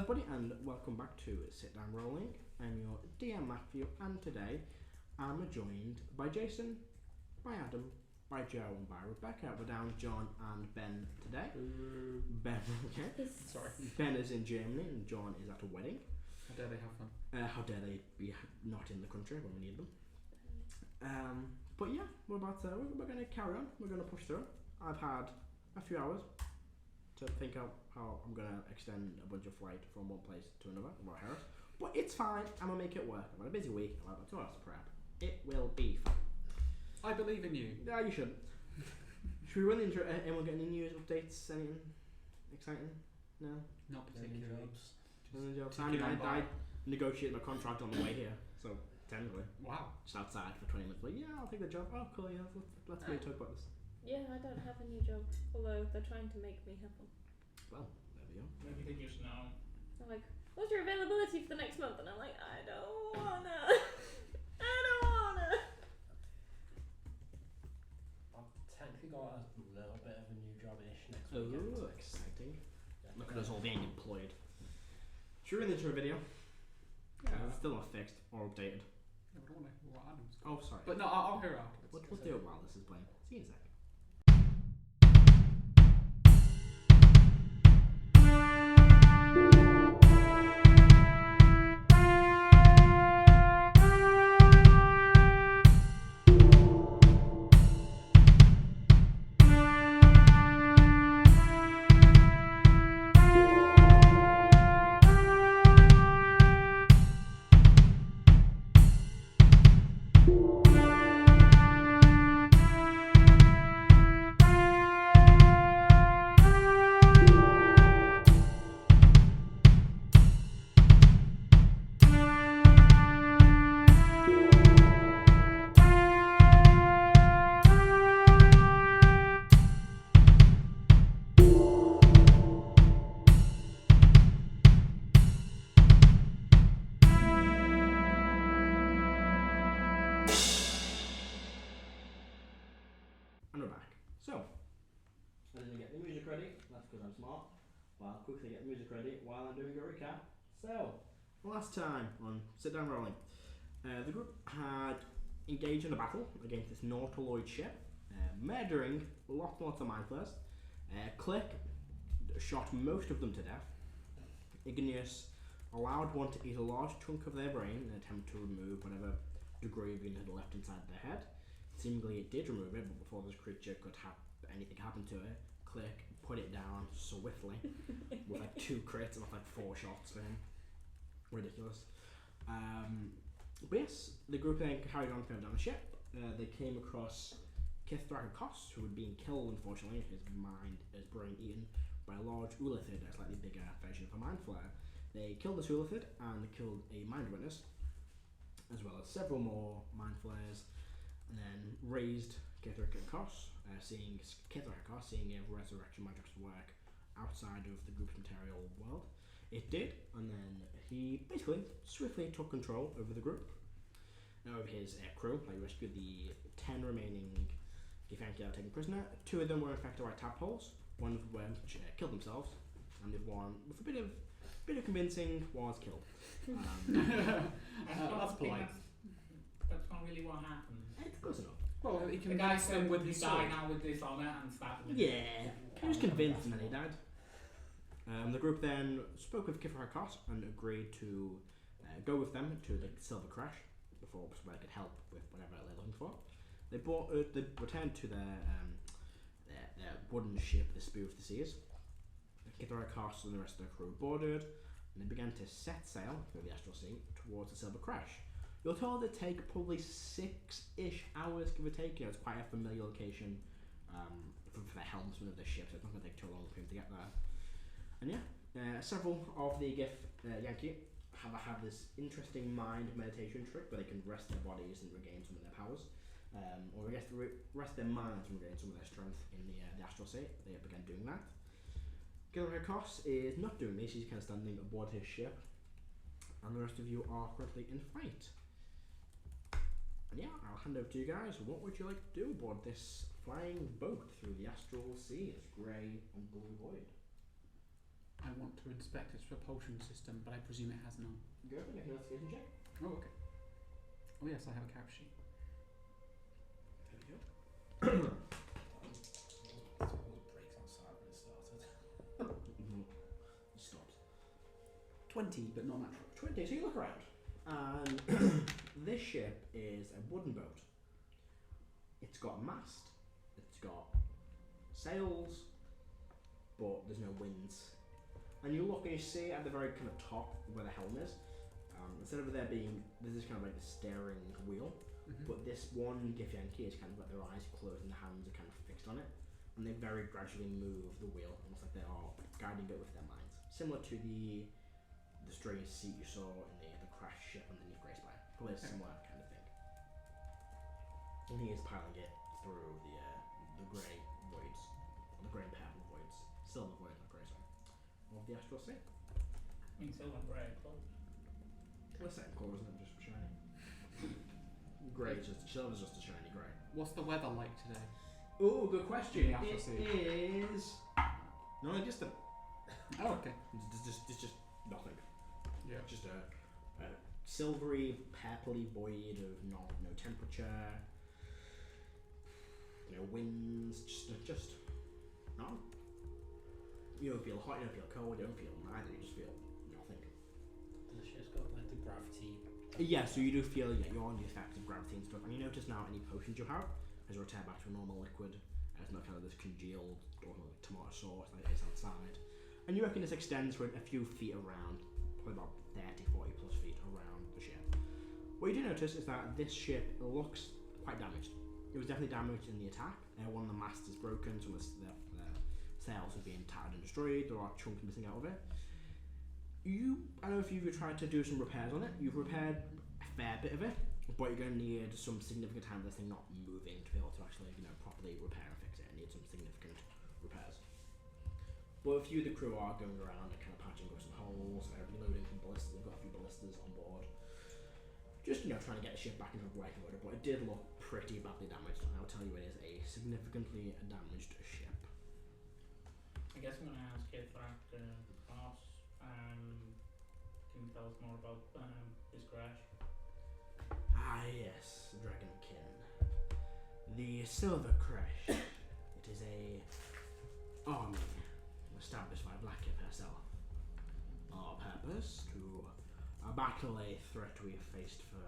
everybody, and welcome back to Sit Down Rolling. I'm your DM Matthew, and today I'm joined by Jason, by Adam, by Joe, and by Rebecca. We're down with John and Ben today. Ben, okay. Sorry. Ben is in Germany, and John is at a wedding. How dare they have fun? How dare they be not in the country when we need them? But yeah, we're going to carry on. We're going to push through. I've had a few hours to think out how I'm going to extend a bunch of flight from one place to another about Heris. But it's fine. I'm going to make it work. I've had a busy week. I've had 2 hours to prep. It will be fine. I believe in you. No, you shouldn't. Should we run the intro? Anyone get any news updates? Anything exciting? No? Not particularly. Any jobs? I negotiated my contract on the way here, so technically. Wow. Just outside for 20 minutes. Like, yeah, I'll take the job. Oh, cool. Yeah, let's maybe talk about this. Yeah, I don't have a new job, although they're trying to make me have one. Well, there we go. Maybe they just know. They're like, what's your availability for the next month? And I'm like, I don't wanna. I've technically got a little bit of a new job-ish next weekend. Oh, exciting. Yeah. Look at us all being employed. Should we run the intro video? Yeah. It's still not fixed or updated. I don't want to hear what Adam's got. Oh, sorry. But no, I'll hear it afterwards. We'll do it while this is playing. See you in a sec. And we're back. So, I didn't get the music ready, that's because I'm smart, but I'll quickly get the music ready while I'm doing a recap. So, last time on Sit Down Rolling, the group had engaged in a battle against this Nautiloid ship, murdering lots of mind flayers. Cleric shot most of them to death. Igneous allowed one to eat a large chunk of their brain in an attempt to remove whatever degree of unit had left inside their head. Seemingly it did remove it, but before this creature could have anything happen to it, Cleric put it down swiftly with like 2 crits and like 4 shots for him. Ridiculous. But yes, the group then carried on further down the ship. They came across Dragonborn, who had been killed, unfortunately, his brain eaten by a large Ulithid, a slightly bigger version of a mind flayer. They killed this Ulithid and killed a mind witness, as well as several more mind flayers. And then raised Dragonborn, seeing if resurrection magic work outside of the group's material world. It did, and then he basically swiftly took control over the group. Now of his crew, he rescued the 10 remaining Githyanki taken prisoner. 2 of them were infected by tadpoles, one of which killed themselves, and the one with a bit of convincing was killed. That's polite. That's not really what happened. It's close enough. Well, he The can guy mix them said with he his died sword. now with dishonour and stabbed him. Yeah, he was convinced and then he died. The group then spoke with Dragonborn and agreed to go with them to the Silver Crash before they could help with whatever they're looking for. They returned to their wooden ship, the Spear of the Seas. Dragonborn and the rest of their crew boarded, and they began to set sail through the Astral Sea towards the Silver Crash. You're told it'd take probably 6-ish hours, give or take. It's quite a familiar location for the helmsman of the ship, so it's not going to take too long for him to get there. And yeah, several of the Yankee have this interesting mind meditation trick where they can rest their bodies and regain some of their powers. Or I guess rest their minds and regain some of their strength in the Astral Sea. They have begun doing that. Dragonborn is not doing this, he's kind of standing aboard his ship. And the rest of you are currently in fight. And yeah, I'll hand over to you guys. What would you like to do aboard this flying boat through the Astral Seas, grey and blue void? I want to inspect its propulsion system, but I presume it has none. Go and make an investigation check. Oh, okay. Oh yes, I have a character sheet. There we go. All the brakes outside when it started. Stopped. 20, but not natural. 20, so you look around. And this ship is a wooden boat. It's got a mast, it's got sails, but there's no winds. And you look and you see at the very kind of top where the helm is, instead of there being, there's this kind of like the steering wheel, but this one Githyanki is kind of got their eyes closed and the hands are kind of fixed on it, and they very gradually move the wheel, almost like they are guiding it with their minds. Similar to the strange seat you saw in the crash ship underneath Greyspire. Probably a similar kind of thing. And he is piloting it through the grey voids, or the grey and purple voids, silver void, not grey, sorry, of the Astral Sea. I mean, silver and grey, but Well, the second colour isn't it just shiny? Grey is just, silver's just a shiny grey. What's the weather like today? Oh, good question. In the Astral Sea. It is non-existent. Oh, okay. It's just nothing. Yeah. Just a silvery, purpley void of no temperature, no winds, just no. You don't feel hot, you don't feel cold, you don't feel neither, you just feel nothing. The ship's got like the gravity. Yeah, so you do feel you're on the effects of gravity and stuff, and you notice now any potions you have has returned back to a normal liquid, and it's not kind of this congealed or like tomato sauce like it is outside. And you reckon this extends for a few feet around, probably about 30, 40 plus feet around the ship. What you do notice is that this ship looks quite damaged. It was definitely damaged in the attack. One of the masts is broken, some of the sails are being tattered and destroyed, there are chunks missing out of it. I don't know if you've tried to do some repairs on it. You've repaired a fair bit of it, but you're going to need some significant time of this thing not moving to be able to actually, properly repair and fix it. It needs some significant repairs. But a few of the crew are going around and kind of patching up some holes, reloading some ballistas. They've got a few ballistas on board. Just, trying to get the ship back into working order, but it did look pretty badly damaged, and I'll tell you it is a significantly damaged ship. I guess I'm going to ask if after the cross, can you tell us more about his crash? Ah yes, Dragonkin. The Silver Crash. It is a army established by Blackip herself. Our purpose to battle a threat we have faced for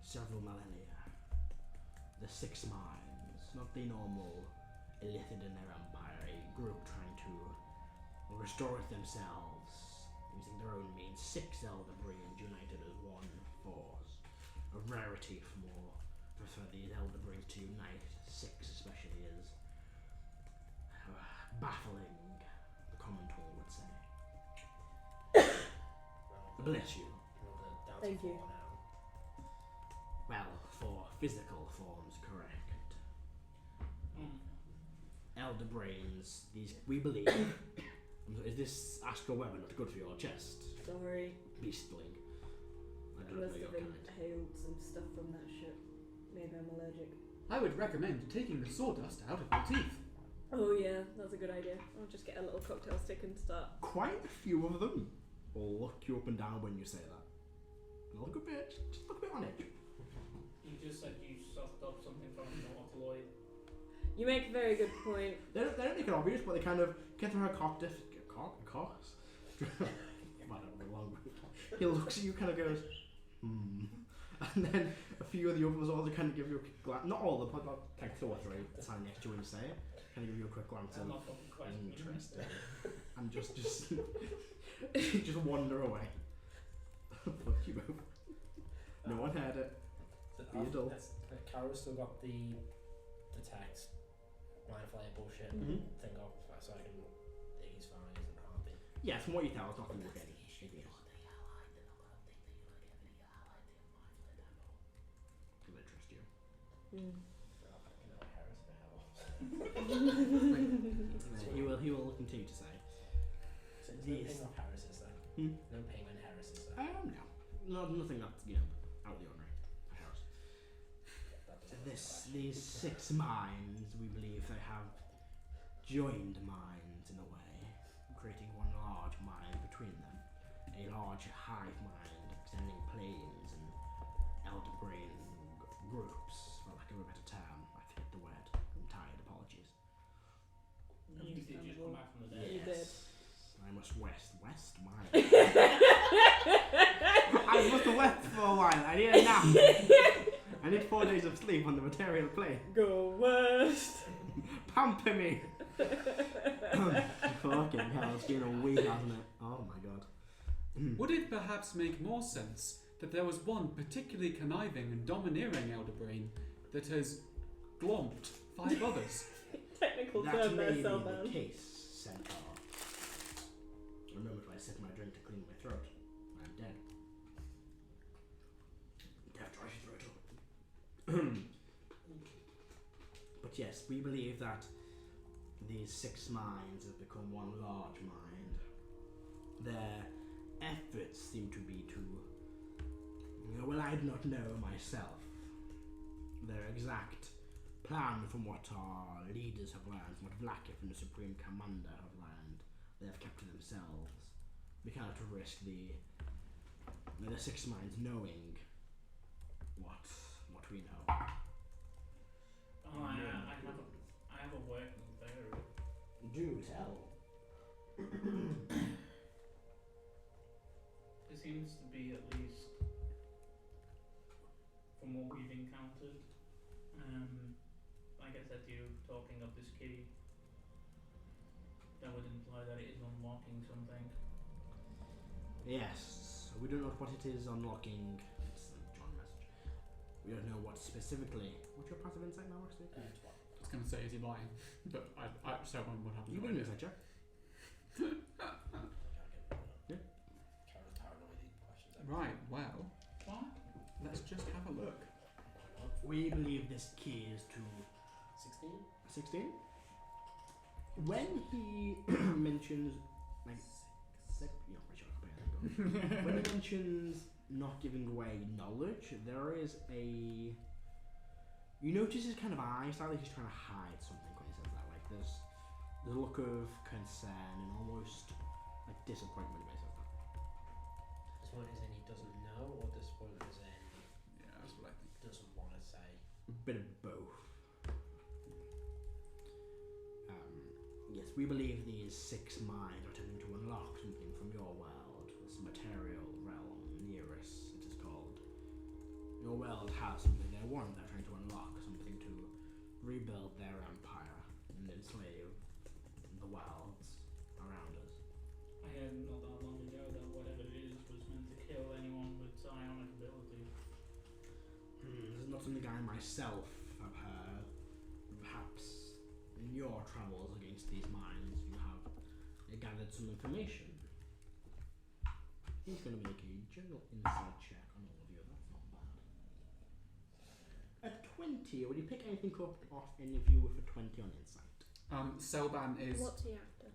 several millennia. The Six Minds, not the normal illithid in their empire, a group trying to restore it themselves using their own means. 6 elder brains united as one force. A rarity for these elder brains to unite. 6 especially is baffling, the common tool would say. Bless you. Thank you. Well, for physical forms, correct. Elder brains, these, we believe. Is this astral weapon not good for your chest? Sorry. Beastling. I I don't know must your have kind. inhaled some stuff from that ship. Maybe I'm allergic. I would recommend taking the sawdust out of your teeth. Oh yeah, that's a good idea. I'll just get a little cocktail stick and start. Quite a few of them will look you up and down when you say that. And look a bit, just look a bit on edge. You just said you sucked up something from an autoloid. You make a very good point. They don't make it obvious, but they kind of get through her cox. He looks at you, kind of goes, and then a few of the others also kind of give you a quick glance. Not all of them, but about like 2 or 3 standing next to you when you say it. Kind of give you a quick glance I'm and not fucking questioning. interesting, and just just wander away. Fuck you both. No one heard it. So Be adults. Karo's still got the text, mind flare bullshit thing up, so I can. He's fine, isn't harming. Yeah, from what you tell, it's not going to look any. Do they trust you? He will continue to say. So there's These- no ping off Heris, is there? No ping on Heris, is there? No, nothing that's out of the ordinary. These 6 minds, we believe they have joined minds in a way, creating one large hive mind extending planes and elder brain groups, for lack of a better term. I forget the word. I'm tired. Apologies. You did just come back from the dead. You did. I must west. West? Why? I must have left for a while. I need a nap. I need 4 days of sleep on the material plane. Go west. Pamper me. Fucking hell, it's been a week, hasn't it? Oh my god. Would it perhaps make more sense that there was one particularly conniving and domineering elder brain that has glomped 5 others? Technical That term may there, be Celban. the case, Centaur. A moment I sip my drink to clean my throat. I'm dead. Death tries to throw it up. But yes, we believe that these 6 minds have become one large mind. Their efforts seem to be to... well, I do not know myself. Their exact plan from what our leaders have learned, from what Vlakiv and the Supreme Commander have learned, they have kept to themselves. We cannot risk the 6 minds knowing what we know. Oh, I have a working theory. Do tell. There seems to be, at least from what we've encountered, like I said to you, talking of this key, that would imply that it is unlocking something. Yes, we don't know what it is unlocking. It's a John message. We don't know what specifically. What's your passive insight now, actually? I was going to say, is he lying? But I so what happened? You can insight check. Yeah. Karo's paranoid questions. Right, well, What? let's just have a look. We believe this key is to 16? 16. When he mentions like when he mentions not giving away knowledge, there is a. You notice his kind of eyes, like he's trying to hide something when he says that. Like there's a look of concern and almost like disappointment when he says that. This one is in he doesn't know, or this one is in Yeah, that's what I think. doesn't want to say. A bit of both. Yes, we believe these 6 minds are attempting to unlock something from your world, this material realm, Heris, it is called. Your world has something they want, they're trying to unlock something to rebuild their empire and enslave the worlds around us. I heard not that long ago that whatever it is was meant to kill anyone with psionic ability. This is not something I myself have heard. Perhaps in your travels against these minds you have gathered some information. He's going to make a general insight check on all of you, that's not bad. A 20, would you pick anything up off any of you with a 20 on insight? Celban is... What's he after?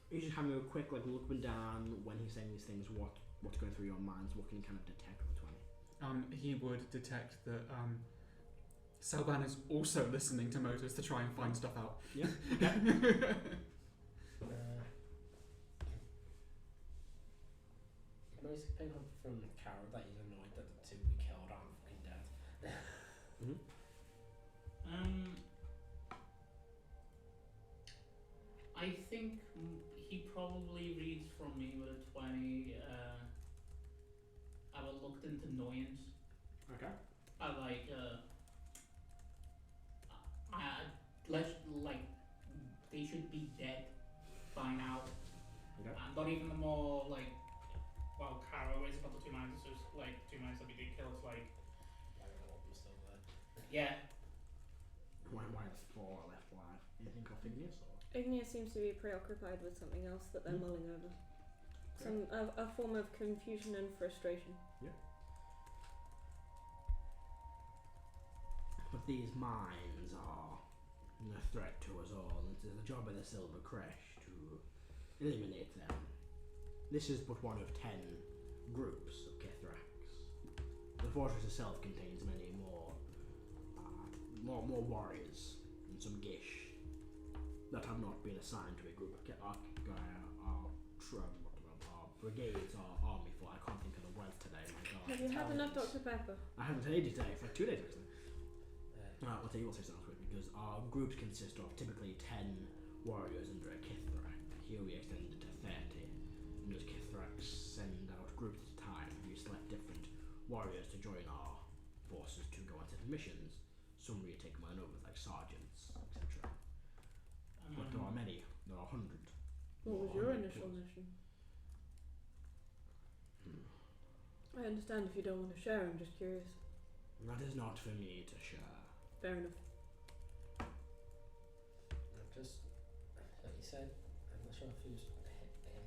He's just having a quick look up and down when he's saying these things, what's going through your minds, what can you kind of detect with a 20? he would detect that Celban is also listening to Motus to try and find stuff out. Yeah, okay. Most pick up from Karo that he's annoyed that the 2 we killed aren't fucking dead. I think he probably reads from me with a 20. I would look into annoyance. Okay. I like let's like they should be dead by now. Okay. Not even the more like Karo is about the 2 minds. It's just like 2 minds that we did kill. It's like I don't know what was still there. yeah. Why is 4 left alive? Anything off Igneous or? Igneous seems to be preoccupied with something else that they're mulling over. Okay. A form of confusion and frustration. But these mines are a threat to us all. It is the job of the Silver Cresh to eliminate them. This is but one of 10 groups of Kithrax. The fortress itself contains many more warriors and some Gish that have not been assigned to a group of our brigades or army for. I can't Have you had enough Dr. Pepper? I haven't had any today, for 2 days actually. I'll tell you what, say sounds quick, because our groups consist of typically 10 warriors under a Kithrak. Here we extend it to 30, and those Kithraks send out groups at a time. We select different warriors to join our forces to go on certain missions. Some we take them on over, like sergeants, etc. But there are many, there are 100. What was your initial mission? I understand if you don't want to share, I'm just curious. That is not for me to share. Fair enough. Just, like you said, I'm not sure if he was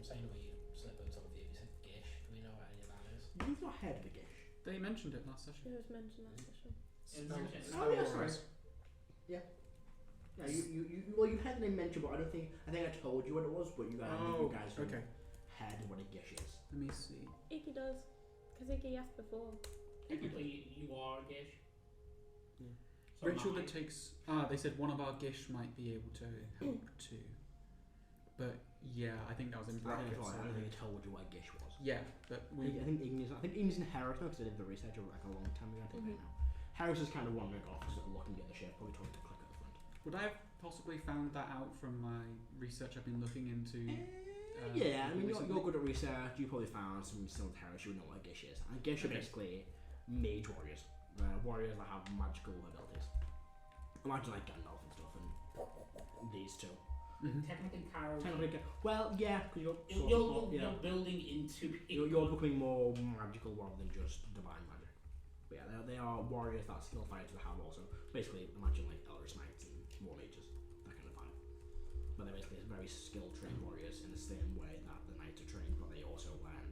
saying where you slip on top of you, you said Gish. Do we know what any of that is? He's not head of the Gish. They mentioned it last session. It was mentioned last session. Oh, yeah, sorry. Yeah, you had the name mentioned, but I think I told you what it was, but you guys okay. had what a Gish is. Let me see. Iggy does, because Iggy asked before. Technically, you are a Gish. Yeah. So Rachel am I. that takes. They said one of our Gish might be able to help too. But yeah, I think that was I implied. don't think I told you what a Gish was. Yeah, but we. I think Igneous and Heris, because I did the research like a long time ago, I think right now. Heris is kind of wandering off, just looking at the ship, probably trying to click at the front. Would I have possibly found that out from my research I've been looking into? Yeah, I mean, you're recently? good at research, you probably found some still Heris, you would know what a Gish is. And Gish are basically mage warriors. Warriors that have magical abilities. Imagine like Gandalf and stuff, and these two. Technically, Karo. Well, yeah, because you're building into people. you're becoming more magical rather than just divine magic. But yeah, they are warriors that skill fighters that have also. Basically, imagine like Eldritch Knights and War Mages, that kind of vibe. But they're basically very skill trained warriors in the same way that the Knights are trained, but they also learn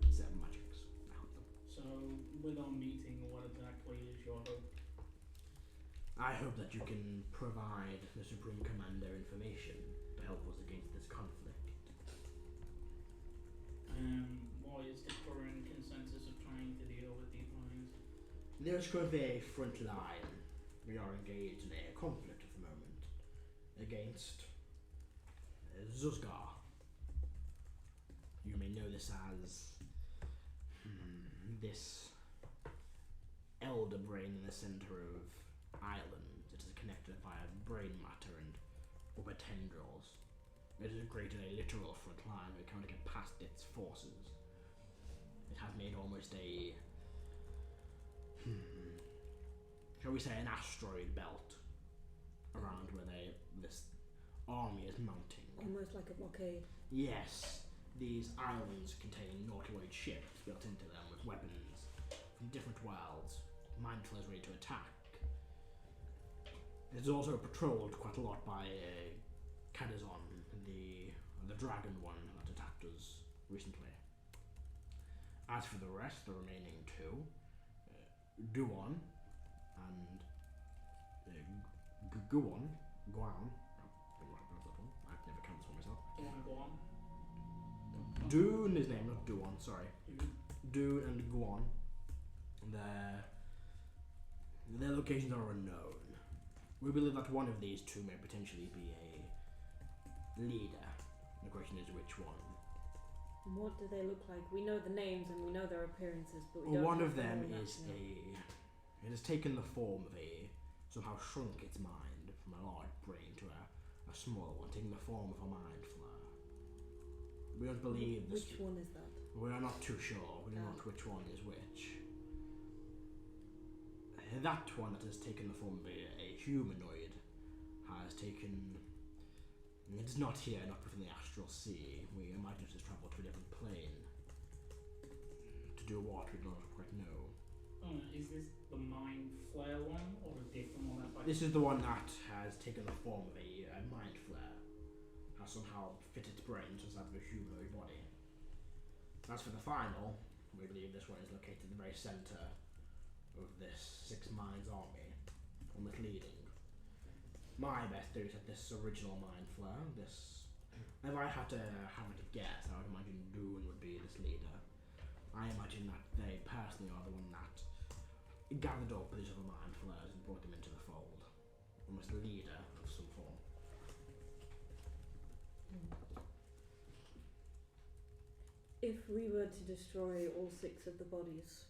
certain magics that help them. So, with our meeting, what exactly is your hope? I hope that you can provide the Supreme Commander information to help us against this conflict. What is the current consensus of trying to deal with these lines? There's currently a front line. We are engaged in a conflict at the moment against Zuzgar. You may know this as this elder brain in the center of Ireland. It is connected by brain matter and upper tendrils. It has created a literal front line. We can't get past its forces. It has made almost a shall we say an asteroid belt around where this army is mounting. Almost like a blockade. Yes, these islands contain nautiloid ships built into them with weapons from different worlds, mindful as ready to attack. It is also patrolled quite a lot by Cadizon, the Dragonborn that attacked us recently. As for the rest, the remaining two, Guan and Guan. I've never counted this one myself. Do you want to go on? Dune is named, not Duan, sorry. Dune and Guan. Their locations are unknown. We believe that one of these two may potentially be a leader. The question is which one. And what do they look like? We know the names and we know their appearances, but we don't One know of them is nationality. it has taken the form of somehow shrunk its mind from a large brain to a small one, taking the form of a mind flayer. We don't believe this. Which one is that? We are not too sure. We don't know which one is which. That one that has taken the form of a humanoid has taken. It is not here, not within the Astral Sea. We imagine it has travelled to a different plane. To do what, we do not quite know. Is this the Mind Flare one, or a different one? This is the one that has taken the form of a mind flare. Has somehow fit its brains inside of a humanoid body. As for the final, we believe this one is located in the very centre of this Six Minds army, almost leading. My best theory is that this original mind flare, if I had to have it to guess, I would imagine Dune would be this leader. I imagine that they personally are the one that gathered up these other mind flares and brought them into the fold. Almost a leader of some form. If we were to destroy all 6 of the bodies,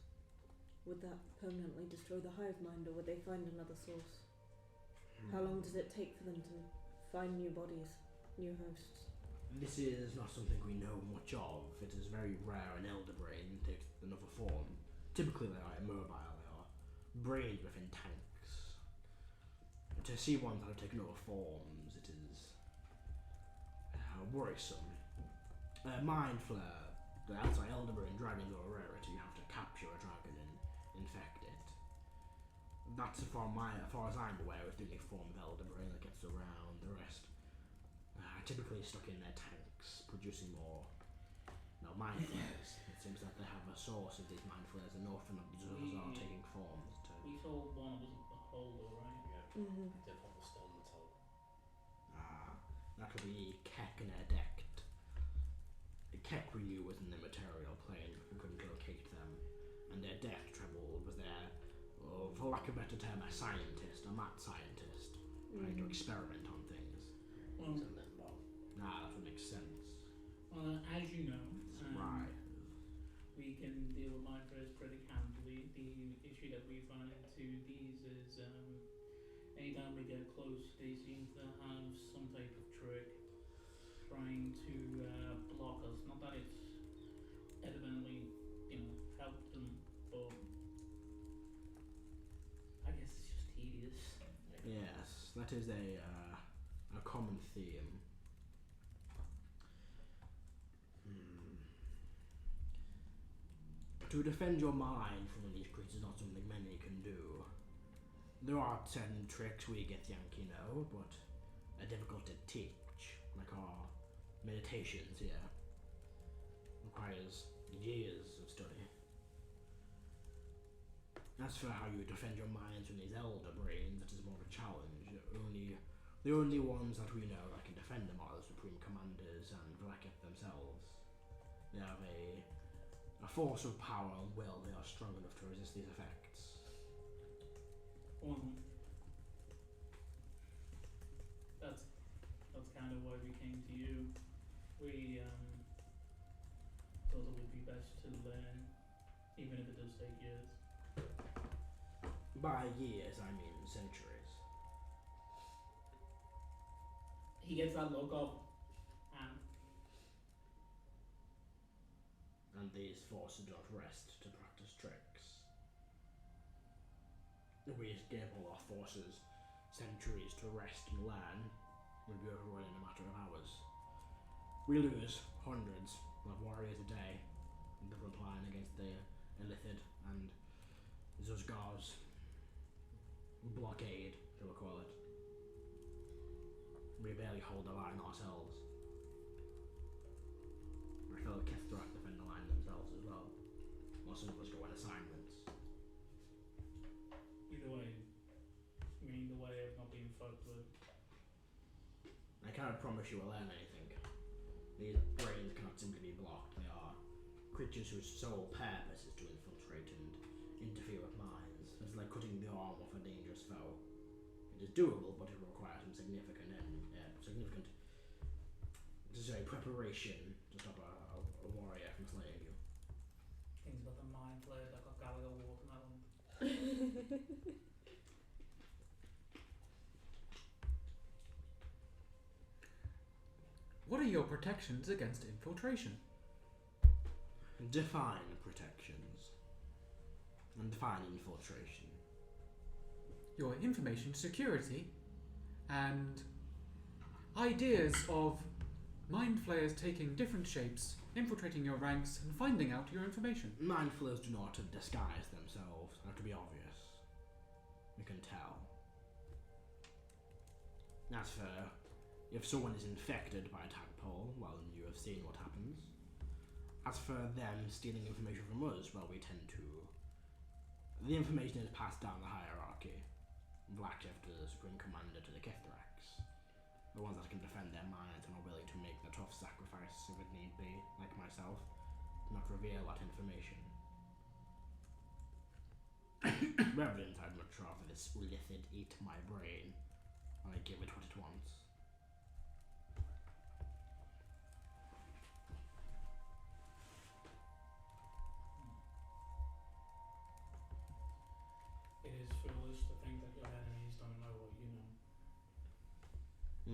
would that permanently destroy the hive mind, or would they find another source? How long does it take for them to find new bodies, new hosts? This is not something we know much of. It is very rare an elder brain takes another form. Typically they are immobile, they are brains within tanks. To see ones that have taken other forms, it is worrisome. Mind Flare, the outside elder brain dragons are a rarity. You have to capture a dragon and infect it. That's as far as I'm aware is the only form of elder brain that gets around. The rest typically stuck in their tanks, producing more mind flares. It seems that they have a source of these mind flares, and often observers are taking forms to. We saw one was a holder, right? Yeah. Mm-hmm. Did have a stone metal. That'll be Keck and Erdect. Keck we knew was in the material plane, we couldn't locate them, and Erdect was there, for lack of a better term, a scientist, a mad scientist, trying to experiment on things. Well, That would make sense. Well, as you know, Right. we can deal with mind flares pretty handily. The issue that we run into these is anytime we get close, they seem to have some type of trick trying to block us. Not that it's evidently, helped them, but I guess it's just tedious. Yes, that is a common theme. To defend your mind from these creatures is not something many can do. There are certain tricks we get Yankee know, but are difficult to teach, like our meditations here. Requires years of study. As for how you defend your minds from these elder brains, that is more of a challenge. The only ones that we know that can defend them are the Supreme Commanders and Rebeca themselves. They have a force of power and will. They are strong enough to resist these effects. That's kind of why we came to you. We thought it would be best to learn, even if it does take years. By years, I mean centuries. He gets that look of, And these forces do not rest to practice tricks. If we gave all our forces centuries to rest and learn, we'd be overrun in a matter of hours. We lose hundreds of warriors a day in the front line against the Illithid and Zuzgar's blockade, shall we call it. We barely hold the line ourselves. My fellow Kethrak defend the line themselves as well. While some of us go on assignments. either way, you mean the way of not being fucked with. I cannot promise you will learn anything. These brains cannot simply be blocked. They are creatures whose sole purpose is to infiltrate and interfere with minds. It's like cutting the arm off a dangerous foe. It is doable, but it will require some significant preparation to stop a warrior from slaying you. Things about the mind flares that got Gallagher watermelon. What are your protections against infiltration? Define protections. And define infiltration. Your information security and ideas of mind flayers taking different shapes, infiltrating your ranks and finding out your information. Mind flayers do not disguise themselves. They have to be obvious. You can tell. As for if someone is infected by a tadpole, well, you have seen what happens. As for them stealing information from us, well, we tend to... The information is passed down the hierarchy. Blackchef to the Supreme Commander to the Kithrax. The ones that can defend their minds and are willing to make the tough sacrifice if it need be, like myself, to not reveal that information. Reverend, I'd much rather this Lithid eat my brain when I give it what it wants.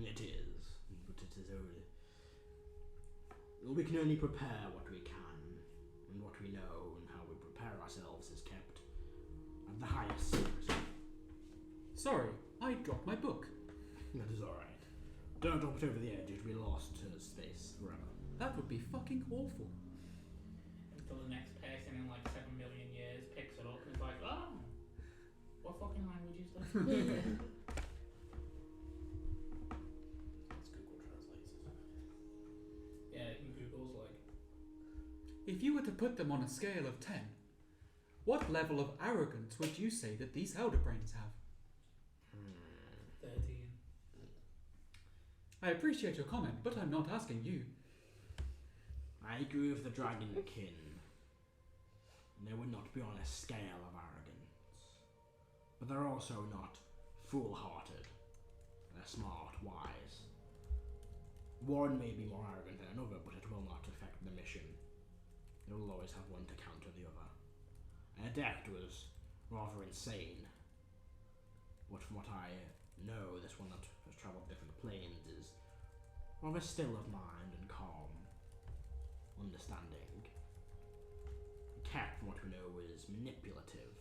It is, but it is only. We can only prepare what we can, and what we know and how we prepare ourselves is kept at the highest secrecy. Sorry, I dropped my book. That is alright. Don't drop it over the edge, it'll be lost to space forever. That would be fucking awful. Until the next person in like 7 million years picks it up and is like, oh, what fucking language is that? Let's Google Translate. Yeah, even Google's like, If you were to put them on a scale of 10, what level of arrogance would you say that these elder brains have? 13. I appreciate your comment, but I'm not asking you. I agree with the Dragonkin. They would not be on a scale of arrogance. But they're also not foolhardy. They're smart, wise. One may be more arrogant than another, but it will not affect the mission. They will always have one to counter the other. An adept was rather insane. But from what I know, this one that has travelled different planes is rather still of mind and calm, understanding. Cat, from what we know, is manipulative,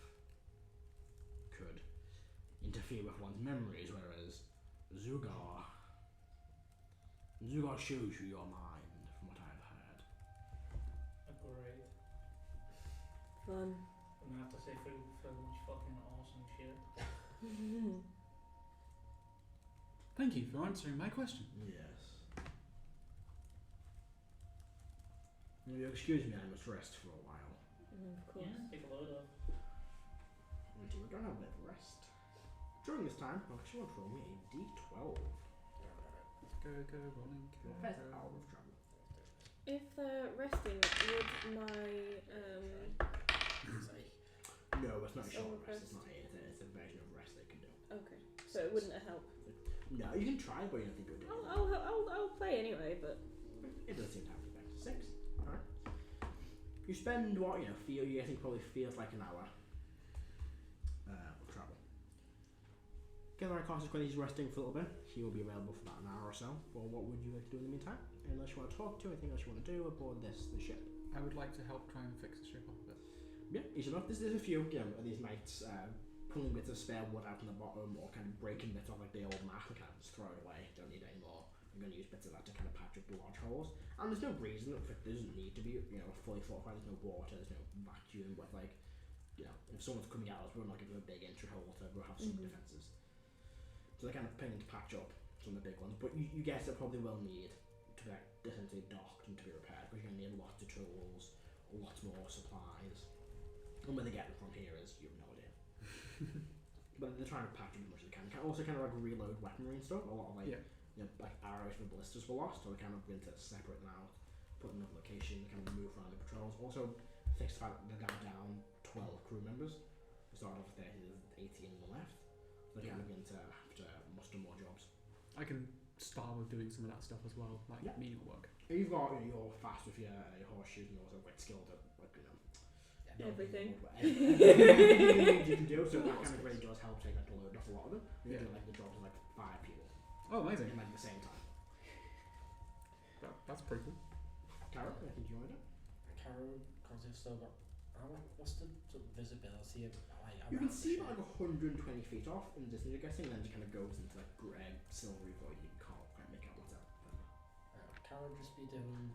could interfere with one's memories, whereas Zugar shows you your mind, from what I've heard. Agreed. Fun. I'm gonna have to say so much fucking awesome shit. Thank you for answering my question. Yes. Will you excuse me, I must rest for a while. Of course. Yeah, take a load off. Until we're gonna have a bit of rest. During this time, I'll actually want to roll me a d12. Go, rolling. Your first hour of travel. If they're resting, would my No, it's not a Soul short rest. rest. It's not. It's a version of rest they can do. okay, so it wouldn't help. No, you can try, but you don't think you'll do it. I'll play anyway, but It doesn't seem to have to back to 6. Alright. You spend what, you think probably feels like an hour of travel. Gather Carter's when he's resting for a little bit. He will be available for about an hour or so. Well, what would you like to do in the meantime? Unless you want to talk to, anything else you want to do aboard the ship? I would like to help try and fix the ship up a bit. Yeah, easy enough. There's a few, of these knights pulling bits of spare wood out from the bottom, or kind of breaking bits off like the old map and kind of just throw it away. Don't need it anymore. I'm going to use bits of that to kind of patch up the large holes. And there's no reason for it doesn't need to be, fully fortified. There's no water, there's no vacuum with if someone's coming at us, we're not giving them a big entry hole to go have some defences. So they're kind of planning to patch up some of the big ones, but you guess it probably will need to be essentially docked and to be repaired, because you're going to need lots of tools, lots more supplies. And where they get them from here is, you have no idea. But they're trying to patch up as much as they can. Also kind of like reload weaponry and stuff. A lot of like arrows for ballistas were lost, so they're kind of going to separate them out, put them in another location, kind of move around the patrols. Also fix the fact that they're now down 12 crew members. We started off with 30, there's 18 on the left. So they're kind of going to have to muster more jobs. I can start with doing some of that stuff as well, like menial work. You've got, you're fast with your horseshoes, and you're also quite skilled at everything. Everything you can do, so that kind of really does help take like the load off a lot of them. You can do like the jobs of like 5 people. Oh, amazing. In like the same time. That's pretty cool. Karo, anything you want to do? Karo, because they've still got. What's the sort of visibility of You can see about like 120 feet off in the distance, you're guessing, and then it kind of goes into like grey, silvery void. You can't quite make out what's out there. Karo just be doing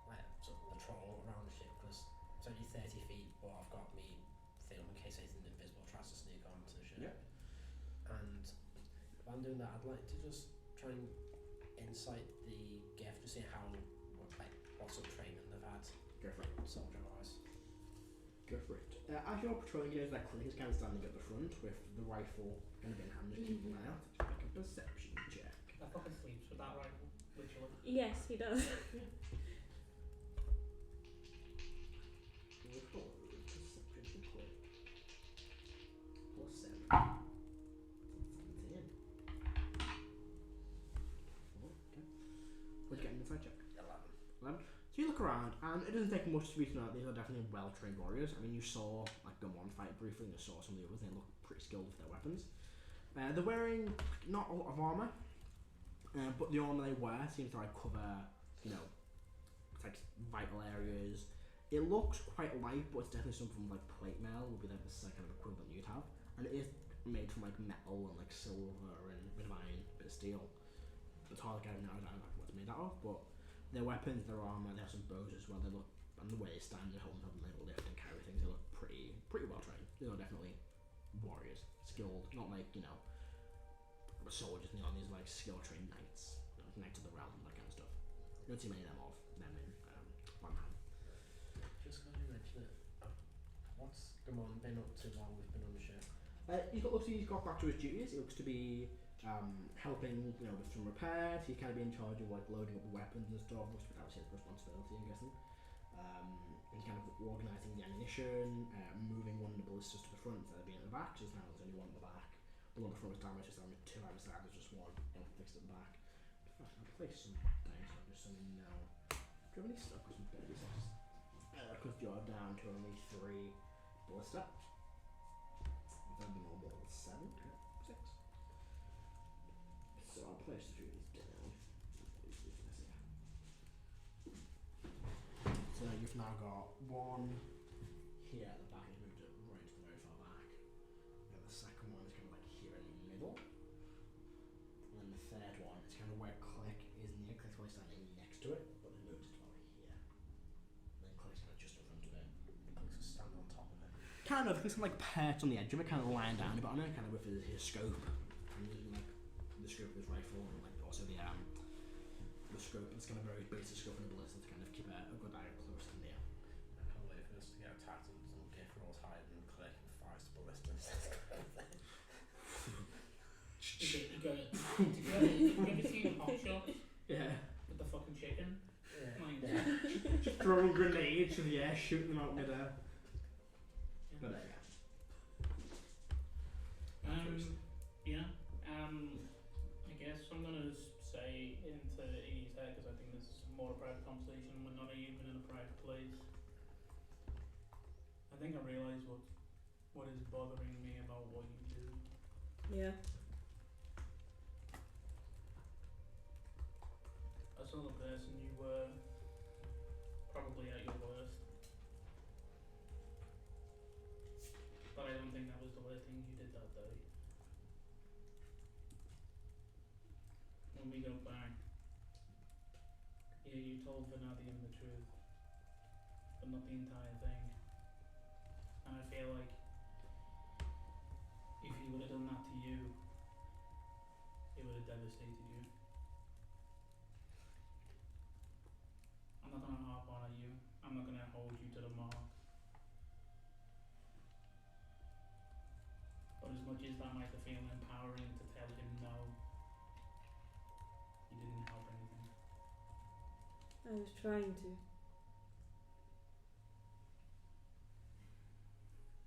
like sort of patrol around the ship, because it's only 30 feet, but I've got me film in case anything invisible tries to sneak onto the ship. Yeah. And if I'm doing that, I'd like to just try and insight the gift to see what sort of training they've had. Go for it. Soldier wise. Go for it. As you're patrolling, that Cleric is kind of standing at the front with the rifle kind of in hand, just keeping an eye out. Just make a perception check. That fucking sleeps with that rifle, literally. Yes, he does. Perception for Cleric. Plus 7. 17. Okay. What'd you get an inside check? 11. So you look around, and it doesn't take much to be to know that these are definitely well-trained warriors. I mean, you saw like the one fight briefly, and you saw some of the others. They look pretty skilled with their weapons. They're wearing not a lot of armour. But the armour they wear seems to like cover, you know, like vital areas. It looks quite light, but it's definitely something from like plate mail would be like the kind of equivalent you'd have, and it is made from like metal and like silver and a bit of iron, a bit of steel. It's hard to get now exactly what it's made out of, but their weapons, their armour, they have some bows as well. They look, and the way they stand and hold them, they lift and carry things. They look pretty well trained. They're definitely warriors, skilled, not like soldiers. These like skill trained knights, knights of the realm, that kind of stuff. You don't see many of them in Valheim. Just because you mentioned it, what's Gamon been up to while we've been on the ship? He's got back to his duties. He looks to be helping, with some repairs. He's kind of be in charge of like loading up the weapons and stuff. Which that was his responsibility, I'm guessing. And kind of organising the ammunition, moving one of the ballistas to the front instead of being at the back. So now there's only one at the back. The one at the front was damaged, so there's two either side. There's just one fixed at the back. In fact, I'll place some dice on just so we know. Do you have any stuff with some baby sets? Because you're down to only 3 ballista. That'd be normal 7, 6. So I'll place a few of these down. So you've now got one here at the back, and you've moved it right to the very far back. And the second one is kind of like here in the middle. And then the third one is kind of where Cleric is near. Cleric's probably standing next to it, but it moves it to about here. And then Cleric's kind of just in front of it. Cleric's standing on top of it. Kind of, he's like perched on the edge of it, kind of lying down a bit on it, kind of with his scope. And using like the scope of his rifle and like also the scope. It's kind of very basic scope and a ballista to kind of keep a good eye close and near. I can't wait for us to get attacked and some gift rolls higher than Cleric and fires the ballistas. You ever seen Hot Shots Yeah. with the fucking chicken? Yeah. Just throwing grenades in the air, shooting them out mid-air. But there you go. I guess I'm gonna say into Iggy's head, because I think this is more a private conversation. We're not even in a private place. I think I realise what is bothering me about what you do. Yeah. I saw the person you were probably at your worst. But I don't think that was the worst thing you did that day. When we go back, yeah, you told Vanadium the truth, but not the entire thing. And I feel like if he would have done that to you, it would have devastated you. I'm not gonna harp on at you. I'm not gonna hold you to the mark. But as much as that might have feel empowering to tell him no, you didn't help anything. I was trying to.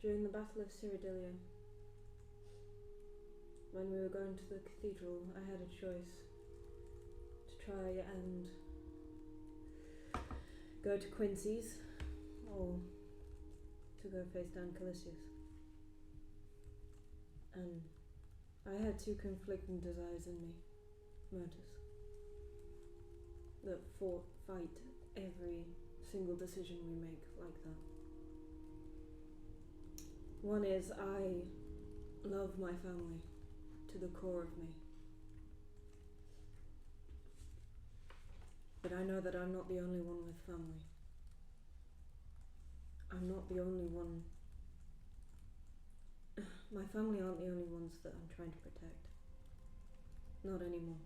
During the Battle of Cyrodilia, when we were going to the cathedral, I had a choice to try and go to Quincy's or to go face down Canis. And I had 2 conflicting desires in me, Motus, that fight every single decision we make like that. One is I love my family to the core of me. But I know that I'm not the only one with family. I'm not the only one. My family aren't the only ones that I'm trying to protect. Not anymore.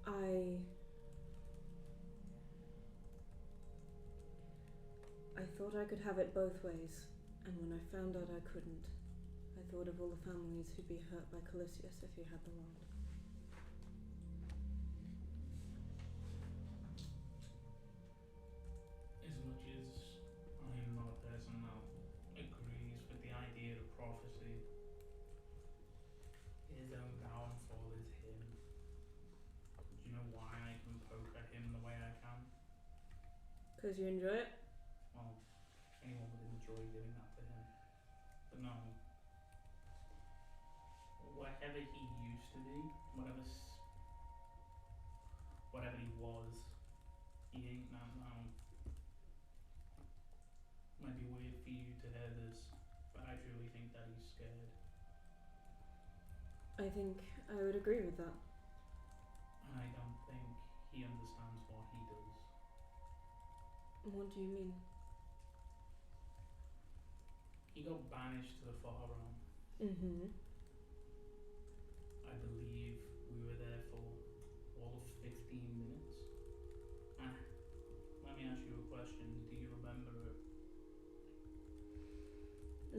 I thought I could have it both ways, and when I found out I couldn't, I thought of all the families who'd be hurt by Canis if he had the wand. As much as I am not a person that agrees with the idea of prophecy, his own downfall is him. Do you know why I can poke at him the way I can? Because you enjoy it? Well, anyone would enjoy doing that to him. But no. whatever he used to be, whatever he was, he ain't that now. Might be weird for you to hear this, but I truly think that he's scared. I think I would agree with that. And I don't think he understands what he does. What do you mean? He got banished to the Far Realm. Mm-hmm. I believe we were there for all of 15 minutes. And let me ask you a question. Do you remember it?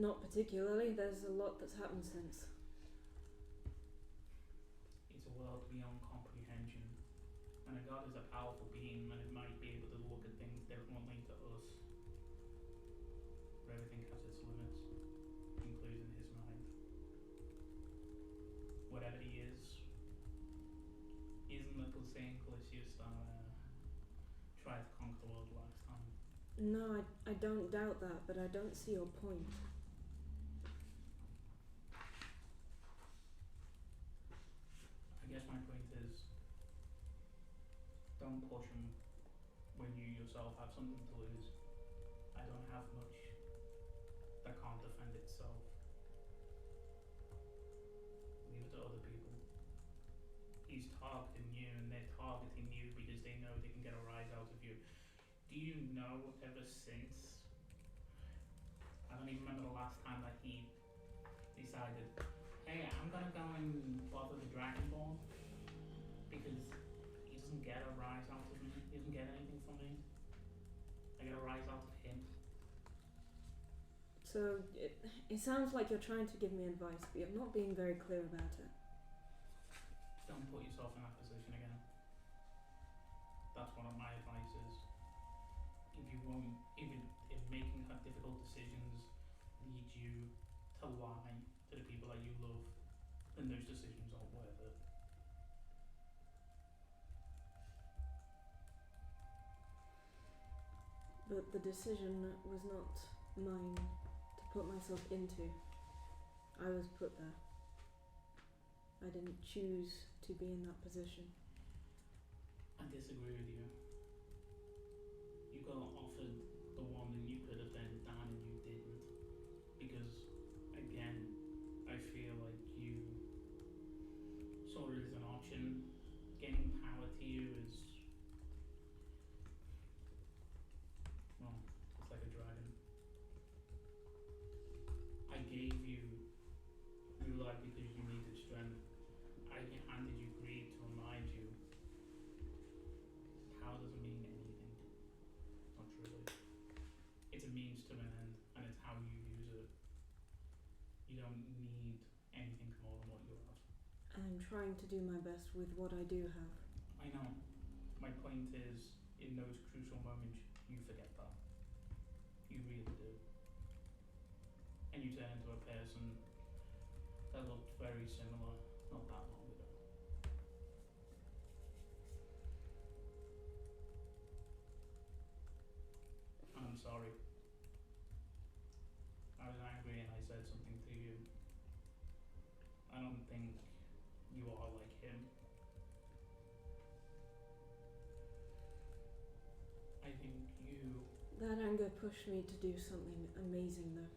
Not particularly. There's a lot that's happened since. It's a world beyond comprehension. And a god is a powerful being, and it might be able to look at things differently to us. But everything has its limits, including his mind. Whatever he is, isn't the same Calicius that tried to conquer the world last time. No, I don't doubt that, but I don't see your point. I guess my point is, don't push him when you yourself have something to lose. I don't have much that can't defend itself. Leave it to other people. He's targeting you, and they're targeting you because they know they can get a rise out of you. Do you know ever since, I don't even remember the last time that he decided, hey, I'm gonna go and bother the Dragonborn because he doesn't get a rise out of me. He doesn't get anything from me. I get a rise out of him. So it sounds like you're trying to give me advice, but you're not being very clear about it. Don't put yourself in that position again. That's one of my advice is. If making difficult decisions leads you to lie to the people that you love, then those decisions aren't worth it. But the decision was not mine to put myself into. I was put there. I didn't choose to be in that position. I disagree with you. You got offered the one that you could have then done and you didn't. Because, again, I feel like you saw it as an option. Gaining power to you is, well, it's like a dragon. I gave you life because you needed strength. I handed you greed to remind you. Power doesn't mean anything. Not truly. It's a means to an end, and it's how you use it. You don't need anything more than what you have. I'm trying to do my best with what I do have. I know. My point is, in those crucial moments, you forget that. You really do. And you turn into a person that looked very similar not that long ago. I'm sorry. I was angry and I said something to you. I don't think you are like him. I think you... That anger pushed me to do something amazing though.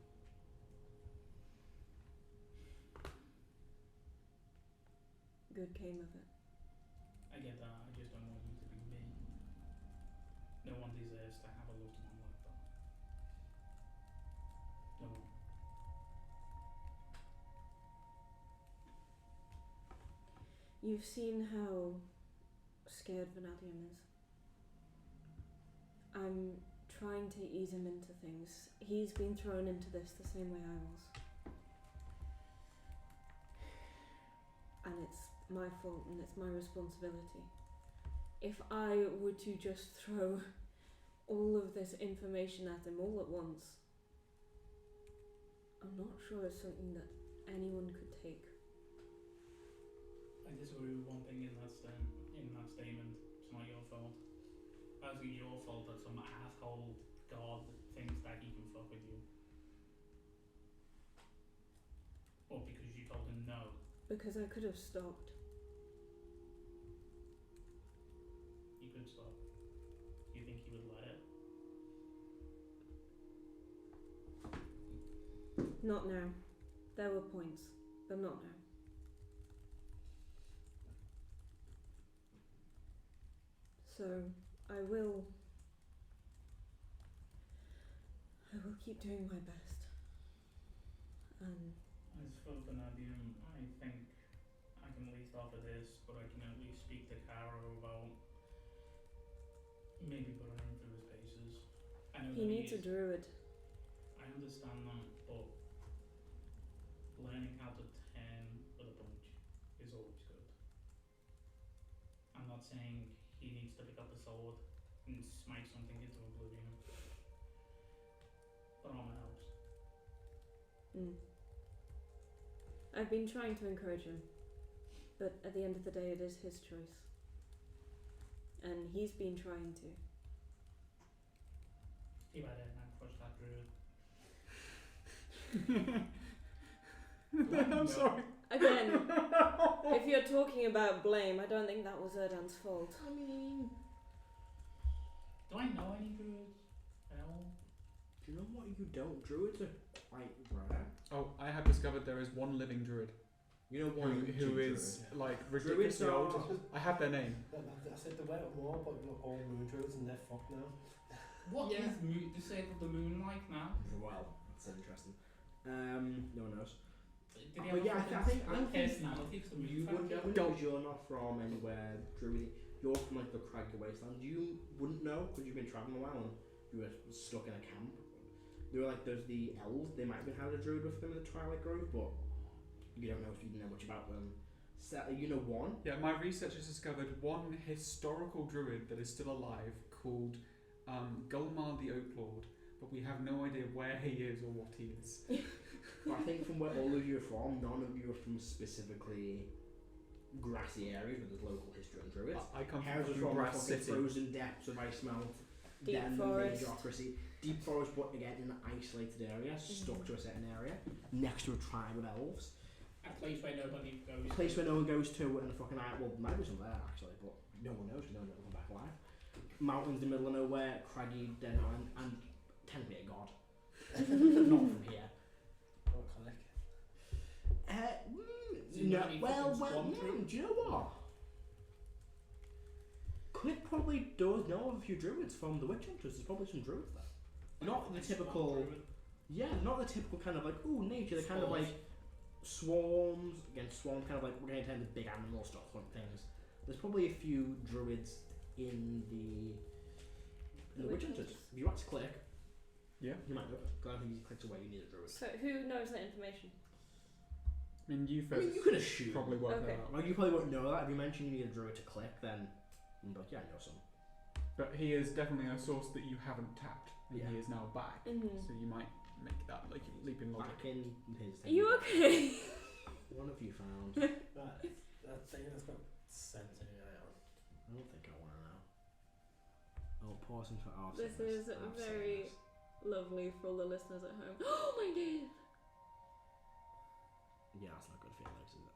Good came of it. I get that, I just don't want you to be me. No one deserves to have a loved one like that. No one. You've seen how scared Vanadium is. I'm trying to ease him into things. He's been thrown into this the same way I was. And it's my fault and it's my responsibility. If I were to just throw all of this information at him all at once, I'm not sure it's something that anyone could take. I disagree with one thing in that statement. It's not your fault. How's it your fault that some asshole god thinks that he can fuck with you? Or because you told him no. Because I could have stopped. You could stop. Do you think he would let it? Not now. There were points, but not now. So I will keep doing my best. As for Vanadium, I think I can at least offer this, but I can at least speak to Karo about maybe putting him through his paces. I know He needs a druid. I understand that, but learning how to turn with a punch is always good. I'm not saying he needs to pick up the sword and smite something into oblivion. But armor helps. I've been trying to encourage him, but at the end of the day it is his choice. And he's been trying to. He might have pushed that druid. I'm sorry. Again, if you're talking about blame, I don't think that was Erdan's fault. I mean, Do I know any druids at all? do you know what you don't? Druids are quite rare. Oh, I have discovered there is one living druid You know one who is druid. like Druids ridiculously are... old. I have their name. I said there were more, but we're all moon druids and they're fucked now. What Yeah. is the shape of the moon like now? Well, that's interesting. No one knows. Did But he have yeah, a I think personality to the moon you would know factor? because you're not from anywhere druid. You're from like the craggy wasteland. You wouldn't know because you've been travelling a while and you were stuck in a camp. They were like, there's the elves. They might have been had a druid with them in the Twilight Grove, but you don't know if you know much about them. So, you know one. Yeah, my research has discovered one historical druid that is still alive called Gulmar the Oak Lord, but we have no idea where he is or what he is. But I think from where all of you are from, none of you are from specifically grassy areas with there's local history and druids. I come Heris was from from the Brass fucking City. frozen depths of ice melt. Deep Then forest. Mediocrity. Deep forest, but again in an isolated area, stuck to a certain area, next to a tribe of elves. A place where nobody goes. A place where no one goes to, and a fucking island. Well, maybe some there actually, but no one knows. No one will come back alive. Mountains in the middle of nowhere, craggy, dead island, and technically a god. Not from here. Or Cleric. Do you know any well, fucking swamp druids? do you know what? Click probably does know of a few druids from the witch hunters. There's probably some druids there. Not the typical. Yeah, not the typical kind of like, ooh, nature. They're kind of like swarms against swarms, kind of like we're going to turn the big animal stuff hunt things. There's probably a few druids in the witch hunters. If you ask Click, Yeah. you might know it. Because I think he clicks away. You need a druid. So who knows that information? I mean, you I mean, you could assume. probably work Okay. that out. Like you probably won't know that if you mention you need a druid to Click, then you'd be like, yeah, I know some. But he is definitely a source that you haven't tapped, and Yeah. he is now back. Mm-hmm. So you might make that like leap in logic. Back in his Are you okay? One of you found. That thing that's got Centaur on. I don't think I want to know. Oh, pausing for our This is very lovely for all the listeners at home. Oh my god! Yeah, that's not good for your legs, is it?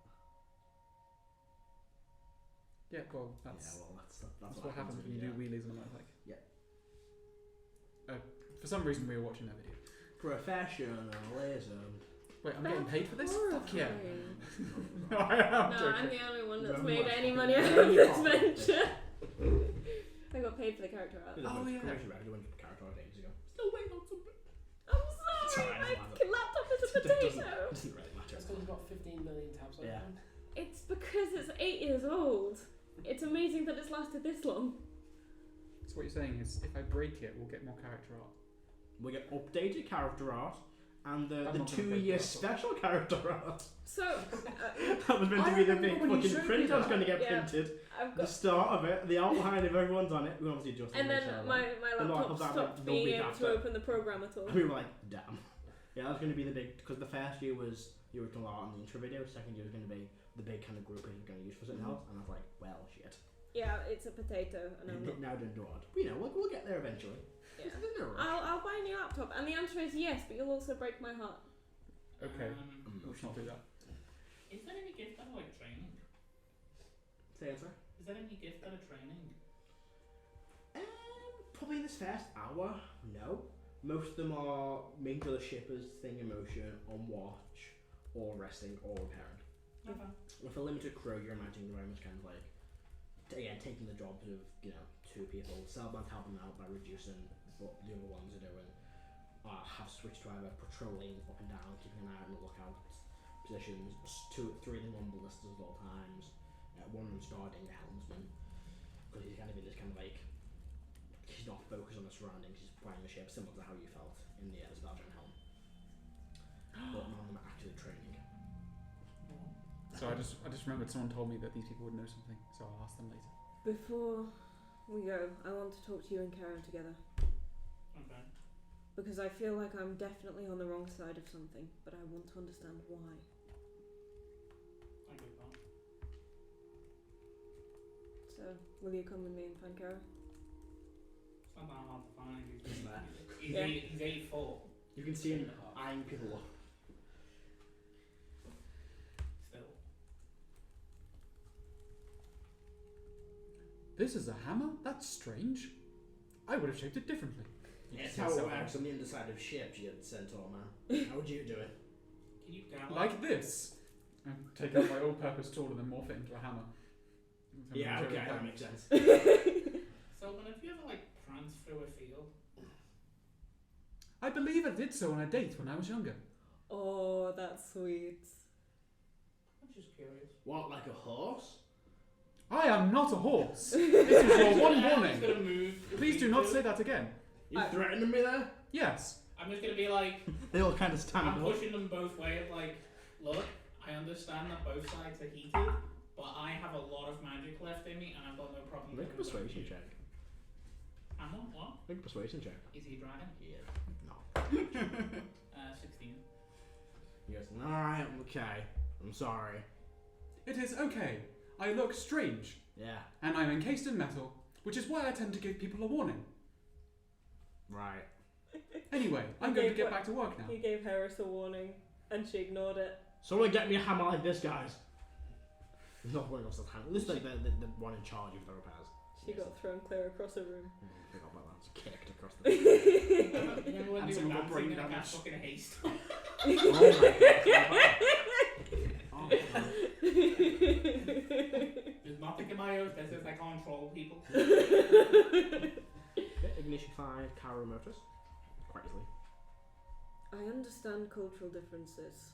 Yeah, well, that's Yeah, well, that's what happens when you do wheelies on a motorbike. Yeah. For some reason, we were watching that video. Professionalism. Wait, I'm getting paid for this? Fuck yeah! Horrifying. No, I am No, joking. I'm the only one that's You're made much any fucking money out very of this confident. venture. I got paid for the character art. Oh, yeah. You went to character art ages ago. Still waiting on something. I'm sorry, Sorry, my I laptop is a It potato. doesn't really matter. Just because he's got 15 million tabs on Yeah. him. It's because it's 8 years old. It's amazing that it's lasted this long. So what you're saying is, if I break it, we'll get more character art. We get updated character art and the I'm not gonna 2 break year that up. special character art. So, That was meant to I be the remember big when you fucking showed print me that was that. going to get Yeah. printed. I've The got. start of it, the outline of everyone's on it. We obviously just And then my And laptop like that, stopped the being week able after. to open the program at all. We were like, damn. Yeah, that was going to be the big, because the first year was the original art and the intro video, second year was going to be the big kind of group we were going to use for something else, and I was like, well, shit. Yeah, it's a potato, and I'm not. Now done do it. But, you know, we'll get there eventually. Yeah. There's no rush. I'll buy a new laptop, and the answer is yes, but you'll also break my heart. Okay, Mm. let's not do that. Is there any gift out of like training? Say answer. Is there any gift out of training? Probably in this first hour, no. Most of them are making sure the ship is staying in motion, on watch, or resting, or repairing. Okay. With a limited crew, you're imagining very much kind of like, again, taking the jobs of, 2 people. Celban's helping out by reducing what the other ones are doing. Have switched to either patrolling up and down, keeping an eye on the lookout positions. 3 of them on ballistas at all times. One of them's guarding the helmsman, because he's going to be this kind of like, he's not focused on the surroundings, he's flying the ship, similar to how you felt in the Spellbound helm. But none of them are actually training. So I just remembered someone told me that these people would know something, so I'll ask them later. Before we go, I want to talk to you and Karo together. Okay. Because I feel like I'm definitely on the wrong side of something, but I want to understand why. I get that. So, will you come with me and find Karo? It's not that hard to find. Isn't that? He's 8'4". You can see him eyeing people up. Still. This is a hammer? That's strange. I would have shaped it differently. It's how it works on the underside of ships, you Centaur man. How would you do it? Can you download? Like this. And take out my all-purpose tool and then morph it into a hammer. Yeah, okay, that makes sense. Celban, have you ever like pranced through a field? I believe I did so on a date when I was younger. Oh, that's sweet. I'm just curious. What, like a horse? I am not a horse. This is your one I'm warning. just gonna move. Please do not say that again. You threatening me there? Yes. I'm just gonna be like, They all kind of stand I'm up. pushing them both ways. Like, look, I understand that both sides are heated, but I have a lot of magic left in me, and I've got no problem. Make a with persuasion it. check. I'm on what? Make a persuasion check. Is he a dragon? Yeah. No. 16. He goes, alright, okay. I'm sorry. It is okay. I look strange. Yeah. And I'm encased in metal, which is why I tend to give people a warning. Right. Anyway, I'm going to get back to work now. He gave Heris a warning, and she ignored it. Someone get me a hammer like this, guys. Not one of us hammer. This is like the one in charge of the repairs. She got thrown clear across a room. Forgot about that. Just kicked across the Remember when And they were someone got dancing brain in a damage. cat fucking haste? Oh my god. There's nothing in my own business. I can't control people. Ignition 5, Karo Motus. Quite easily. I understand cultural differences,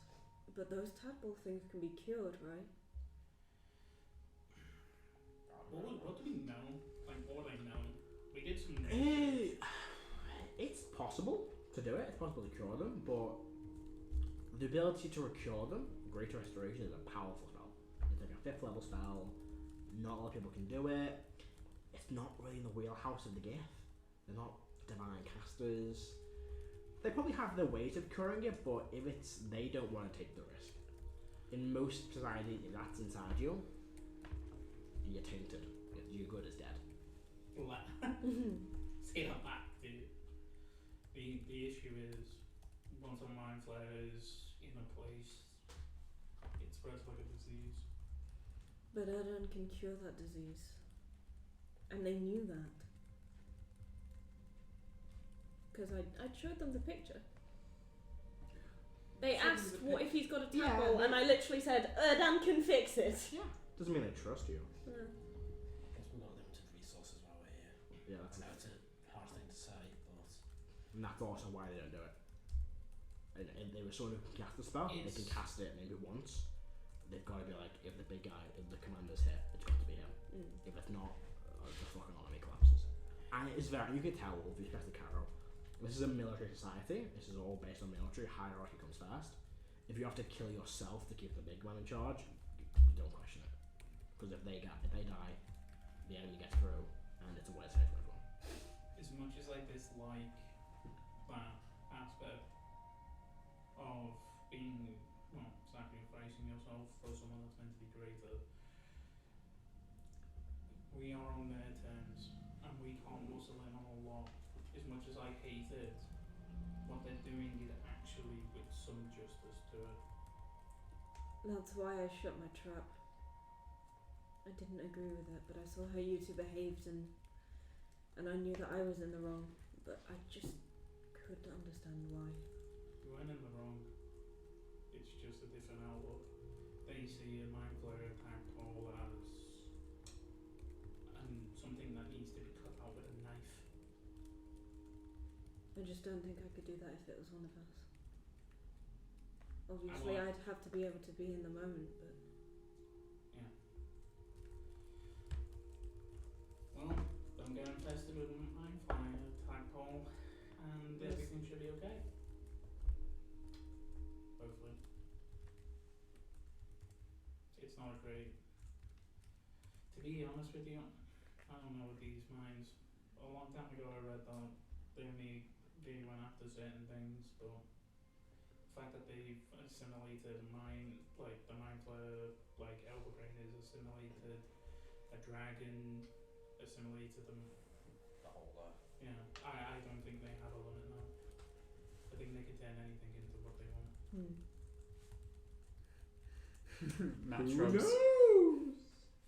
but those tadpole things can be cured, right? What do we know? Like, what would I know? We did some. It's possible to do it. It's possible to cure them, but the ability to recure them, Greater Restoration, is a powerful spell. It's like a 5th level spell. Not a lot of people can do it. It's not really in the wheelhouse of the gift. They're not divine casters. They probably have their ways of curing it, but if it's they don't want to take the risk. In most society, if that's inside you, you're tainted. Your good is dead. Say that back, dude. The issue is once a mind flare is in a place, it spreads like a disease. But Erdan can cure that disease. And they knew that. Because I showed them the picture. They asked what if he's got a tadpole, and I literally said, Erdan can fix it. Yeah. Doesn't mean they trust you. Yeah. Because we've got limited resources while we're here. Yeah, that's I know it's a hard thing to say, but And that's also why they don't do it. And they were someone who can cast the spell, they can cast it maybe once. They've got to be like, if the big guy, if the commander's hit, it's got to be him. If it's not, the fucking army collapses. And it is very, you can tell, with respect to Karo, this is a military society, this is all based on military, hierarchy comes first. If you have to kill yourself to keep the big man in charge, you don't question it. Because if they die, the enemy gets through, and it's a worse fate for everyone. As much as I dislike that aspect of being, well, sacrificing yourself for someone that's meant to be greater, we are on their terms, and we can't muscle in on a lot. As much as I hate it, what they're doing is actually with some justice to it. That's why I shut my trap. I didn't agree with it, but I saw how you two behaved and I knew that I was in the wrong, but I just couldn't understand why. You weren't in the wrong. It's just a different outlook. They see a mind flayer tadpole as something that needs to be cut out with a knife. I just don't think I could do that if it was one of us. Obviously, I'd have to be able to be in the moment, but... Yeah. Well, don't get infested with mind flayer tadpole and everything should be okay. Hopefully. It's not a great... To be honest with you, I don't know with these mines. A long time ago I read that they went after certain things, but the fact that they've assimilated a mine, like the mind flayer, like Elberbrain is assimilated, a dragon assimilated them. The whole lot. Yeah, I don't think they have a limit now. I think they can turn anything into what they want. Matt Who shrugs. knows?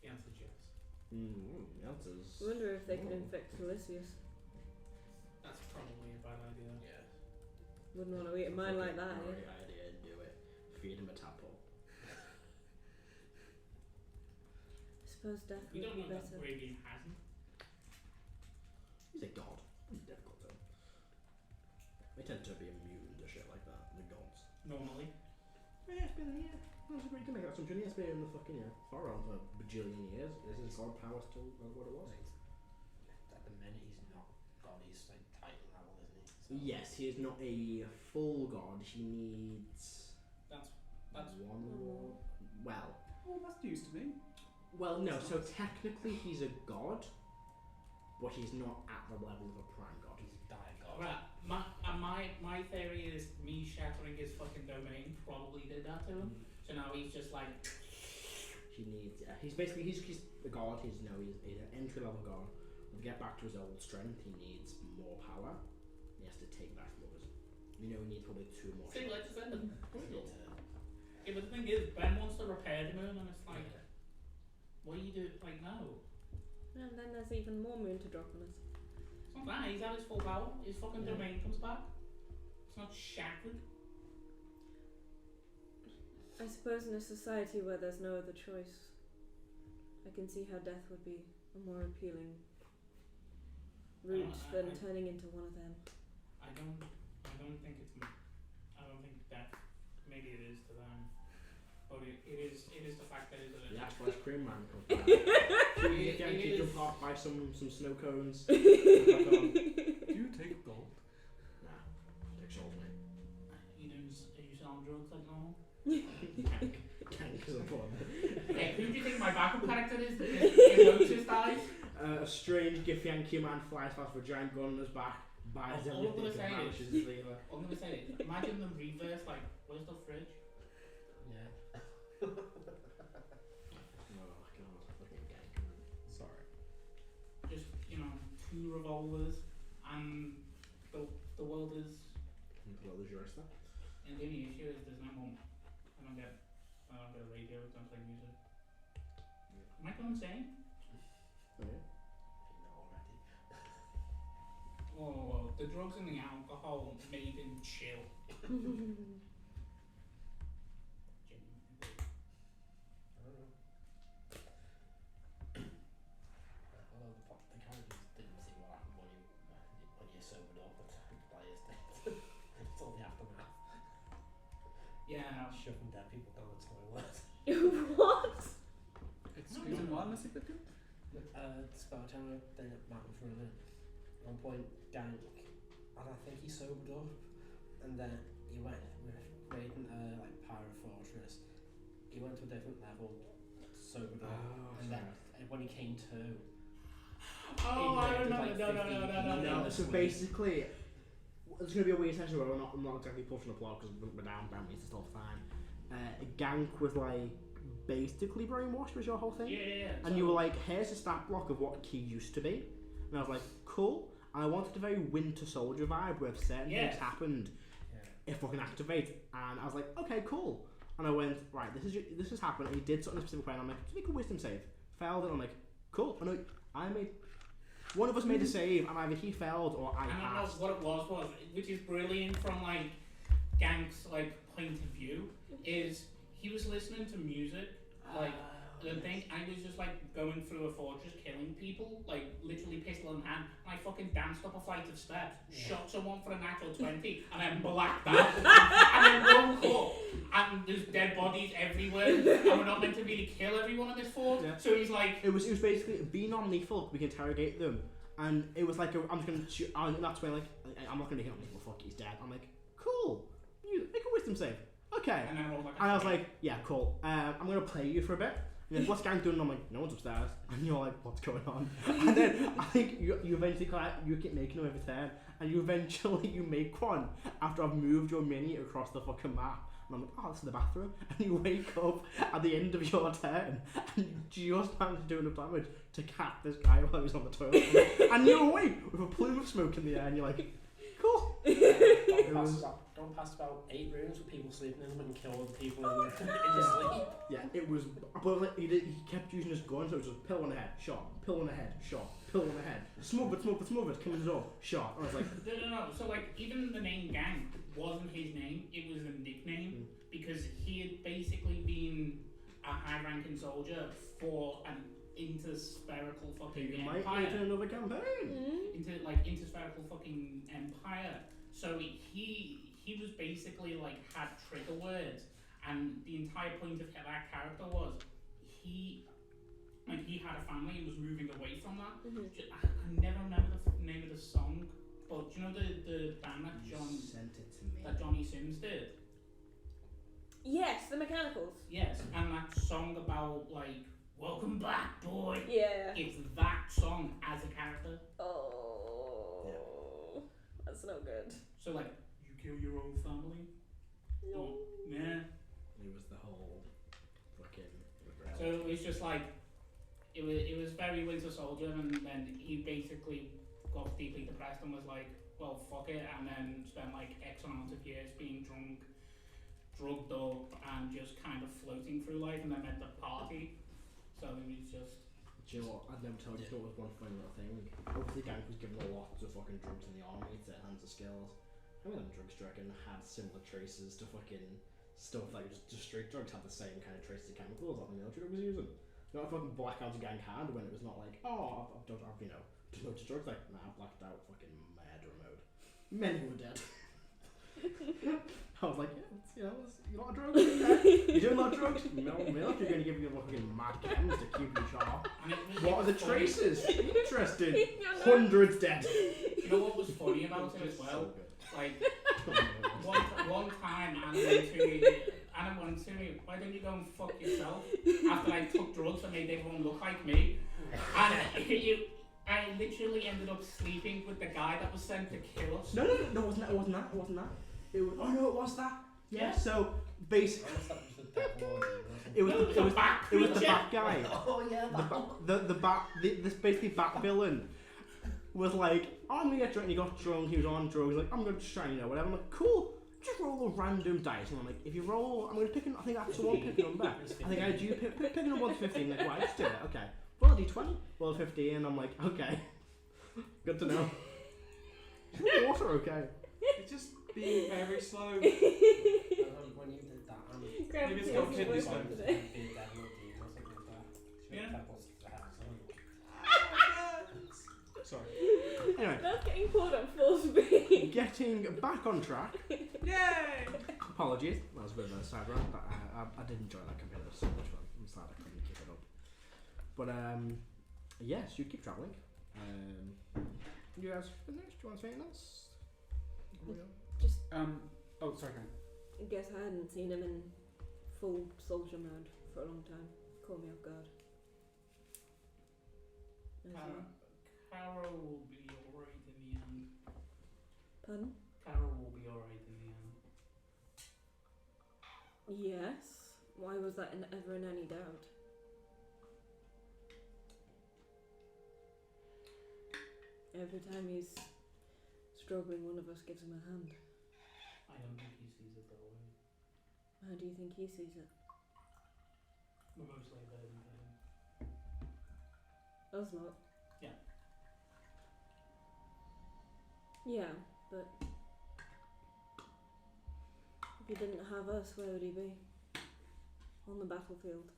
The answer's yes. The answer's... I wonder if they could no. infect Calisius. That's probably a bad idea. Yeah. Wouldn't want to eat a mine like that, Great eh? idea, do it. Feed him a tadpole. I suppose death We would don't be know that better. Bravian hasn't. He's a god. It's difficult to... They tend to be immune to shit like that, the gods. Normally. Yeah, it's been, yeah. That's a great to make that assumption. It's been in the fucking, far around for a bajillion years. Is his god power still what it was? At the minute he's not god, he's like Titan level, isn't he? So Yes, he is not a full god. He needs... That's one more... Well... Oh, that's news to me. Well, no, so technically he's a god, but he's not at the level of a prime god. he's a dire god. right. My theory is me shattering his fucking domain probably did that to him. So now he's just like. He needs... he's basically... He's a god. He's an entry level god. To get back to his old strength, he needs more power. He has to take that from others. He needs probably 2 more. See, let's shots. spend them. Need to- Yeah, but the thing is, Ben wants to repair the moon, and it's like, Yeah. what do you do? Like, no. And then there's even more moon to drop on us. It's not that. He's at his full power. His fucking Yeah. domain comes back. It's not shattered. I suppose in a society where there's no other choice, I can see how death would be a more appealing route than turning into one of them. I don't think it's. I don't think that. Maybe it is to them, but it is the fact that it's. The Astral Cream Man comes back. It Yankee is. jump off by some snow cones. Do you take gold? Nah, take salt, mate. Are you selling drugs like normal? Kank is a fun. Hey, who do you think my backup character is? The Motus dies. A strange Githyanki man flies past with a giant gun on his back, buys All I'm gonna everything, say and is- vanishes his lever. All I'm gonna say is, imagine them reverse, like, where's the fridge? Yeah. Oh god, fucking gank. Sorry. Just, 2 revolvers, and the world is. Well, there's your rest there. And the only issue is there's no more. I don't get a radio, don't play music. Am I going insane? Oh yeah? Already. Oh, the drugs and the alcohol made him chill. Genuinely. I don't know. Although the characters didn't see what happened when you sobered up and players did. It's all the aftermath. Yeah. Shoving dead people down the toilet. What? Excuse me, what am I speaking? Spelljammer, then Matt was running. At one point, Gank, and I think he sobered up, and then he went raiding like Pirate Fortress. He went to a different level, sobered up, and then when he came to, Oh, I remember. No. So basically, there's going to be a weird session where I'm not exactly pushing the plot because we're down bandwidth, it's still fine. Gank was like basically brainwashed was your whole thing. Yeah. And you were like, here's a stat block of what Key used to be. And I was like, cool. And I wanted a very Winter Soldier vibe where if certain things happened, yeah, it fucking activate. And I was like, okay, cool. And I went, right, this has happened, and he did something in a specific way, and I'm like, just make a wisdom save. Failed, and I'm like, cool. And one of us made a save, and either he failed or I don't know passed. what it was, which is brilliant from like Gank's like point of view, is he was listening to music, like the thing, and he was just like going through a fortress killing people, like literally pistol in hand, and I fucking danced up a flight of steps, shot someone for a natural 20, and then blacked out, and then woke up, and there's dead bodies everywhere, and we're not meant to really kill everyone in this fort, so he's like... It was basically, be non-lethal, we can interrogate them, and it was like, I'm just gonna shoot, and that's when like, I'm not gonna hit him, well fuck, he's dead. I'm like, cool, you make a wisdom save. Okay. And then I rolled like I was like, yeah, cool. I'm gonna play you for a bit. And then what's Gang doing? And I'm like, no one's upstairs. And you're like, what's going on? And then I think you eventually you keep making them every turn, and you eventually make one after I've moved your mini across the fucking map. And I'm like, oh, that's in the bathroom. And you wake up at the end of your turn, and you just managed to do enough damage to cap this guy while he was on the toilet. And you're awake with a plume of smoke in the air, and you're like, cool. Gone past about 8 rooms with people sleeping in them and killing people in their sleep. Yeah, it was. But like, he kept using his gun, so it was just pill on the head, shot, pill on the head, shot, pill on the head, smothered, come in the door, shot. And I was like, no. So like, even the name Gang wasn't his name; it was a nickname because he had basically been a high-ranking soldier for an interspherical fucking you empire. might need another campaign. Interspherical fucking empire. So he was basically like had trigger words, and the entire point of that character was he had a family and was moving away from that. I never remember the name of the song, but do you know the band that Sent it to me. that Johnny Sims did? Yes, the Mechanicals. Yes, and that song about like welcome back, boy. Yeah. It's that song as a character. Oh, that's no good. So like, you kill your own family? No. Yeah. It was the whole fucking. So it was just like, it was very Winter Soldier, and then he basically got deeply depressed and was like, well, fuck it, and then spent like X amount of years being drunk, drugged up, and just kind of floating through life, and then met the party. So it was just... Do you know what? I'd never told you, there was one funny little thing. Obviously, Gang was given lots of fucking drugs in the army to enhance the skills. How many of them drugs do you reckon had similar traces to fucking stuff like just straight drugs had the same kind of traces of chemicals that the military was using? You know what fucking blackout Gang had when it was not like, oh, I've done, you know, just loads of drugs, like, nah, I blacked out fucking murder mode. Many were dead. I was like, yeah, you lot of drugs? Okay. You doing a lot of drugs? No, milk, you're going to give you fucking mad chems to keep you sharp. What are the traces? Interesting. Hundreds dead. You know what was funny about it as well? So like, one time Anna went to me, why don't you go and fuck yourself? After I took drugs and made everyone look like me. And I literally ended up sleeping with the guy that was sent to kill us. No, it wasn't that. It was, oh no, it was that. Yeah. So basically, it was the bat guy. Oh yeah. This basically bat villain was like, oh, I'm gonna get drunk. And he got drunk. He was on drugs. Like, I'm gonna try, you know, whatever. I'm like, cool. Just roll a random dice. And I'm like, if you roll, I'm gonna pick. I think that's the one pick number. I think I do pick a number 1 to 15. Like, right, let's do it. Okay. Roll a d20. Roll a 15. And I'm like, okay. Good to know. Water, okay. It's just being very slow. When you did that, Maybe it's got kidney stones. Yeah. Sorry. Anyway, That's getting pulled at full speed. getting back on track. Yay! Apologies, that was a bit of a side rant, but I did enjoy that campaign. It was so much fun. I'm sad I couldn't keep it up. But yes, you keep travelling. You guys finished? Do you want to say anything else? Just Oh, sorry, Karen. I guess I hadn't seen him in full soldier mode for a long time. Caught me off guard. Karo will be alright in the end. Pardon? Karo will be alright in the end. Yes. Why was that ever in any doubt? Every time he's struggling, one of us gives him a hand. I don't think he sees it that way. How do you think he sees it? We're mostly above him. Us lot. Yeah. Yeah, but if he didn't have us, where would he be? On the battlefield.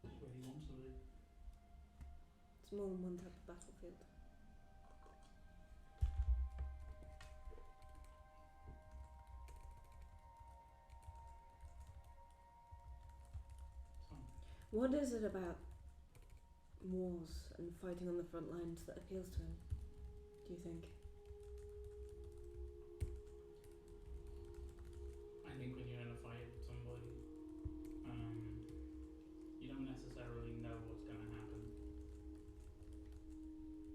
That's where he wants to be. It's more than one type of battlefield. So, What is it about wars and fighting on the front lines that appeals to him, do you think? I think when you're in a fight with somebody, you don't necessarily know what's going to happen,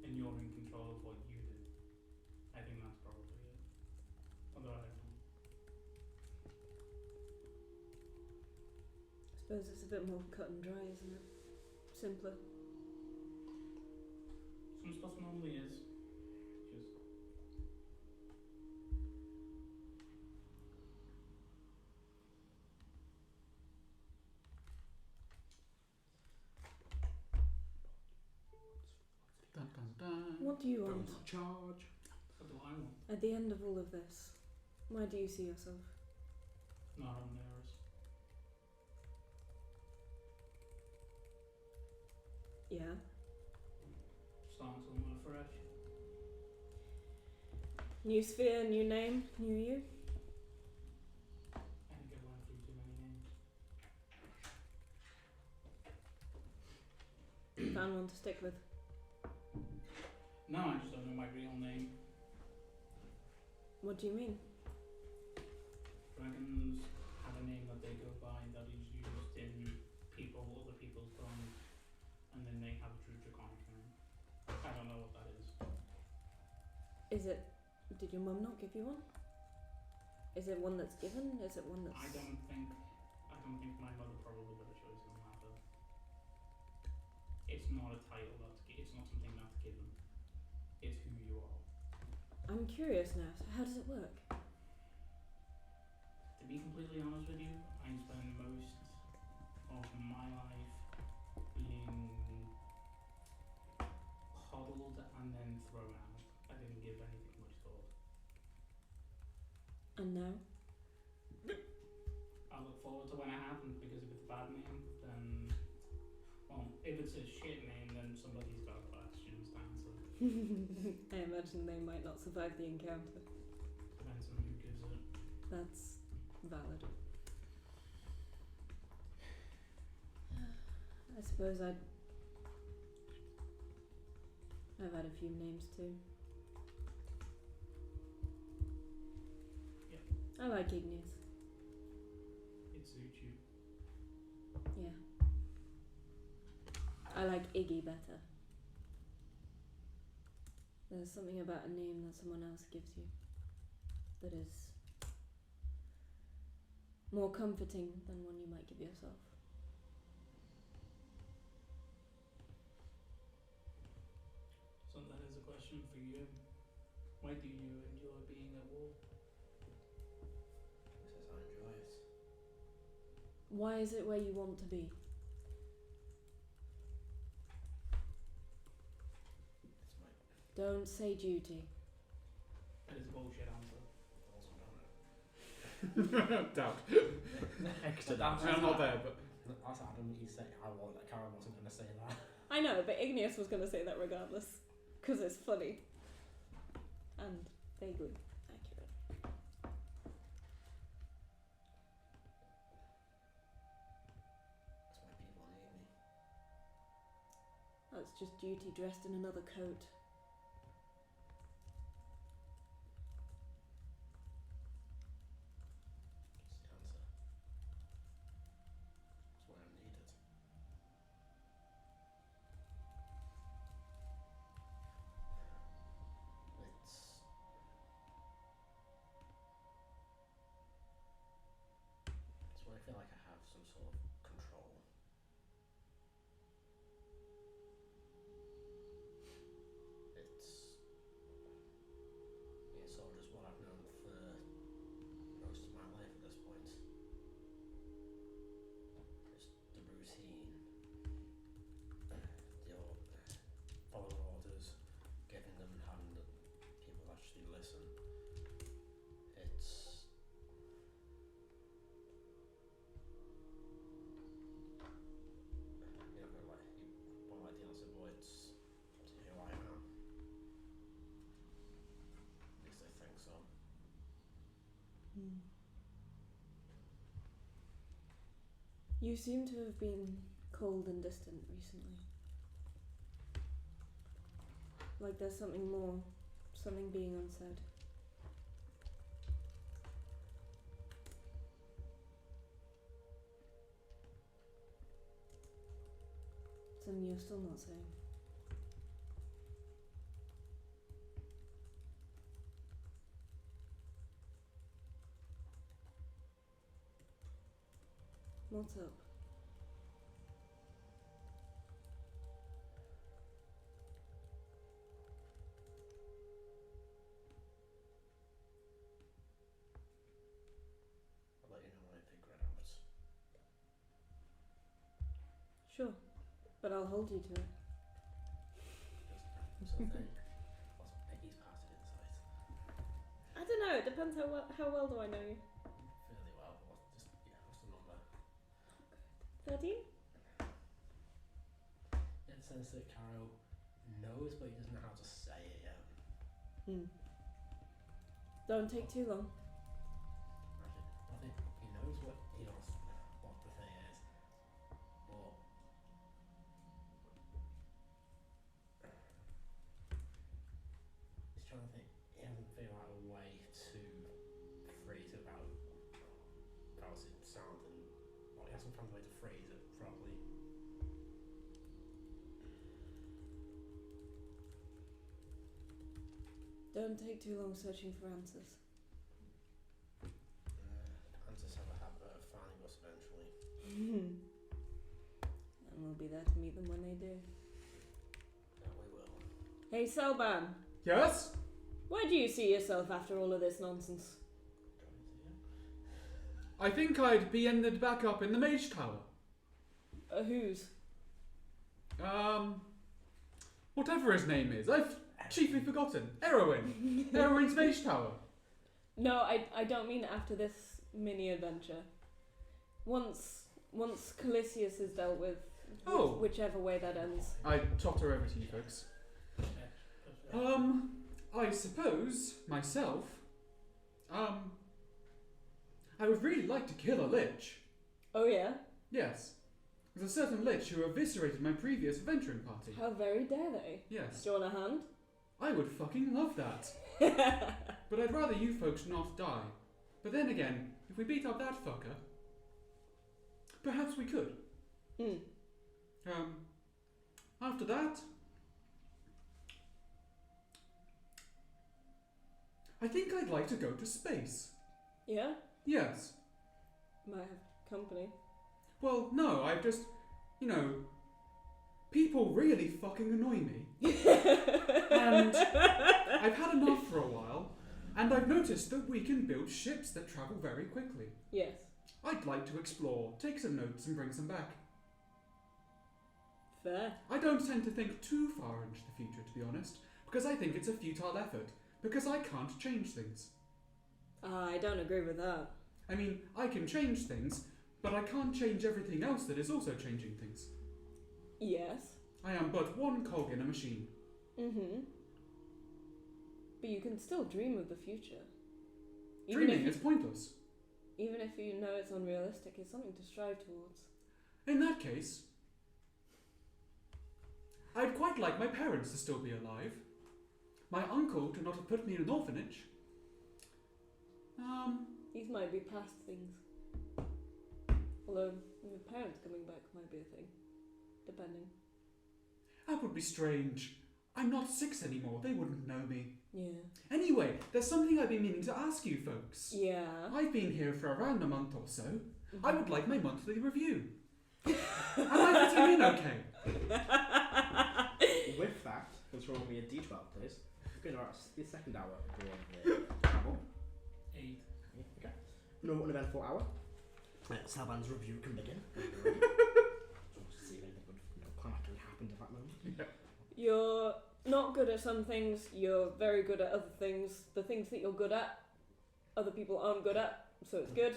and you're in control of what you do. I think that's probably it. Although I don't know. I suppose it's a bit more cut and dry, isn't it? Simpler. Some stuff normally is. Just Dun dun dun. What do you want? Charge. what do I want? At the end of all of this, where do you see yourself? Not on Heris. Yeah. Starting somewhere fresh. New sphere, new name, new you? I think I went through too many names. Found one to stick with. No, I just don't know my real name. What do you mean? Dragons have a name that they go by that is used in other people's tongues, and then they have a true draconic name. I don't know what that is. Is it... Did your mum not give you one? Is it one that's given? Is it one that's... I don't think my mother probably got a choice in that. But it's not a title it's not something that's given. It's who you are. I'm curious now, so how does it work? To be completely honest with you, I spend most of my life being coddled and then thrown out. I didn't give anything much thought. And now? I look forward to when it happens, because if it's a bad name, then... Well, if it's a shit name, then somebody's got questions to answer. I imagine they might not survive the encounter. Depends on who gives it. That's valid. I suppose I've had a few names too. Yep. I like Igneous. It suits you. Yeah. I like Iggy better. There's something about a name that someone else gives you that is more comforting than one you might give yourself. So that is a question for you. Why do you enjoy being at war? He says I enjoy it. Why is it where you want to be? It's my Don't say duty. That is a bullshit answer. also not. Doubt. Extra That's- I'm not there, but That's Adam. You say I want that. Karen wasn't going to say that. I know, but Igneous was going to say that regardless. Because it's funny. And vaguely accurate. That's why people need me. That's just duty dressed in another coat. It's the answer. That's why I'm needed. It's where I feel like I have some sort of control. You seem to have been cold and distant recently. Like there's something more, something being unsaid. Something you're still not saying. What's up? I'll let you know when I figure it out. Sure, but I'll hold you to it. Just something. What's Peggy's passed insight? I don't know. It depends how well do I know you. Fairly well. What's the number? 13? In the sense that Karo knows, but he doesn't know how to say it yet. Don't take too long. I think he knows what he knows what the thing is, but he's trying to think. He hasn't figured out a way to phrase it without it sounding. Well, he hasn't found a way to phrase it properly. Don't take too long searching for answers. Answers have a habit of finding us eventually. And we'll be there to meet them when they do. That we will. Hey Celban, Yes? where do you see yourself after all of this nonsense? I think I'd be ended back up in the Mage Tower. Whose? Whatever his name is. I've chiefly forgotten. Erwin. Erwin's Mage Tower. No, I don't mean after this mini adventure. Once Calisius is dealt with, Oh. whichever way that ends. I totter over to you folks. I suppose, myself, I would really like to kill a lich. Oh yeah? Yes. There's a certain lich who eviscerated my previous adventuring party. How very dare they? Yes. Do you want a hand? I would fucking love that. But I'd rather you folks not die. But then again, if we beat up that fucker, perhaps we could. After that, I think I'd like to go to space. Yeah? Yes. Might have company. Well, no, I've just, people really fucking annoy me. And I've had enough for a while, and I've noticed that we can build ships that travel very quickly. Yes. I'd like to explore, take some notes and bring some back. Fair. I don't tend to think too far into the future, to be honest, because I think it's a futile effort, because I can't change things. I don't agree with that. I mean, I can change things, but I can't change everything else that is also changing things. Yes. I am but one cog in a machine. But you can still dream of the future. Dreaming is pointless. Even if you know it's unrealistic, it's something to strive towards. In that case, I'd quite like my parents to still be alive. My uncle to not have put me in an orphanage. These might be past things. Although, your parents coming back might be a thing. Depending. That would be strange. I'm not 6 anymore, they wouldn't know me. Yeah. Anyway, there's something I've been meaning to ask you folks. Yeah. I've been here for around a month or so. I would like my monthly review. Am I fitting in okay? With that, let's roll me a d12, please. We're going to the second hour of the travel. 8. Okay. No uneventful hour. Celban's review can begin. So see if anything would climactically happen at that moment. Yeah. You're not good at some things, you're very good at other things. The things that you're good at, other people aren't good at, so it's good.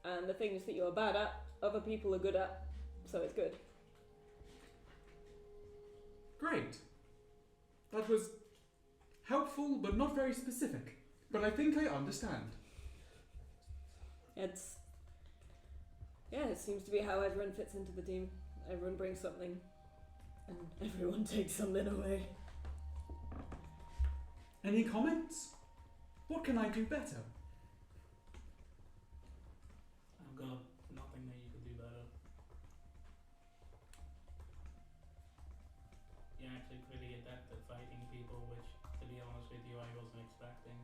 And the things that you're bad at, other people are good at, so it's good. Great. That was helpful, but not very specific. But I think I understand. It's... Yeah, it seems to be how everyone fits into the team. Everyone brings something, and everyone takes something away. Any comments? What can I do better? I've got nothing that you could do better. You're actually pretty adept at fighting people, which, to be honest with you, I wasn't expecting.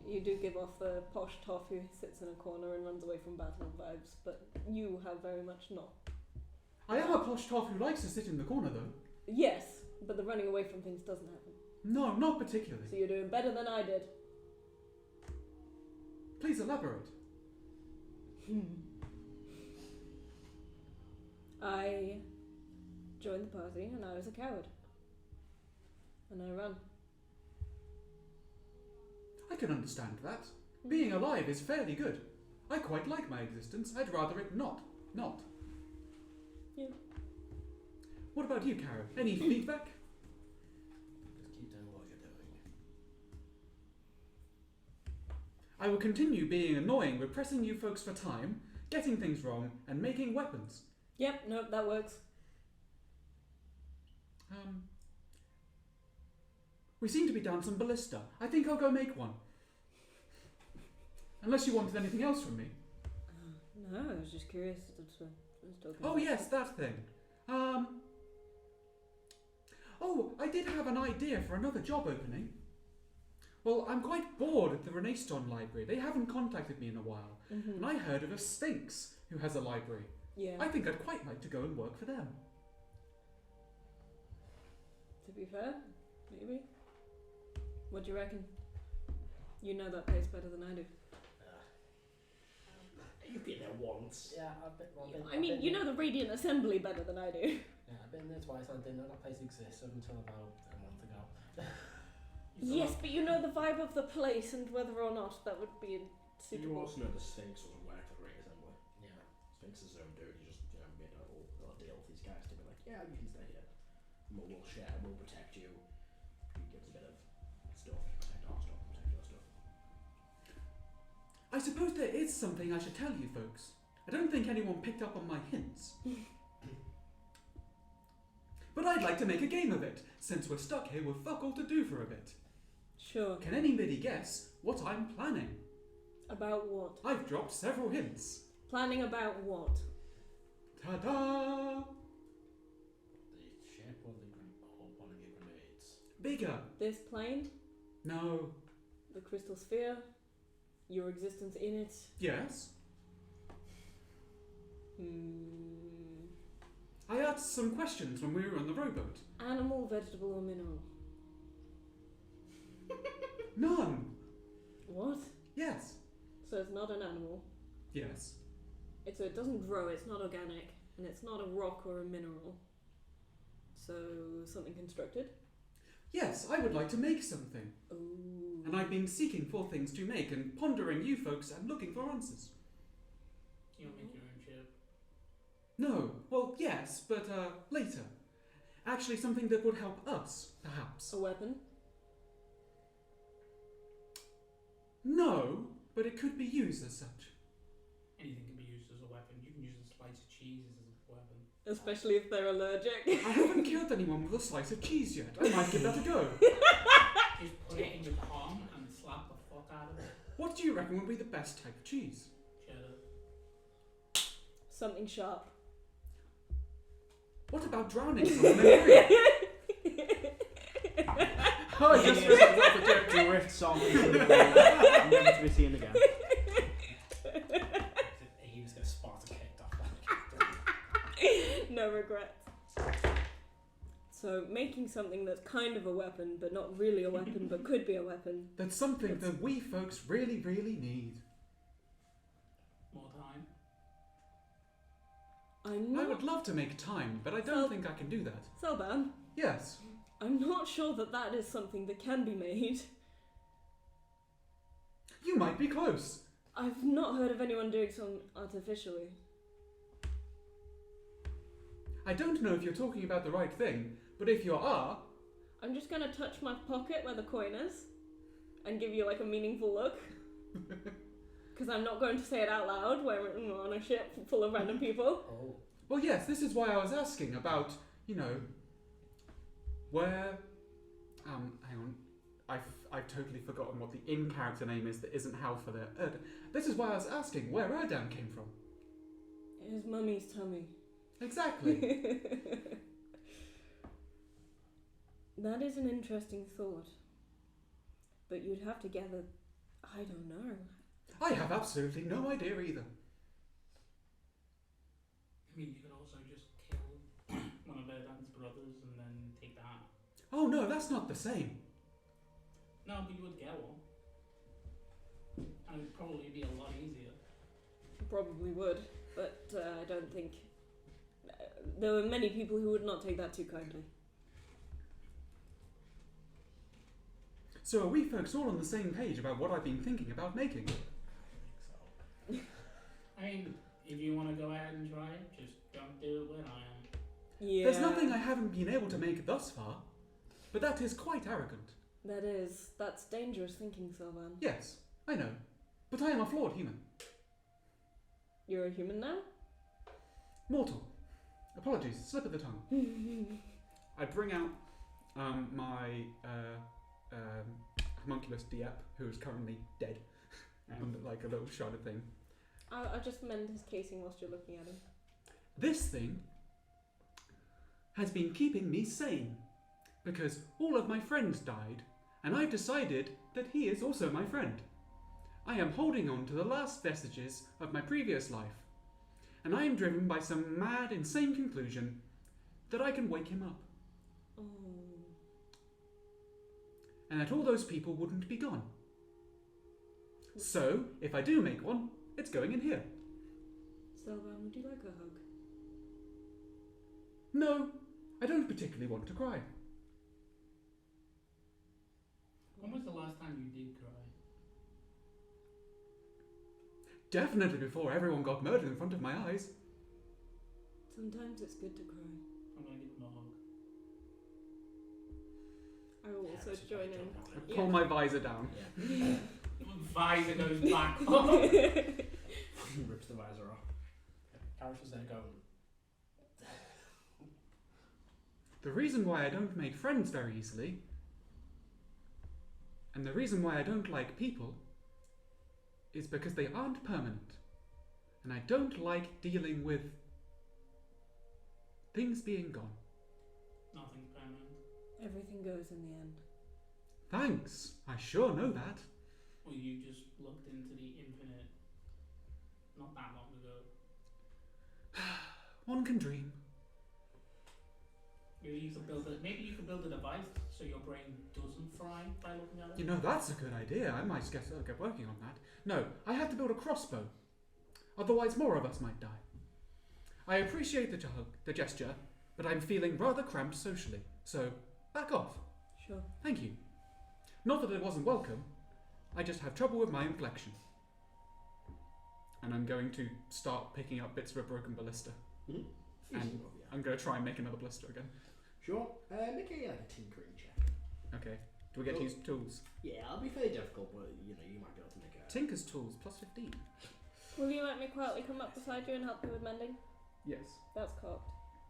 You do give off the posh toff who sits in a corner and runs away from battle vibes, but you have very much not. I am a posh toff who likes to sit in the corner, though. Yes, but the running away from things doesn't happen. No, not particularly. So you're doing better than I did. Please elaborate. I joined the party and I was a coward. And I ran. I can understand that. Being alive is fairly good. I quite like my existence. I'd rather it not. Yeah. What about you, Karo? Any feedback? Just keep doing what you're doing. I will continue being annoying, repressing you folks for time, getting things wrong, and making weapons. Yep, nope, that works. We seem to be down some ballista. I think I'll go make one. Unless you wanted anything else from me. No, I was just curious. Oh yes, that thing. Oh, I did have an idea for another job opening. Well, I'm quite bored at the Renaissance library. They haven't contacted me in a while. And I heard of a Sphinx who has a library. Yeah. I think I'd quite like to go and work for them. To be fair, maybe. What do you reckon? You know that place better than I do. You've been there once. Yeah, I've been. You know the Radiant Assembly better than I do. Yeah, I've been there twice and I didn't know that place exists up until about a month ago. Yes, but you know the vibe of the place and whether or not that would be You suitable. also know the Sphinx doesn't work for the Great Assembly. Yeah. Sphinx is his own dude. You just made a little deal with these guys to be like, yeah, you can stay here. And we'll share, we'll protect you. You give us a bit of stuff, protect our stuff, protect your stuff. I suppose there is something I should tell you folks. I don't think anyone picked up on my hints. But I'd like to make a game of it, since we're stuck here with fuck all to do for a bit. Sure. Can anybody guess what I'm planning? About what? I've dropped several hints. Planning about what? Ta-da! The shape of one of your grenades. Bigger. This plane? No. The crystal sphere? Your existence in it? Yes. Hmm. I asked some questions when we were on the rowboat. Animal, vegetable, or mineral? None. What? Yes. So it's not an animal. Yes. So it doesn't grow, it's not organic, and it's not a rock or a mineral. So something constructed? Yes, I would like to make something. Ooh. And I've been seeking for things to make and pondering you folks and looking for answers. You'll make your own ship. No. Well, yes, but later. Actually, something that would help us, perhaps. A weapon? No, but it could be used as such. Anything can be used as a weapon. You can use a slice of cheese as a weapon. Especially if they're allergic. I haven't killed anyone with a slice of cheese yet. I might give that a go. Just put it in your palm and slap the fuck out of it. What do you reckon would be the best type of cheese? Cheddar. Something sharp. What about drowning someone in a creek? Oh, I just realised that's a joke. Drifts off into the pool, never to be seen again. He was going to Sparta kicked off that. No regrets. So making something that's kind of a weapon, but not really a weapon, but could be a weapon. That's something that we folks really, really need. More time. I'm I not... would love to make time, but I don't think I can do that. Celban, Yes. I'm not sure that is something that can be made. You might be close. I've not heard of anyone doing some artificially. I don't know if you're talking about the right thing, but if you are... I'm just gonna touch my pocket where the coin is and give you like a meaningful look. Because I'm not going to say it out loud when we're on a ship full of random people. Oh. Well, yes, this is why I was asking about, where... hang on. I've totally forgotten what the in-character name is that isn't Halfa there. This is why I was asking where Erdan came from. His mummy's tummy. Exactly. That is an interesting thought. But you'd have to gather... I don't know. I have absolutely no idea either. I mean, you could also just kill one of Erdan's brothers and then take that. Oh no, that's not the same. No, but you would get one. And it would probably be a lot easier. Probably would, but I don't think... there were many people who would not take that too kindly. So are we folks all on the same page about what I've been thinking about making? I mean, if you want to go ahead and try it, just don't do it when I am. Yeah. There's nothing I haven't been able to make thus far, but that is quite arrogant. That's dangerous thinking, Celban. Yes, I know, but I am a flawed human. You're a human now? Mortal. Apologies, slip of the tongue. I bring out my homunculus Diep, who is currently dead, and like a little sharded thing. I'll just mend his casing whilst you're looking at him. This thing has been keeping me sane, because all of my friends died, and I've decided that he is also my friend. I am holding on to the last vestiges of my previous life, and I am driven by some mad, insane conclusion that I can wake him up, Oh. and that all those people wouldn't be gone. So, if I do make one, it's going in here. Celban, would you like a hug? No, I don't particularly want to cry. When was the last time you did cry? Definitely before everyone got murdered in front of my eyes. Sometimes it's good to cry. I'm going to give him a hug. I will also Heris is join very in. drunk now. Yeah. Pull my visor down. Yeah. Visor goes back. Rips the visor off. Karis was there going. The reason why I don't make friends very easily, and the reason why I don't like people, is because they aren't permanent. And I don't like dealing with things being gone. Nothing's permanent. Everything goes in the end. Thanks, I sure know that. Well, you just looked into the infinite not that long ago. One can dream. Maybe you could build a device so your brain doesn't fry by looking at it. You know, that's a good idea. I might get working on that. No, I have to build a crossbow. Otherwise more of us might die. I appreciate the gesture, but I'm feeling rather cramped socially, so back off. Sure. Thank you. Not that it wasn't welcome, I just have trouble with my inflection. And I'm going to start picking up bits of a broken ballista. Mm-hmm. And I'm going to try and make another ballista again. Sure. Make a tinkering check. Okay. Do we get to use tools? Yeah, it'll be fairly difficult, but you might be able to make a. Tinker's tools, plus 15. Will you let me quietly come up beside you and help you with mending? Yes. That's cocked.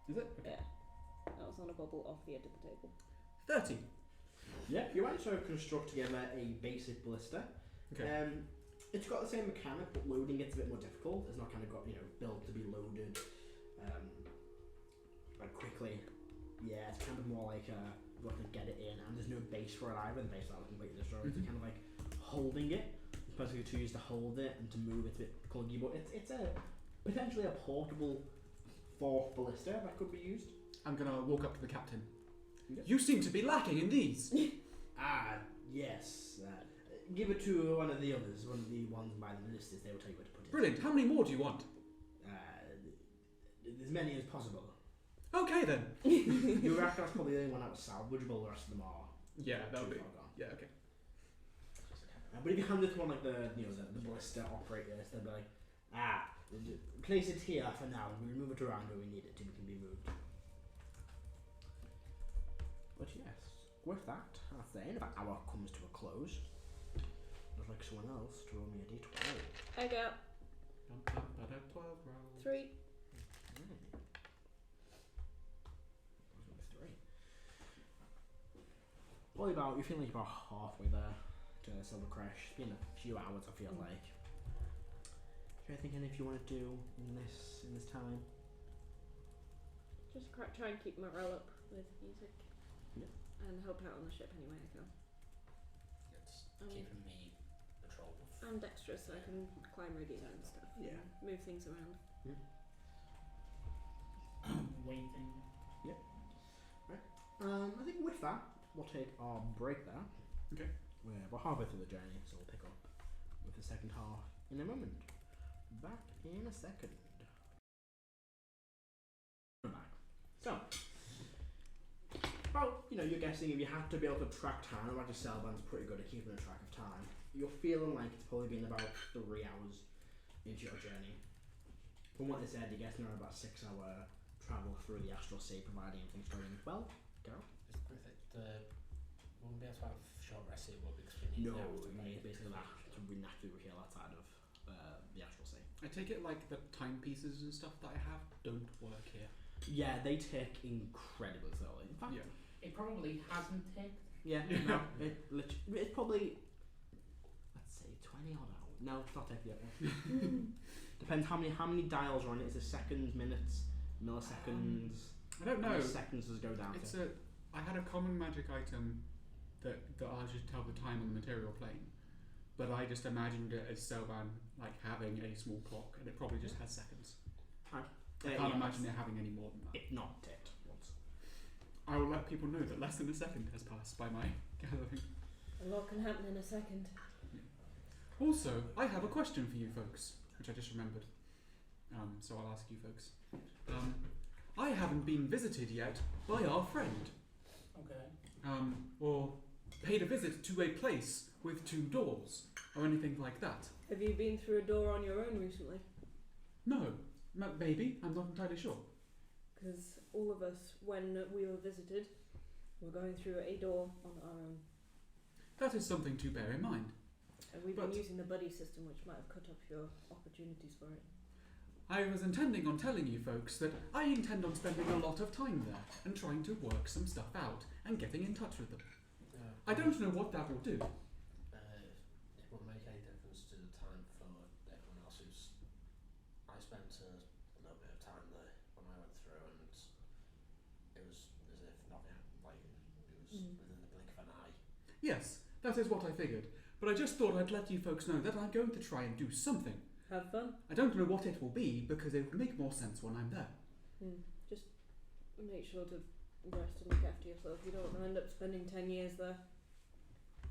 Is it? Okay. Yeah. That was on a bubble off the edge of the table. 30. Yeah, you might sort of construct together a basic ballista. Okay. It's got the same mechanic, but loading gets a bit more difficult. It's not kind of got built to be loaded like quickly. Yeah, it's kind of more like you have to get it in, and there's no base for it either. The base is completely destroyed. It's kind of like holding it. It's basically to use to hold it and to move. It's a bit clunky, but it's a potentially a portable fourth ballista that could be used. I'm going to walk up to the captain. Okay. You seem to be lacking in these. Yes. Give it to one of the others, one of the ones by the ballistas. They will tell you where to put it. Brilliant. How many more do you want? As many as possible. Okay then. You reckon that's probably the only one that was salvageable. The rest of them are. Yeah, that'll too be. far gone. Yeah, okay. But if you hand it to one like the ballista operators, they'll be like, place it here for now. We'll move it around where we need it till it can be moved. But yes, with that, that's the end of our hour comes to a close. Just like someone else to roll me a d12. I got 12 rolls. 3. Well, you're feeling like about halfway there to Silver Crash. It's been a few hours, I feel like. Is there anything if you want to do in this time? Just try and keep morale up with music. Yeah. And help out on the ship any way I can. It's keeping me patrol. I'm dexterous, so I can climb rigging and stuff. Yeah. And move things around. Waiting. I think with that, we'll take our break there. Okay. We're halfway through the journey, so we'll pick up with the second half in a moment. Back in a second. We're back. So, well, you're guessing if you had to be able to track time, I imagine Celban's pretty good at keeping a track of time. You're feeling like it's probably been about 3 hours into your journey. From what they said, you're guessing around about 6-hour travel through the Astral Sea, providing everything's going well. Carol? Just with it, won't be able to have short rest here, will we? Because we need No, hours to you need make basically that to be naturally heal outside of the Astral Sea. I take it like the timepieces and stuff that I have don't work here. Yeah, they tick incredibly slowly. In fact, Yeah. It probably hasn't ticked. yeah, no, it's probably, let's say 20 odd hours. No, it's not ticked yet. Depends how many dials are on it. Is it seconds, minutes, milliseconds? I don't How know. many seconds does it go down It's to? I had a common magic item that allows you to tell the time on the material plane, but I just imagined it as Celban like having a small clock, and it probably just has seconds. I can't imagine it having any more than that. It not ticked once. I will let people know that less than a second has passed by my gathering. A lot can happen in a second. Also, I have a question for you folks, which I just remembered. So I'll ask you folks. I haven't been visited yet by our friend. Okay. Or paid a visit to a place with 2 doors, or anything like that. Have you been through a door on your own recently? No, maybe, I'm not entirely sure. Because all of us, when we were visited, were going through a door on our own. That is something to bear in mind. And we've But- been using the buddy system, which might have cut off your opportunities for it. I was intending on telling you folks that I intend on spending a lot of time there and trying to work some stuff out and getting in touch with them. I don't know what that will do. It won't make any difference to the time for everyone else who's. I spent a little bit of time there when I went through, and it was as if nothing happened. It was within the blink of an eye. Yes, that is what I figured. But I just thought I'd let you folks know that I'm going to try and do something. Have fun. I don't know what it will be because it will make more sense when I'm there. Just make sure to rest and look after yourself. You don't want to end up spending 10 years there.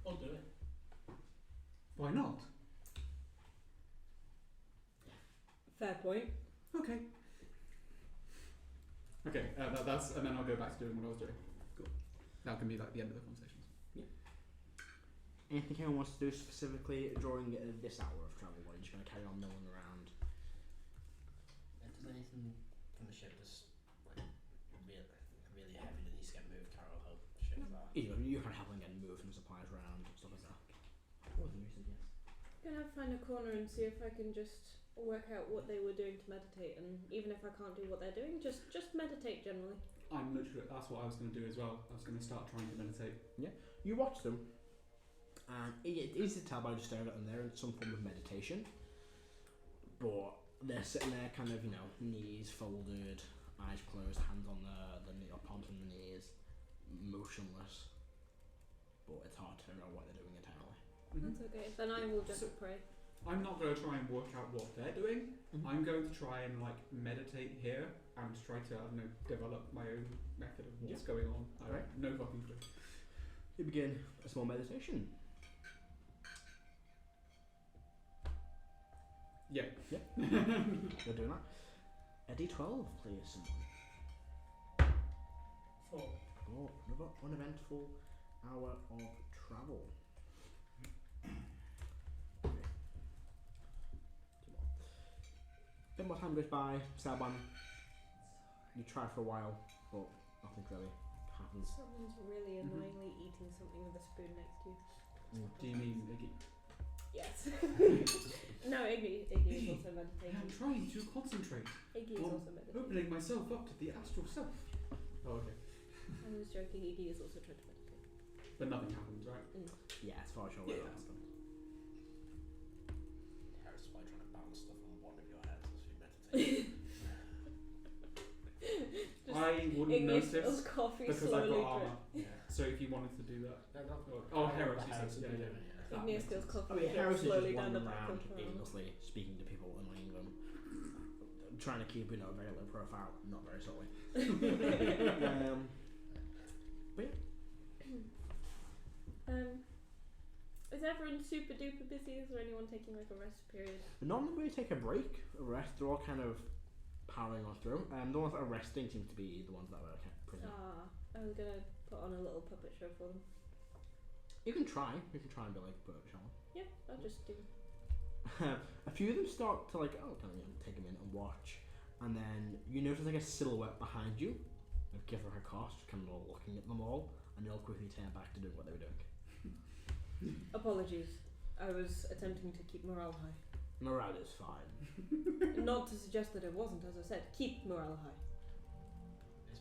I'll do it. Why not? Fair point. Okay. Okay, that's and then I'll go back to doing what I was doing. Cool. That can be like the end of the conversations. Anything anyone wants to do specifically during this hour of travel? Or are you just going to carry on milling around? If there's anything from the ship that's like really heavy that needs to get moved, Karo will help ship that. You can help them get moved and supplies around and stuff like that. What was the reason? Yes. I'm gonna find a corner and see if I can just work out what they were doing to meditate, and even if I can't do what they're doing, just meditate generally. I'm literally that's what I was going to do as well. I was going to start trying to meditate. You watch them, and it is to tell by just staring at them. They're in some form of meditation, but they're sitting there, kind of, knees folded, eyes closed, hands on the palms on the knees, motionless. But it's hard to figure out what they're doing entirely. That's okay. Then I will just pray. I'm not going to try and work out what they're doing. I'm going to try and meditate here and try to develop my own method of what's going on. I have no fucking clue. You begin a small meditation. Yeah. You're doing that. A D12, please, someone. 4. Oh, another uneventful hour of travel. Bit more time goes by. Celban, you try for a while, but nothing really happens. Someone's really annoyingly eating something with a spoon next to you. Do you mean Iggy? Yes. No, Iggy is also I meditating. am trying to concentrate Iggy is on also meditating. opening myself up to the astral self. Oh, okay. I was joking, Iggy is also trying to meditate. But nothing happens, right? Yeah, as far as you're aware, that happens. Heris is probably trying to bounce stuff on one of your heads as you meditate. I wouldn't Iggy spills notice coffee because I've slowly got armor. Yeah. So if you wanted to do that. No, Oh, Heris, the you Heris said, would yeah, be yeah. doing it, That Iggy makes spills sense. coffee Oh yeah, Heris is slowly just down the wandering back around of her arm. aimlessly, speaking to people, annoying them, trying to keep, a very low profile, not very subtly. But Is everyone super duper busy? Is there anyone taking like a rest period? none of them really take a break, a rest. They're all kind of powering on through. The ones that are resting seem to be the ones that were kept prison. I was gonna put on a little puppet show for them. You can try. You can try and be like put up a show. Yeah, I'll just do. A few of them start to take them in and watch, and then you notice like a silhouette behind you. Give her a cost, kind of looking at them all, and they'll quickly turn back to doing what they were doing. Apologies. I was attempting to keep morale high. Morale is fine. Not to suggest that it wasn't, as I said, keep morale high.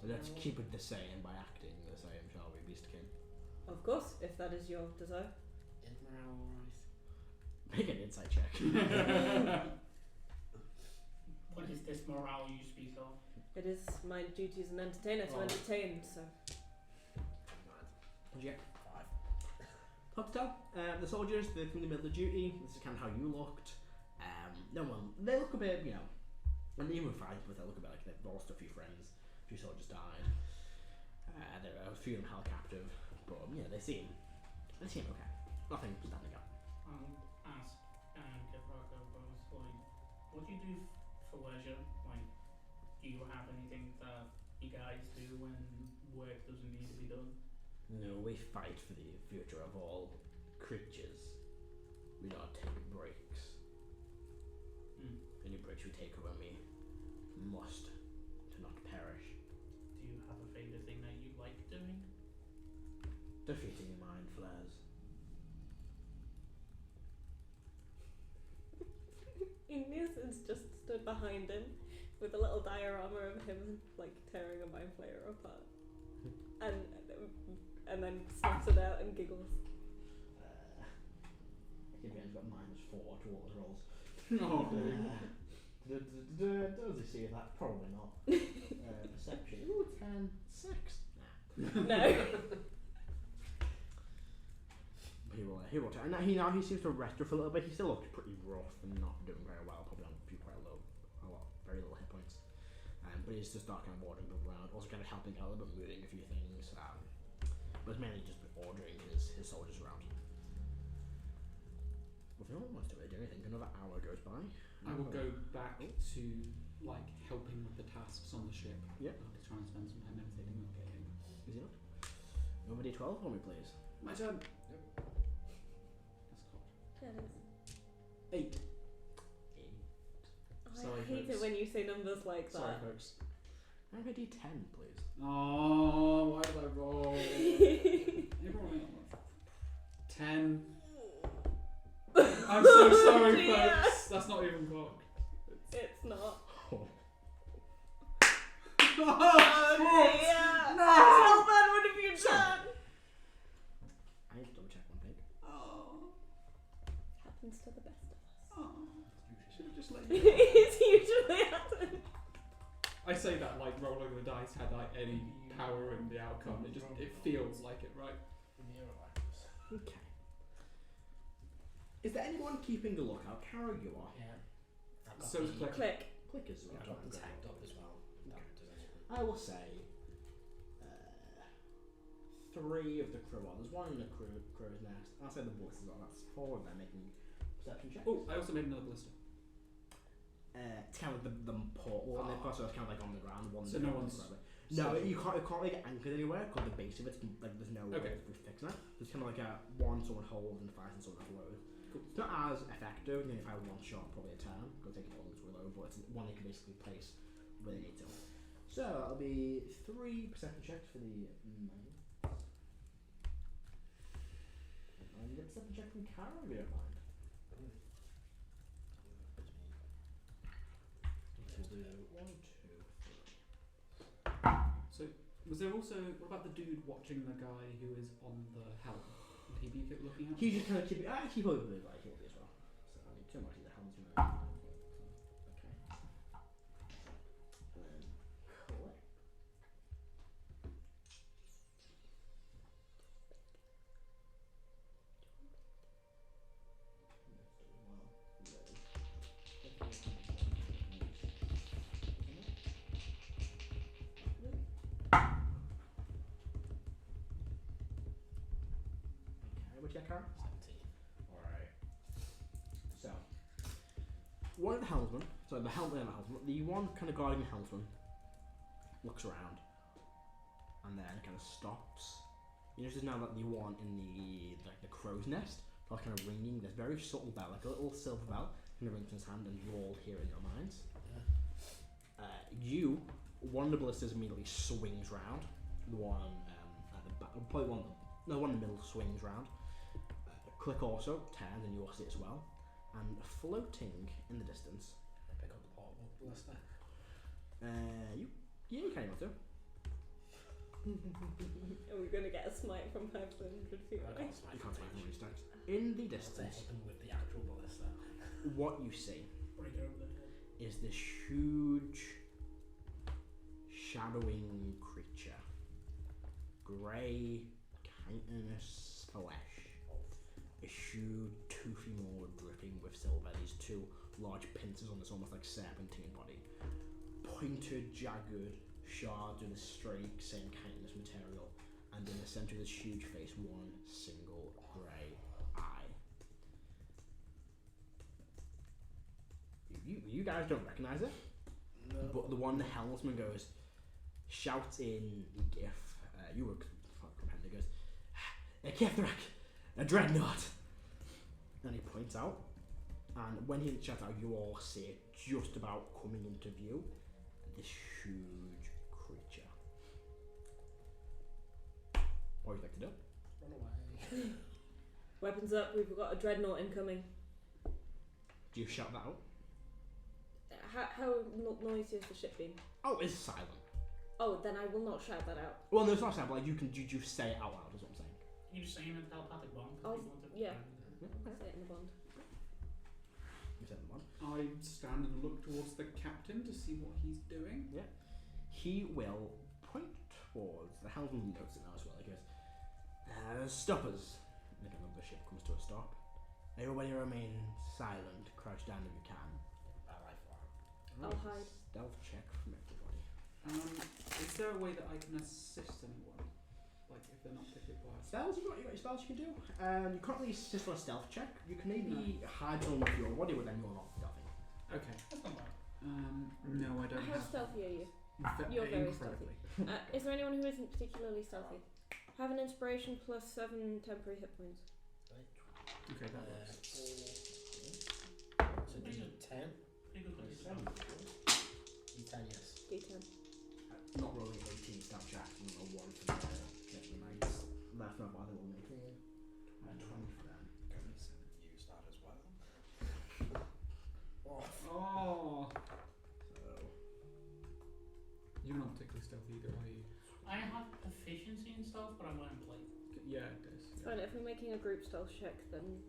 Let's keep it the same by acting the same, shall we, Beastkin? Of course, if that is your desire. Is morale alright? Make an insight check. What is this morale you speak of? It is my duty as an entertainer to Oh. entertain, so. What'd you get? 5. Hard to tell. The soldiers, they're in the middle of duty. This is kind of how you looked. No one. They look a bit, when they even fight with, they look a bit like they've lost a few friends. A few soldiers died. There are a few of them held captive, but they seem okay. Nothing standing out. Ask Kefraka about what do you do for leisure? Like, do you have anything that you guys do when work doesn't need to be done? No, we fight for the future of all creatures. We don't take breaks. Any breaks we take are when we must to not perish. Do you have a favourite thing that you like doing? Defeating mind flares. Igneous has just stood behind him with a little diorama of him like tearing a mind flayer apart, and then snaps it out and giggles. Again's got -4 to all his rolls. Oh, Does he see that? Probably not. Perception. Ooh, 10. 6. Nah. No. He will try. Now he seems to rest for a little bit. He still looks pretty rough and not doing very well. Probably on very little hit points. But he's just not kind of ordering people around. Also kind of helping out a little bit, moving a few things. But it's mainly just ordering his soldiers around. Well, if no one wants to really do anything, another hour goes by. I will go back to helping with the tasks on the ship. Yeah. I'll be trying to spend some time meditating. Okay. Is he not? Nobody 12 for me, please. My turn. Yep. That's cocked. Yeah, it is. 8. Oh, Sorry, I hate folks. it when you say numbers like Sorry, that. folks. I'm a D10, please. Oh, why did I roll? You brought me on 10. I'm so sorry, Dear. folks. That's not even cocked. It's not. Oh. Oh dear! Celban, what have you done? I need to double check one thing. Oh. Happens to the best of us. Oh. Should have just let you. It's usually happens. I say that like rolling the dice had any power in the outcome. It feels like it, right? Okay. Is there anyone keeping a lookout? Karo, you are. Yeah. I've got So is the- Click. Click. Click is I've got the tagged up as well. That does anything. I will say 3 of the crew are. There's 1 in the crew's nest. I'll say the ballista as well. That's 4 of them making perception checks. Oh, I also made another ballista. It's kind of like the portal on the so it's kind of like on the ground. So no one's. No, you can't really get anchored anywhere because the base of it's like there's no way Okay. of fixing it. It's kind of like a one someone holds and fires and someone else loads. Cool. It's not as effective. If I one shot probably a turn, it'll take a long to reload, but it's one you can basically place where they need to. So that'll be 3 perception checks for the knights. And get a perception check from Karo if you don't mind. do 1, 2, 3. So, was there also... What about the dude watching the guy who is on the helm? Would he be looking at? He just kind of keep. Actually, probably like he'll be as well. So I mean, too much of the helmsman. Okay. And then collect. What's your car? 17. Alright. So, one of the helmsmen, so the helmsman, the one kind of guarding the helmsman looks around and then kind of stops. You notice now that the one in the crow's nest, like kind of ringing, this very subtle bell, like a little silver bell, kind of rings in his hand, and you all hear it in your minds. Yeah. One of the ballistas immediately swings round. The one at the back, probably one in the middle swings round. Click also turns, and you all see it as well. And floating in the distance. I pick up the portable ballista. You can able to. Are we going to get a smite from 500 feet I away? can't smite You can't from take range. any stacks. In the I'll distance, hit him with the actual ballista. what you see Break it over the head. is this huge, shadowing creature. Grey, chitinous flesh. A huge, toothy maw dripping with silver. These two large pincers on this almost like serpentine body. Pointed, jagged shards with a straight, same chitinous material. And in the centre of this huge face, one single grey eye. You guys don't recognise it, No. but the one the helmsman goes, shouts in GIF. You were comprehend. Goes, a Kethrak, a dreadnought, and he points out. And when he shouts out, you all see it just about coming into view. This huge creature. What would you like to do? Run away. Weapons up, we've got a dreadnought incoming. Do you shout that out? How noisy is the ship being? Oh, it's silent. Oh, then I will not shout that out. Well, no, it's not silent, but like you say it out loud, is what I'm saying. You just saying a telepathic bomb. Oh, yeah. Yeah, Say it in the bond. You said the one. I stand and look towards the captain to see what he's doing. He will point towards the helmsman. Notes it now as well. He goes, stoppers. And again, the ship comes to a stop. Everybody remain silent. Crouch down if you can. I like that. I'll hide. Stealth check from everybody. Is there a way that I can assist anyone? Like if they're not particularly quiet? Spells? You got your spells you can do. You can't really assist on a stealth check. You can maybe hide someone with your body, but then you're not stealthy. Okay. That's not bad. No, I don't How have. stealthy are you? Ve- You're very incredibly. Is there anyone who isn't particularly stealthy? Have an inspiration plus 7 temporary hit points. Okay, that works. So do you 10? Pretty good place to start. You 10, yes. D10. Not rolling 18 stealth check. And a 1 for the knights. Left not bother will make 20 for them. Use that as well. Oh. Oh, So you're not particularly stealthy either, are you? I have proficiency in stealth, but I'm wearing plate. Yeah, it does. It's fine, if we're making a group stealth check, then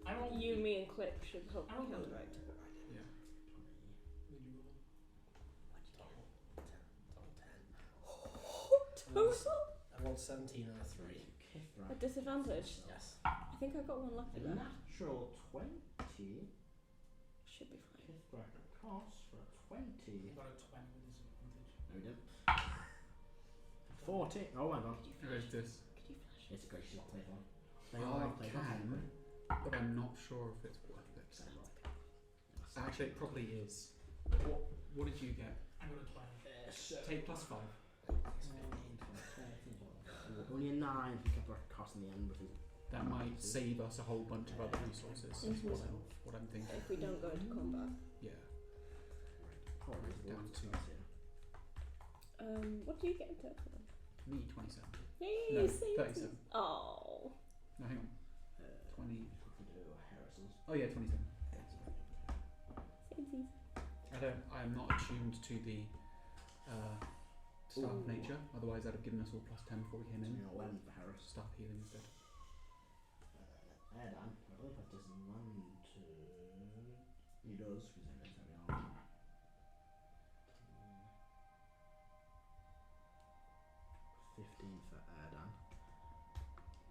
I roll. you, me, and Click should help I roll good. counteract. Yeah. Would you roll? Total 10. Total? I rolled 17 and a 3. At disadvantage? Yes. I think I got one lucky a there. natural 20. Should be fine. Kithrak costs for a 20. I got a 20 with disadvantage. No, we didn't. 40. Oh my god. Where's this? Could you flash? It's a great she's not played one. They I all have played can. one. But I'm not sure if it's worth it. Actually, it probably is. What did you get? I got a 20. So Take plus 5. 15, 20, 30, only a 9 for Kithrak cost in the end with his. That might save us a whole bunch of other resources. Is Mhm. what I'm thinking. If we don't go into combat. Yeah. Probably Down to- What do you get in total? Me 27. Yay, No, same 37. Oh. No, hang on. 20. We can do Harris's. Oh yeah, 27. Samesies. I I am not attuned to the staff of nature. Otherwise, I'd have given us all +10 before we came in. 11 for Heris. Staff healing instead. Erdan, I believe that doesn't land to... He does, because I didn't tell me all. 15 for Erdan.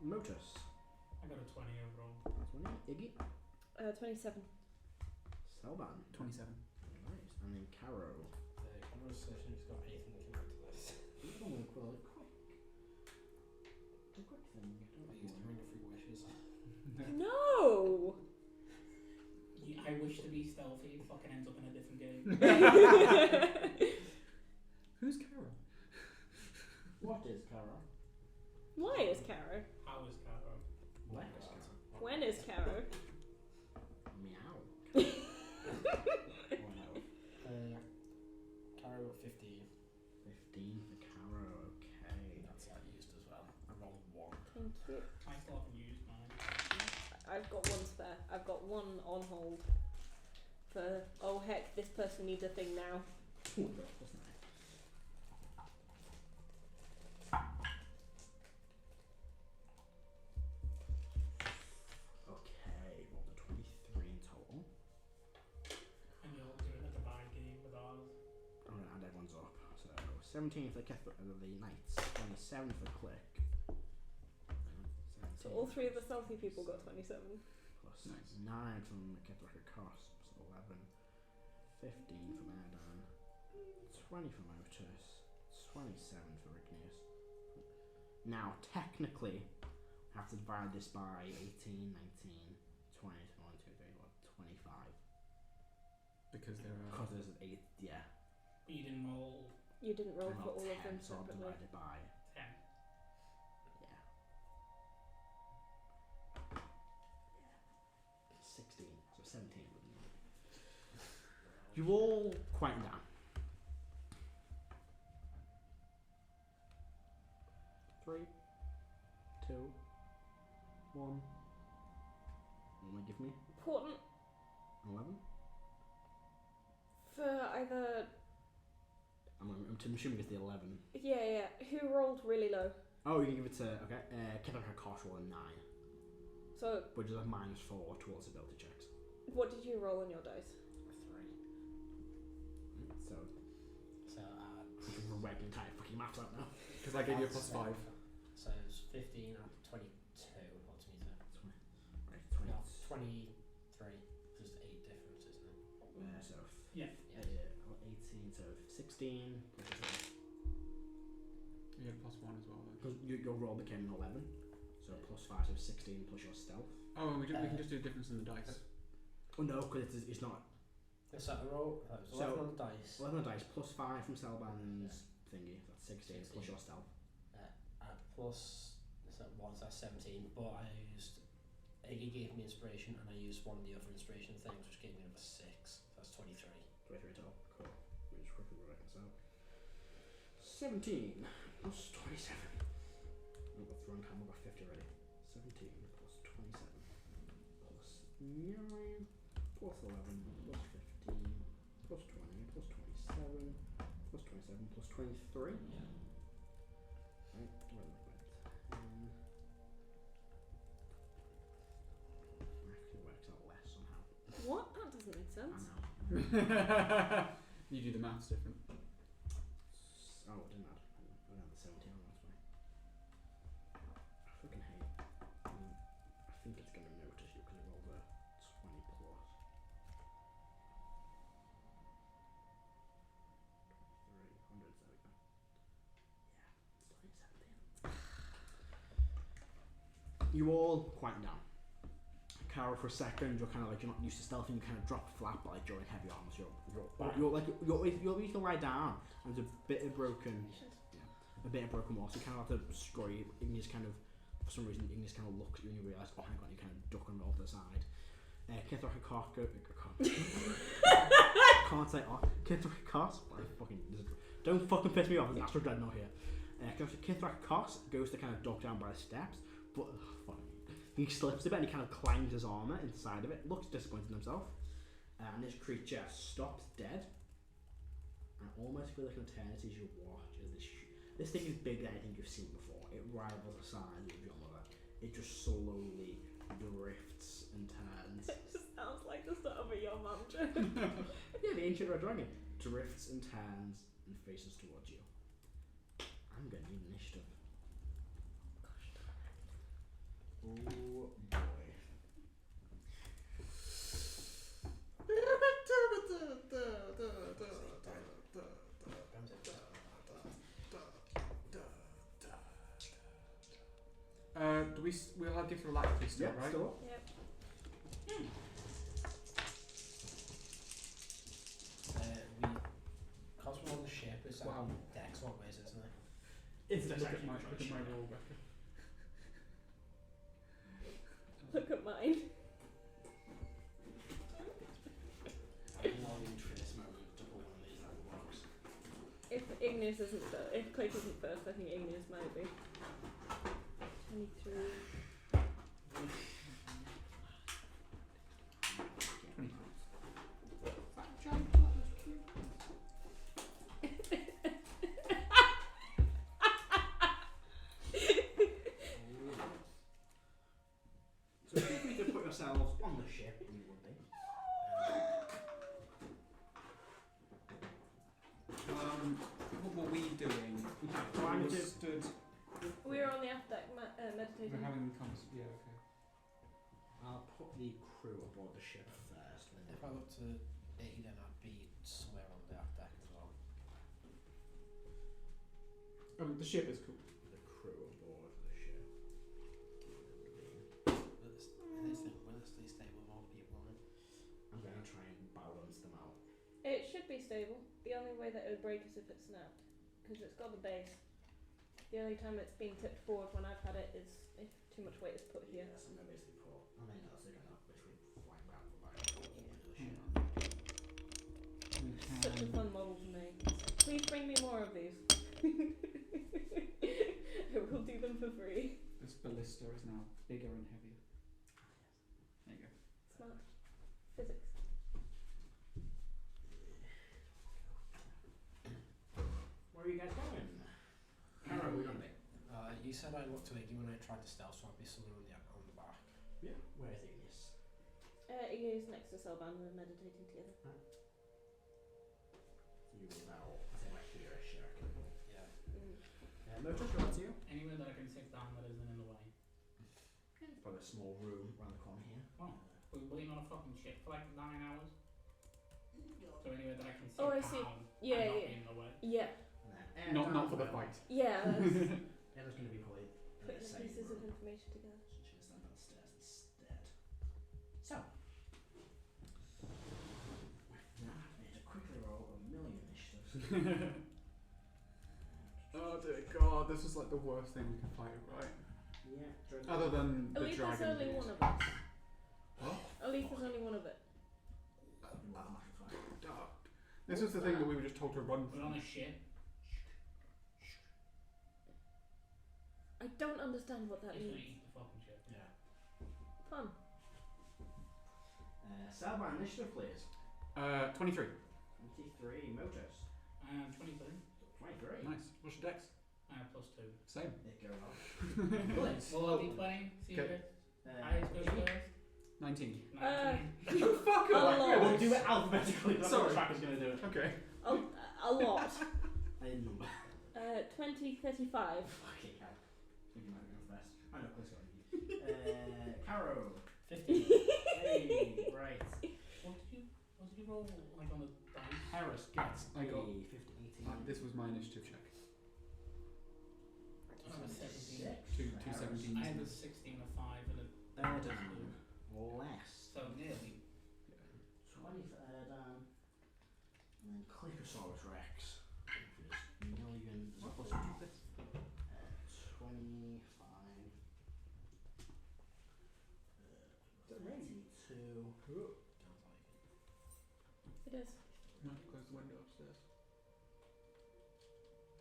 Motus. I got a 20 overall. That's one. Iggy. 27. Celban. 27. Nice. And then Karo. Cameron says he's got anything that came out to this. You're going to call it quick. The quick thing. I used to ring a few wishes. No! I wish to be stealthy, it fucking ends up in a different game. Who's Karo? What is Karo? Why is Caro? How is Karo? Where is Karo? When is Caro? Meow. Oh no. Caro 15. 15 for Karo, okay. That's what I used as well. I rolled 1. Thank you. I still haven't used mine. I've got one spare. I've got one on hold. For, oh heck, this person needs a thing now. Ooh, that's nice. Okay, rolled a 23 in total. And you're doing a divide game with ours. I'm going to add everyone's up. So 17 for the Knights, 27 for Cleric. So all three of the stealthy people got 27. Plus Nice. 9 from Kethrak Cosp, 11, 15 from Erdan, 20 for Motus, 27 for Igneous. Now, technically, I have to divide this by 18, 19, 20, 21, 2, 3, 4, 25. Because there are. Because there's an 8, yeah. But you didn't roll You didn't roll I for rolled all 10, of them so I'll separately. divide it by, 10. yeah. 16, so 17. You all quieten down. 3, 2, 1. What will you give me? Important 11? for either. I'm assuming it's the 11. Yeah. Who rolled really low? Oh, you can give it to, okay, Kevin Harkosh roll a 9, So, but just have -4 towards ability checks. what did you roll on your dice? 3. So, So we're working kind of fucking maths out now. Because I gave you a +5. So it's 15 and 22 altogether. Right, No, 20. 23. There's 8 difference, isn't it? So, Yeah. 18, so 16. You had +1 as well, though. Because your roll became an 11, so +5, so 16 plus your stealth. Oh, we can just do a difference in the dice. Oh no, because it's not. So I roll. So 11 on the dice. 11 on the dice, +5 from Celban's thingy, that's 16 plus your stealth. Plus, so what was that, 17? But I used. Iggy gave me inspiration, and I used one of the other inspiration things, which gave me another 6. That's 23. 23 total. Cool. Let me just quickly work this out. 17 plus 27. I've got throwing camera, I've got 50 already. 17 plus 27 plus 9 plus 11 plus 15 plus 20 plus 27 plus 27 plus 23. Yeah. Right, divided by 10. Actually works out less somehow. What? That doesn't make I sense. know. You do the maths different. Oh, it didn't add. I don't have the 17 on, that's why. I fucking hate. I think it's going to notice you because it rolled a 20 plus. 2300, there we go. Yeah, it's 17. You all quieten down. Karo, for a second, you're kind of like, you're not used to stealth and you kind of drop flat, but like you're in heavy armor, so you can lie down, and there's a bit of broken wall, so you kind of have to scurry. Igneous kind of, for some reason, Igneous kind of looks at you and you realise, oh hang on, you kind of duck and roll to the side. Kithrak can't say Kithrak Kos. Don't fucking piss me off, there's Astral Dreadnought here. Kithrak Kos goes to kind of duck down by the steps, but he slips a bit and he kind of climbs his armour inside of it, looks disappointed in himself, and this creature stops dead and almost feel like an eternity as you watch as this thing is bigger than anything you've seen before. It rivals the size of your mother. It just slowly drifts and turns. It just sounds like the start of a Your Mum joke. Yeah, the ancient red dragon drifts and turns and faces towards you. I'm gonna need initiative. Gosh darn it. Oh boy. We'll have gift of alacrity still, Yep, right? still. Yep. Because we're on the ship, it's like Wow. Dex always, isn't it? It's Look at my roll, Rebecca. Look at mine. I'm longing for this moment to pull one of these out of the box. If Igneous isn't if Cleric isn't first, I think Igneous might be. 23. So if we could put yourselves on the ship, we would be. What were we doing? So I'm We just- stood. We were on the aft deck meditating. We're having conversations. Yeah, okay. I'll put the crew aboard the ship first. If I look to Aiden, I'd be somewhere on the aft deck as well. The ship is cool. The crew aboard the ship. Will it stay stable with all people on it? I'm going to try and balance them out. It should be stable. The only way that it would break is if it snapped, because it's got the base. The only time it's been tipped forward when I've had it is if too much weight is put here. Yes, I'm going to basically put. I mean, that's going to literally flying back from my Yeah. We Such a can. fun model to make. Please bring me more of these. I will do them for free. This ballista is now bigger and heavier. There you go. Smart. Physics. Where are you guys going? Karo, we're going to be. You said I looked to Iggy when I tried to stealth, so I'd be somewhere on the back. Yeah. Where's Igneous? Igneous next to Celban, we're meditating together. You will now, I think, like here-ish, I reckon. Yeah. Motus, go on to you. Anywhere that I can sit down that isn't in the way. It's probably a small room around the corner here. Oh. We're waiting on a fucking ship for like 9 hours. So anywhere that I can sit Oh, I down see. and Yeah, not yeah. be in the way. Yeah. And then Not for the fight. Yeah. That's There's going to be probably putting the same pieces of room. information together. So she's stand downstairs instead. So, with that, I need to quickly roll a million initiatives. Oh dear God, this is like the worst thing we can fight, right? Yeah, Other than At the least dragon. there's only beast. one of us. What? At least there's only one of it. This was the thing that we were just told to run We're on from. a ship. I don't understand what that He's gonna means. eat the fucking ship. Yeah. Fun. Celban, initiative, please. 23. 23, Motus. 23. 23. Nice. What's your dex? +2. Same. It goes on. Brilliant. Well, I'll be playing. See Okay. if highest goes first. 19. 19. Fuck A off! lot. We'll do it alphabetically. That's what Sorry. the tracker's going to do it. Okay. A lot. I need a number. 20, 35. Okay, Cal. I think you might go first. I know, please go on. Karo. 15. Hey, right. What did you roll like on the dice? Heris gets I got- 50, 18. This was my initiative check. 17. Two for Heris. 17s. I had a 16, a 5, and a Erdan. Less. so nearly. 20 for Erdan. And then Clicosaurus Rex. Which is millions. Plus 25. 32. It is. No, close the window upstairs.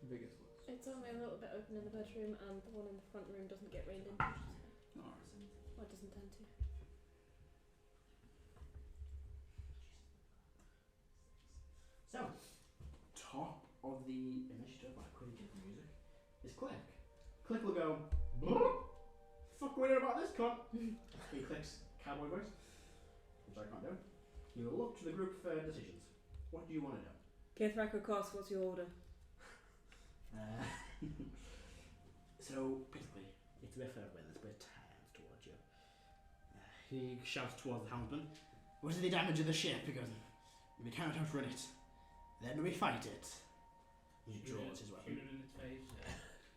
Biggest was. It's only a little bit open in the bedroom, and the one in the front room doesn't get rained into. Alright. Or it doesn't tend to. So, the initiative, like quickly get the music, is Cleric. Cleric will go, "Brrr, fuck we know about this cunt." He clicks cowboy voice, which I can't do. He will look to the group for decisions. What do you want to do? Kithrak, of course, what's your order? So basically, it's a bit further away, there's a bit of turns towards you. He shouts towards the helmsman, "What is the damage of the ship? Because we cannot outrun it. Then we fight it." He draws his weapon. Shoot it in its face.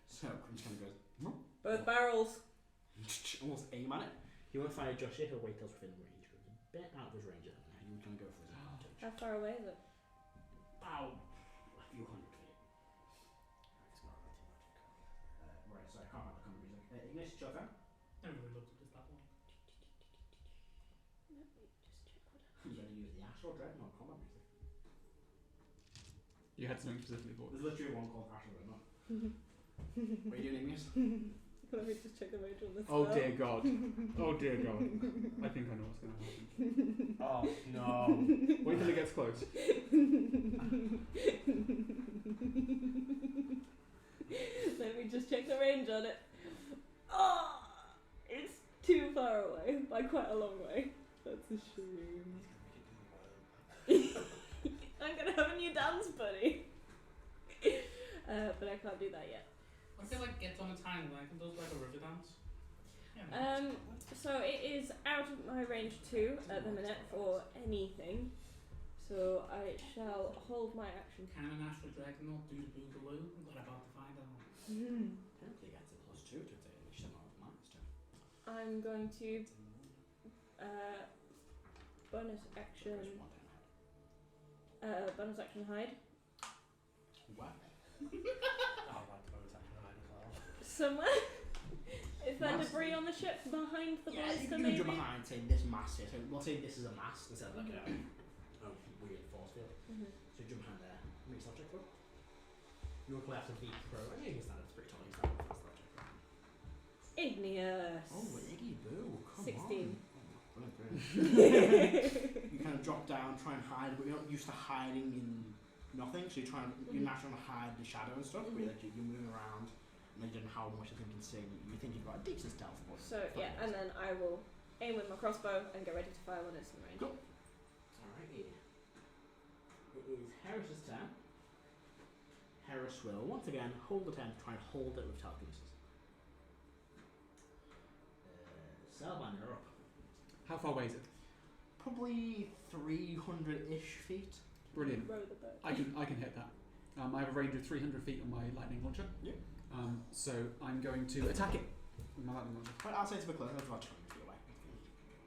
So Crunch kind of goes, "Hmm?" Both barrels. Almost aim at it. He won't fire just yet, he'll wait till it's within range. Because it's a bit out of his range, isn't it? He would kind of go for his advantage. How far away is it? Ow! A few hundred feet. It's not really too much. Right, so I can't have the kind of music. Igneous, your turn. Never really looked at this that long. Let me just check what You're going to use the Astral Dreadnought combat music. You had something specifically for it. There's literally one called Astral Dreadnought. What are you doing, Igneous? Let me just check the range on this. Oh dear God. Oh dear God. I think I know what's going to happen. Oh no. Wait till it gets close. Let me just check the range on it. Oh, it's too far away by quite a long way. That's a shame. I'm gonna have a new dance buddy. But I can't do that yet. I feel like gets on its hind leg and does like a river dance. Yeah, So it is out of my range 2 at the minute for anything. So I shall hold my action. Can an astral dragonborn do the boogaloo? We're about to find out. Apparently gets a +2 to its initiative on -2. I'm going to bonus action. Bonus action hide. What? I'll like to bonus action hide as well. Somewhere. Is there Massive. debris on the ship behind the Yeah, ballista you maybe? jump behind, say this mast here. So we'll say this is a mast instead of like a weird force field. So you jump behind there. Make a stealth check for it. You will play after V Pro. I think you can stand up, it's pretty tall. You can stand up for a stealth check for it. Igneous. Oh, Iggy Boo, come 16. on. Brilliant. You kind of drop down, try and hide, but you're not used to hiding in nothing, so you're naturally trying to hide the shadow and stuff, but you're moving around, and you don't know how much you think you can see. You think you've got a decent stealth, but So yeah, and then I will aim with my crossbow and get ready to fire when it's in range. Cool. Alright. It is Heris' turn. Heris will once again hold the tent, try and hold it with telekinesis. Celban, you're up. How far away is it? Probably 300-ish feet. Brilliant. Row the boat. I can hit that. I have a range of 300 feet on my lightning launcher. Yeah. So I'm going to attack it with my lightning launcher. But I'll say it's a bit closer, it's about 20 feet away.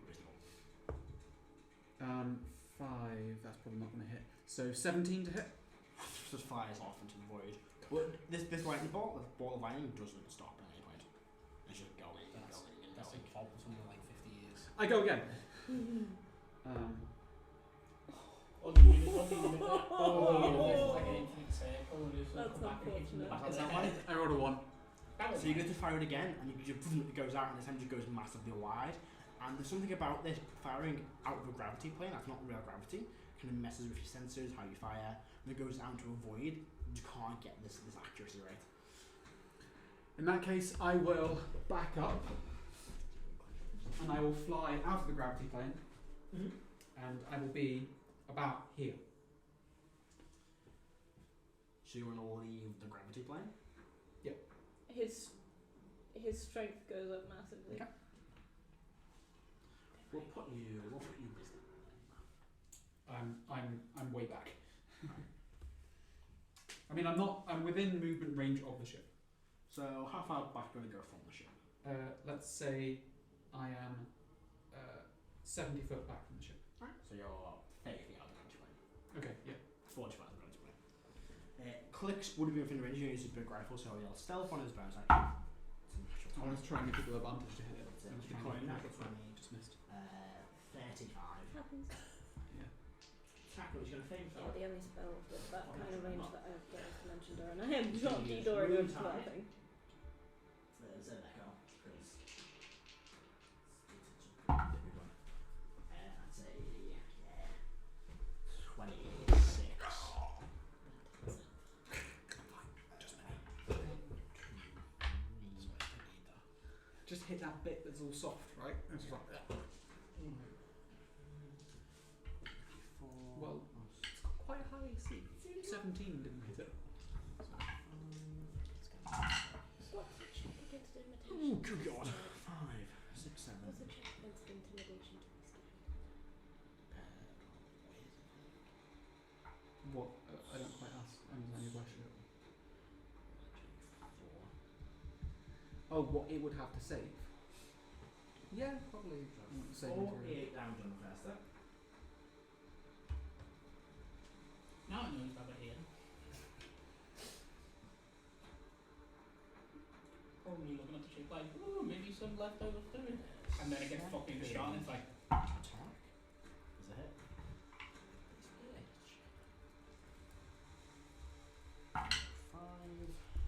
Reasonable. 5. That's probably not going to hit. So 17 to hit. Just fires off into the void. But this lightning bolt, the ball of lightning, doesn't stop at any point. It's just going and That's going and that's going. a fault for something like 50 years. I go again. Only unit like an infinite circle and just That's come back and hit you in the back of the unfortunate. head. I rolled a 1. That was So you go to fire it again, and it goes out, and this time it goes massively wide. And there's something about this firing out of a gravity plane that's not real gravity. Kind of messes with your sensors, how you fire. When it goes down to a void, you can't get this accuracy right. In that case, I will back up and I will fly out of the gravity plane and I will be about here. So you want to leave the gravity plane? His strength goes up massively. Okay. We'll put you busy. I'm way back. I mean, I'm within movement range of the ship. So how far back do you want to go from the ship? Let's say I am 70 foot back from the ship. Alright. So you're 30 feet out of the gravity plane. Okay, yeah. 45 out of the gravity plane. Clicks would have been within range. You use a big rifle, so he'll stealth on his bonus action. I was trying to give people advantage to hit it. It's I was a trying coin, to natural 20. just missed. 35. Happens. Yeah. Tackle, he's going to fame Yeah, for the only spells with that Oh, kind of that's range not. that I've got is mentioned are, and I am So not you use de-dooring Rune into Tide. that thing. Rebeca, because I'd say 26. bit that's all soft, right? It's just like, well, it's got quite a high AC. 17 didn't hit it. What's the check against intimidation? Oh, good God. 5, 6, 7. What's the check against intimidation to be scared? What? I don't quite understand your question. 4. Oh, what it would have to save? Yeah, probably. Save 48 damage on the first step. Now I know he's about here. Probably looking at the shape like, ooh, maybe some leftover food. And then it gets fucking shot and it's like, Attack. Is a hit. Bitch. 5,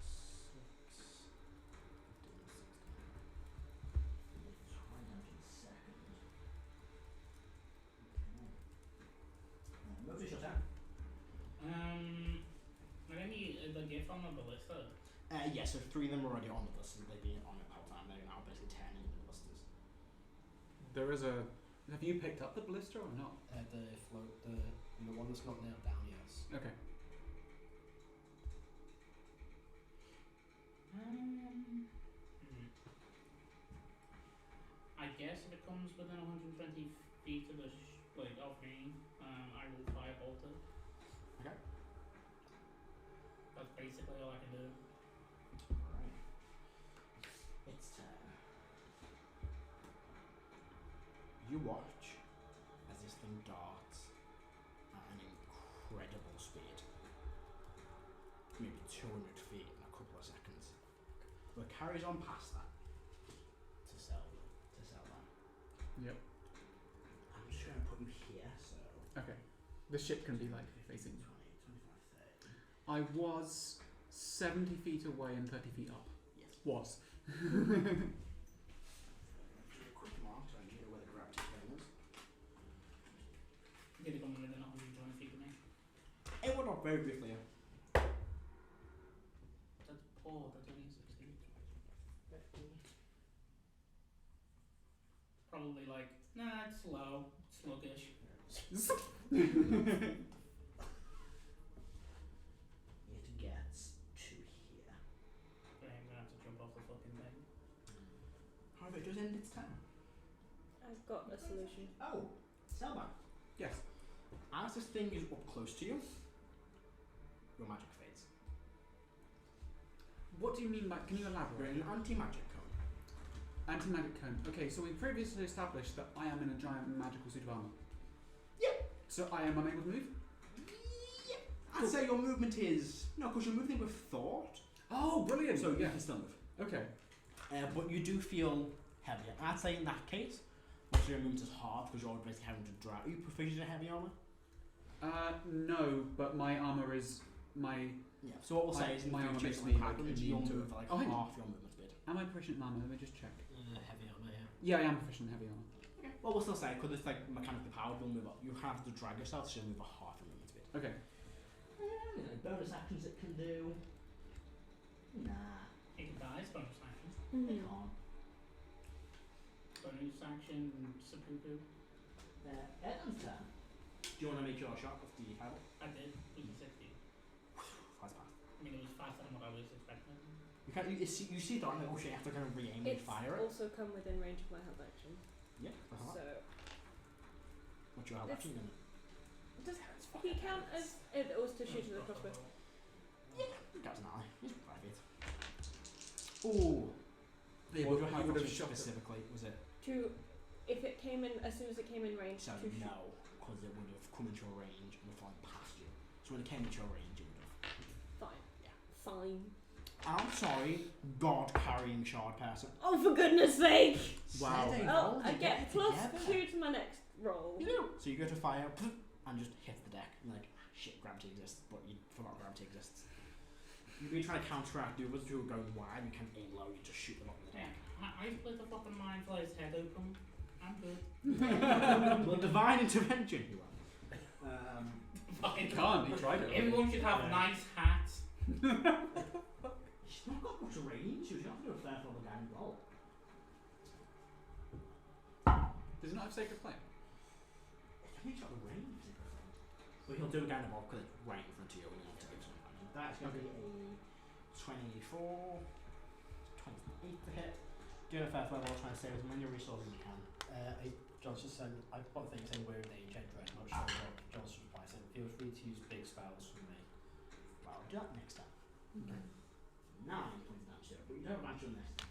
6, 15, 16. Try damage in a second. Okay. Motus, your turn. are any the gift on the ballista? Yeah, so 3 of them are already on the ballistas. They've been on it the whole time. They're now basically 10 in the ballistas. There is a. Have you picked up the ballista or not? The float, the one that's not nailed down, yes. Okay. I guess if it comes within 120 feet of the of me, I will firebolt it. Okay. That's basically all I can do. Alright. It's turn. You watch as this thing darts at an incredible speed. Maybe 200 feet in a couple of seconds. But it carries on past that to Celban. Yep. I'm just going to put you here, so Okay. The ship can be like facing. 20, 25, 30. I was 70 feet away and 30 feet up. Yes. Was. Do a quick mark so I can hear where the gravity plane is. Did it come within 120 feet of me? It went off very briefly. That's poor, that's only 60. Probably like, nah, it's slow, sluggish. It gets to here. Okay, I'm gonna have to jump off the fucking thing. However, it does end its turn. I've got a solution. Oh, Celban. Yes. As this thing is up close to you, your magic fades. What do you mean by? Can you You're elaborate? in an anti-magic cone. Anti-magic cone. Okay, so we previously established that I am in a giant magical suit of armor. Yep. So I am unable to move. Yep. I'd say your movement is no, because you're moving with thought. Oh, brilliant! So you yeah. can still move. Okay. But you do feel heavier. I'd say in that case, most of your movement is hard because you're basically having to drag. Are you proficient in heavy armor? No, but my armor is my. Yeah. So what we'll say is in my the armor future, makes like, me like you'll immune to move it. like Oh, hang on. half your movement speed. Am I proficient in armor? Let me just check. Heavy armor, yeah. Yeah, I am proficient in heavy armor. Okay. Well, we'll still say because it's like mechanically powered, you'll move up. You have to drag yourself, so you'll move a half your movement speed. Okay. Bonus actions it can do. Nah. It can die, it's bonus action. It can't. Bonus action, seppuku. Erdan's turn. Do you want to make your shot with the fireball? I did, it was a 60. Flies past. I mean, it was faster than what I was expecting. You can't. You see that, and oh shit, you have to kind of re-aim and It's fire it. also come within range of my held action. Yeah. Uh-huh. So What's your held action then? does he count as it was to shoot with a crossbow? That's an eye. He's private. Ooh. Yeah, What but do you you have would have action shot it. specifically? Was it? To if it came in as soon as it came in range So to shoot. no, because it would have come into your range and flying past you. So when it came into your range, it would have. Fine. Yeah. Fine. I'm sorry, God carrying shard person. Oh, for goodness sake! Wow. Said Oh, rolled I it get plus together. 2 to my next roll. You do. So you go to fire and just hit the deck. And like, shit, gravity exists, but you forgot gravity exists. You've been trying to counteract the others who are going wide. You can aim low. You just shoot them up in the Yeah, deck. I split the fucking mind flayer's head open. I'm good. Well, divine intervention. You are. Fucking He can't. He tried it. Everyone should have nice hats. She's not got much range. She's not going to do a fair for the guy roll. Does it not have Sacred Flame? I think it's got the range. But he'll do again above because it's right in front of you and you have to do something. That's going to be a 24, 28 to hit. Do you have a first level trying to save as many resources as you can? John's just saying, I've got things saying we're in danger anyway. I'm not sure what John's reply saying. Feel free to use big spells from me. Well, I'll do that next time. Okay. 9 points down to but you don't have advantage on this time.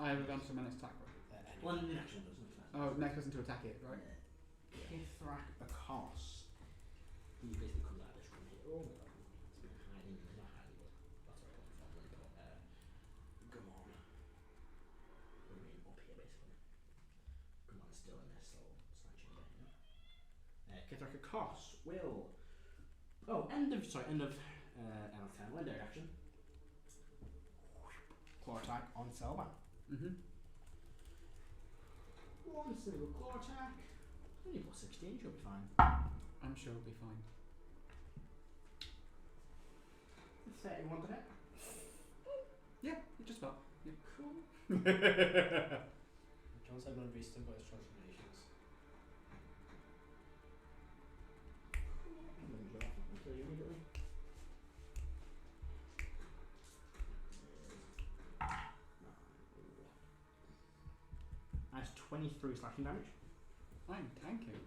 I have advantage on my next attack roll. Well, the next one doesn't. Oh, next person to attack it, right? Kithrak Akos. He basically comes out of this room here. Oh, it's been hiding. He's not hiding, but that's where I want to put come on. Remain up here, basically. Come on, still in this little statue there, you know. Kithrak Akos will. Oh, end of turn, legendary action. Claw attack on Celban. One single claw attack. Only plus 16, she'll be fine. I'm sure it'll be fine. 31 to hit. Yeah, just about. Yeah. Cool. John said none of he's still got his transformations. Kill you immediately. That's 23 slashing damage. I'm tanking.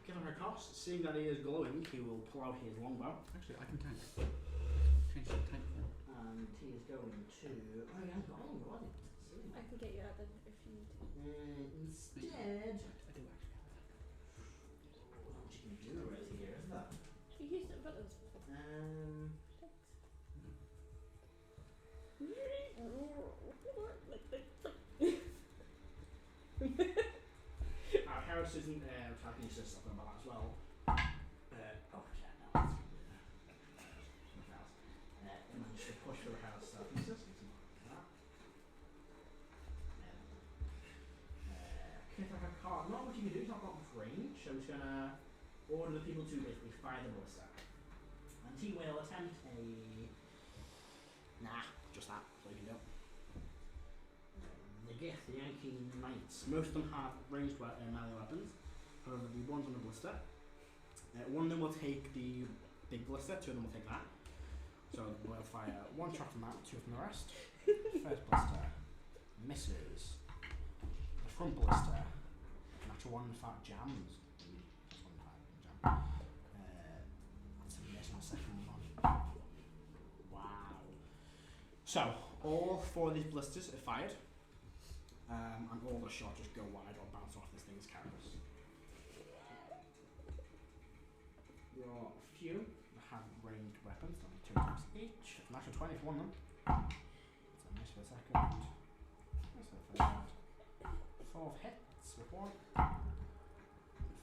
Given her cost, seeing that he is glowing, he will pull out his longbow. Actually, I can tank. Change to tank now. And he is going to. Oh, he hasn't got a longbow, has he? I can get you out then if you need to. Instead. I do actually have that. What you can do right here, isn't that? You used it in front of us. Heris isn't attacking his sister about that as well. Oh yeah, no, that's something else. It managed to push through Heris' pieces. Not much you can do, he's not got much range, so he's going to order the people to basically fire the ballista. And he will attempt a. Nah, just that, that's all you can do. The Yankee Knights. Most of them have ranged melee weapons. However, the ones on the ballista. One of them will take the big ballista, two of them will take that. So we'll fire one shot from that, two from the rest. First ballista misses. The front ballista. Natural one fat jams. Just one fat jam. That's a miss on the second one. Wow. So all 4 of these ballistas are fired. And all the shots just go wide or bounce off this thing's carriers. There are a few that have ranged weapons, only 2 attacks each. Natural 20 for one of them. So I miss for a second. Miss for the third. 4 hits with 1. And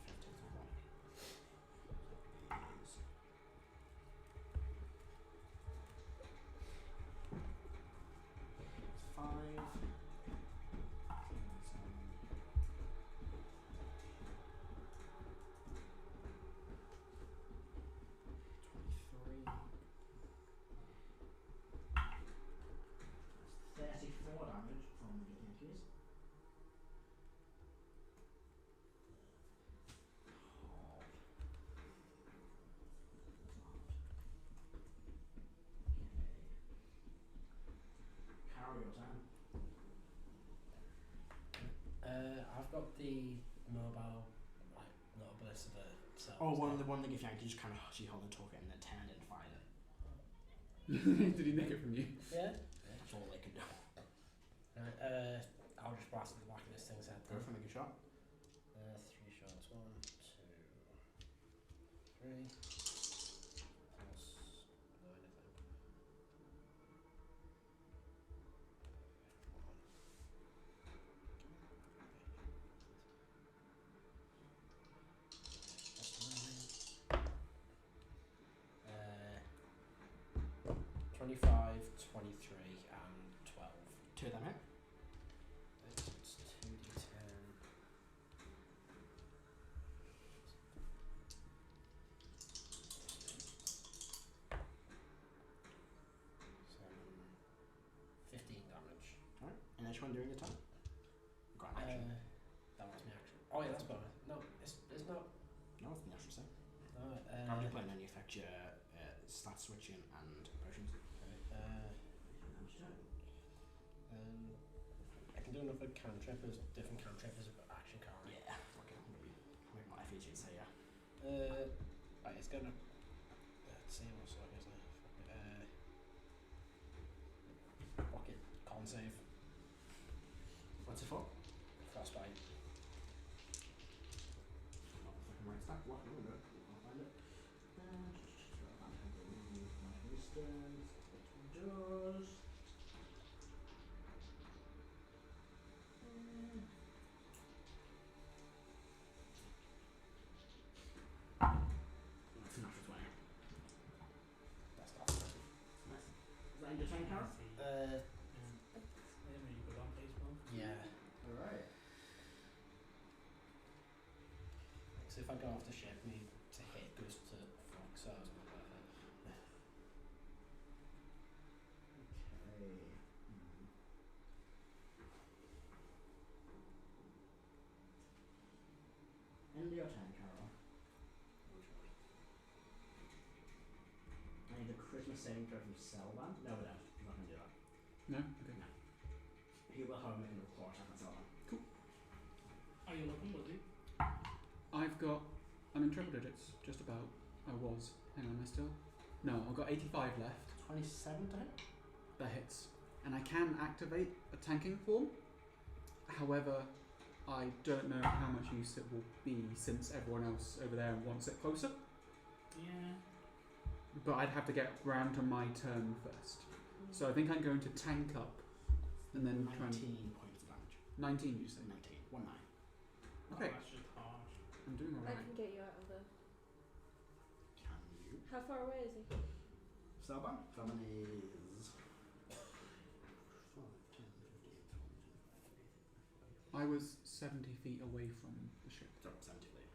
50 with 1. These. 5. I've got the mobile, little ballista that sells. Oh, one of the gift Yankee just kind of she held the token and then turned it and fired it. Did he nick it from you? Yeah. That's all they can do. Right, I'll just blast at the back of this thing's head. Go for make a shot. 3 shots. 1, 2, 3. Plus 9, I think. 25, 23, and 12. 2 of them hit. It's 2d10. 15 damage. Alright, and each one doing your turn. Go temperature, stat switching, and potions. I can do another cantrip as different cantrip as an action card. Yeah, okay, maybe my FHA say yeah. Right, it's gonna same also, isn't it? Fuck it, con save. What's it for? Frostbite. Fucking right stack. What? No, I'll find it. Resistance. Doors. That's a natural 20. That's not good. Nice. Is that in your turn, Karo? You got on baseball. Yeah. Alright. So if I go off the ship, me to hit goes to fuck, so I was not worth it. Okay. End your turn, Karo. I need a Christmas saving throw from Celban. No, we don't. I'm not going to do that. No? Okay. No. He will home it in the claw attack on Celban. Are you looking, Woody? I'm in triple digits, just about. I was. Hang on, am I still? No, I've got 85 left. 27 to hit? That hits. And I can activate a tanking form. However, I don't know how much use it will be since everyone else over there wants it closer. Yeah. But I'd have to get round to my turn first. So I think I'm going to tank up and then 19 try and... points of damage. 19 you say? 19. 1 9. Okay. Oh, that's just harsh. I'm doing I alright. can get you out of there. Can you? How far away is he? Celban? Celban is... I was 70 feet away from the ship So 70 feet.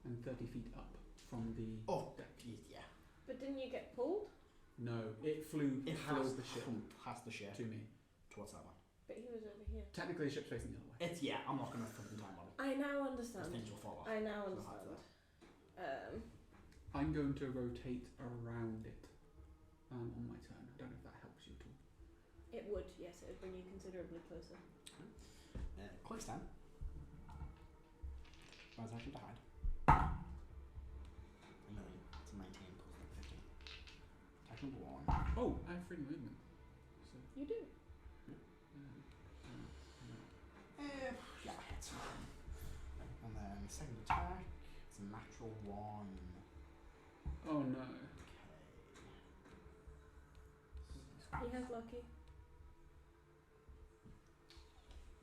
and 30 feet up from the Oh, deck. yeah. But didn't you get pulled? No, it flew It flew has the ship past the ship to me. towards Celban. But he was over here. Technically the ship's facing the other way. It's, yeah, I'm not going to fucking time on it. I now Those understand. things will fall off. I now So hard understand. for I'm going to rotate around it on my turn. I don't know if that helps you at all. It would, yes, it would bring you considerably closer. Close down. Bonus action to hide. A million. It's a 19 plus like 15. Attack number 1. Oh, I have free movement. So, You do. Yeah, hits. And then second attack. It's a natural 1. oh no. Okay. He has lucky.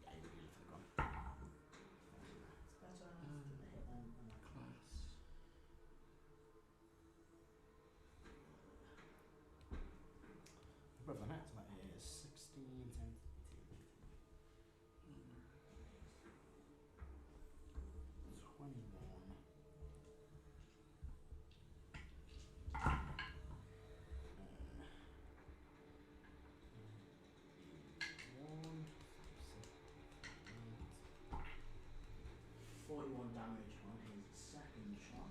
Yeah, you're really for the gun. It's better to hit them and then Class. above the net, so that is 16, 17, 21. Damage on his second shot.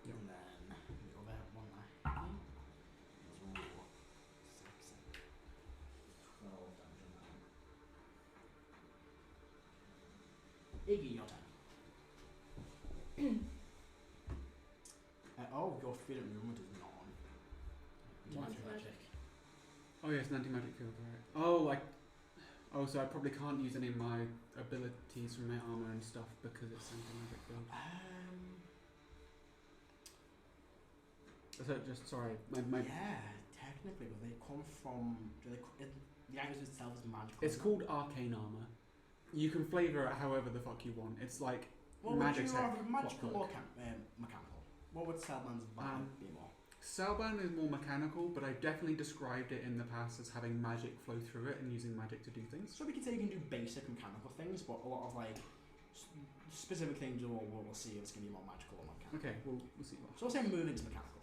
Yep. And then the other one I hit is 6 and 12 damage on that one. Iggy, your turn. Oh, your freedom movement is not on. What? Magic. Oh yes, an anti-magic field, right. Oh, so I probably can't use any of my abilities from my armor and stuff because it's anti-magic field. So just, sorry, my Yeah, technically, but they come from... the language itself is magical. it's called arcane armor. You can flavour it however the fuck you want. It's like magic's magical or clockwork. mechanical? What would Celban's vibe be more? Celban is more mechanical, but I've definitely described it in the past as having magic flow through it and using magic to do things. So we can say you can do basic mechanical things, but a lot of like specific things we'll see if it's going to be more magical or mechanical. Okay, we'll see what. So we'll say moving's mechanical.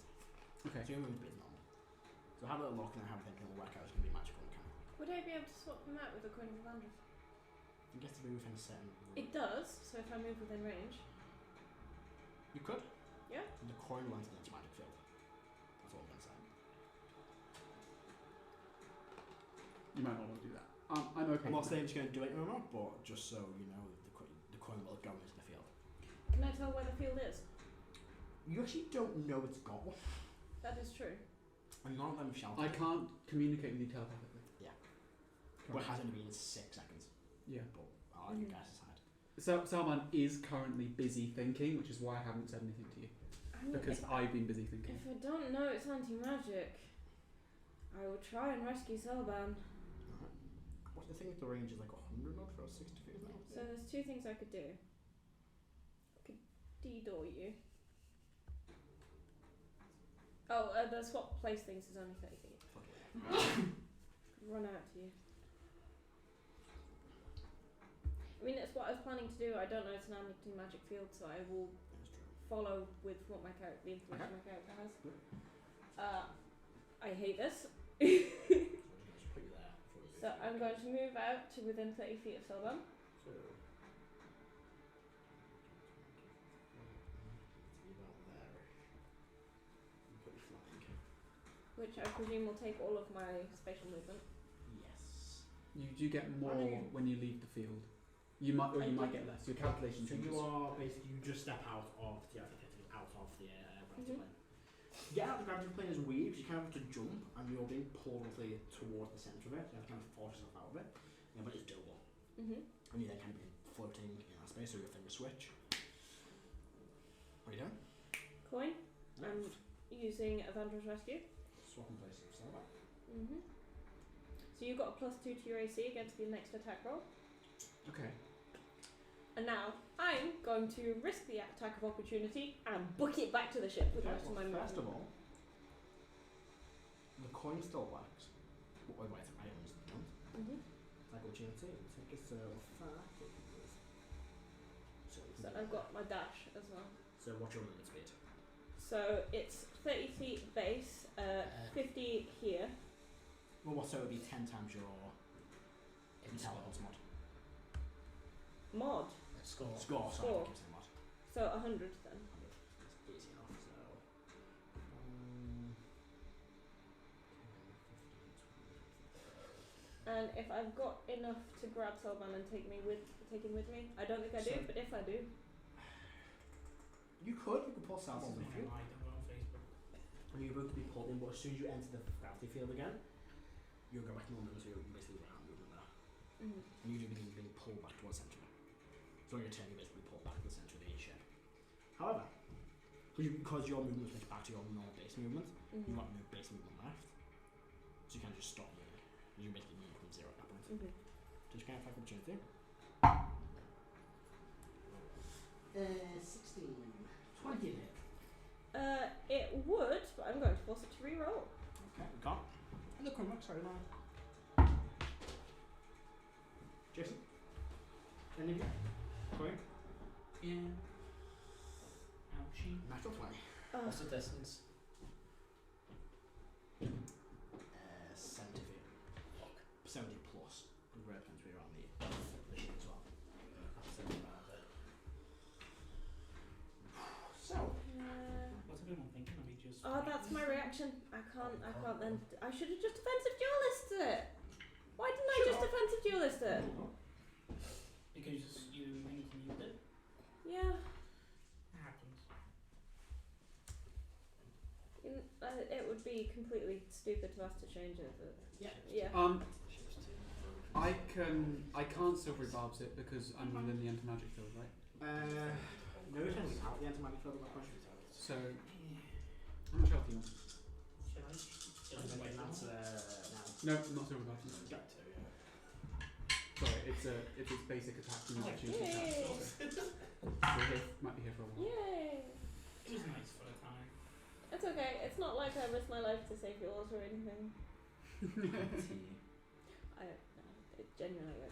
Okay. So your moving's bit normal. So have a little look and have a think and it'll work out it's going to be magical or mechanical. Would I be able to swap him out with a coin of Evandris? It gets to be within a certain. It does. So if I move within range, You could. Yeah. And the coin runs against magic field. That's all I'm gonna say. You might not want to do that. I'm okay. I'm not with saying it's going to do it or not, but just so you know, the coin will go into the field. can I tell where the field is? You actually don't know it's got one. That is true. And none of them shout. I can't communicate with you telepathically. Yeah. Correct. Well, it has only been 6 seconds. Yeah. But I'll let you guys decide. Salman is currently busy thinking, which is why I haven't said anything to you. I mean, Because I've been busy thinking. if I don't know it's anti-magic, I will try and rescue Celban. Alright. What do you think the range is like 100 knots for 60 feet now? So there's 2 things I could do. I could de-door you. Oh, the swap place things is only 30 feet. Fuck yeah. Run out to you. I mean, it's what I was planning to do. I don't know it's an anti-magic field, so I will That's true. follow with what my character, the information Okay. my character has. Good. I hate this. Just put you there. So I'm going to move out to within 30 feet of Celban. So. Which I presume will take all of my spatial movement. Yes. You do get more I mean- when you leave the field. You might, or I you might do. get less. Your calculation So changes. you are basically, you just step out of the gravity Mhm. plane. To get out of the gravity plane is weird because you kind of have to jump and you're being pulled roughly towards the centre of it. You have to kind of force yourself out of it. Yeah, but it's doable. And you then kind of be floating in that space, so your finger switch. What are you doing? Coin. I'm using Evangel's Rescue. Swapping places with Celban. So you've got a +2 to your AC against your next attack roll. Okay. And now I'm going to risk the attack of opportunity and book it back to the ship with the rest of my movement. First of all, the coin still works. Wait, items don't. Attack opportunity. Take us so So I've got my dash as well. So what's your limit speed? So it's 30 feet base, 50 here. Well, what? So it would be 10 times your intelligence mod. Mod. Score. Score. Sorry, Score. I keep saying mod. So 100 then. It's easy enough. So. And if I've got enough to grab Celban and take him with me, I don't think I do, So- but if I do, You could pull This Celban is with my you, item on Facebook. and you're going to be pulled in. But as soon as you enter the gravity field again, you'll go back to normal, so you're basically around movement there. And usually being pulled back towards the centre. So on your turn, you basically pull back to the centre of the ship. However, because your movement switched back to your normal base movement, you've got no base movement left. So you can just stop moving. You basically move from 0 at that point. Just kind of attack opportunity. 16. 20 hit. It would, but I'm going to force it to re-roll. Okay, we got. And the coin works, sorry, man. Jason? Any of you? Coin? Yeah. Ouchie. Natural 20. What's the distance? 70 feet. 70 plus. Because we're going to be around the ship as well. So. What's everyone thinking? Are we just... Oh, that's my reaction. I can't then. I should have just defensive duelisted it. Why didn't I just defensive duelist it? Because you think you used it? Yeah. It happens. It would be completely stupid to us to change it, but Yeah. yeah. I can't silvery barbs it because I'm within the anti-magic field, right? No, you're technically out the anti-magic field of that question. So, how much health do you want? Should I? Should I wait That's No, now. not silver barbs. Got to, yeah. Sorry, it's its basic attack and Oh, opportunity attack. Yay! So might be here for a while. Yay! It was nice for a time. It's okay. It's not like I risked my life to save yours or anything. It genuinely was.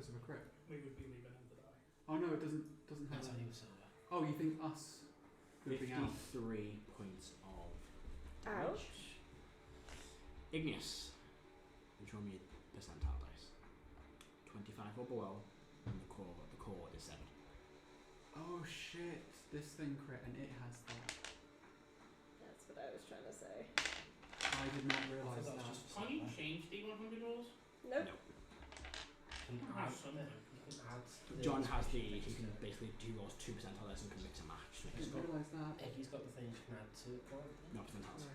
because of a crit. We would be leaving him to die. Oh no, it doesn't have That's that. how you said it. Oh, you think us moving out? 53 points of Ouch. damage. Igneous. You show me percentile dice. 25 or below, and the core is 7. Oh shit! This thing crit and it has that. That's what I was trying to say. I did not realise I thought that. was just Can't you change the 100 rolls? Nope. Can Oh, add something. you can add John has the, changes he can to it. basically do those 2 percentiles and can mix and match. I didn't realise that. If he's got the things you can add to it, probably. No percentiles.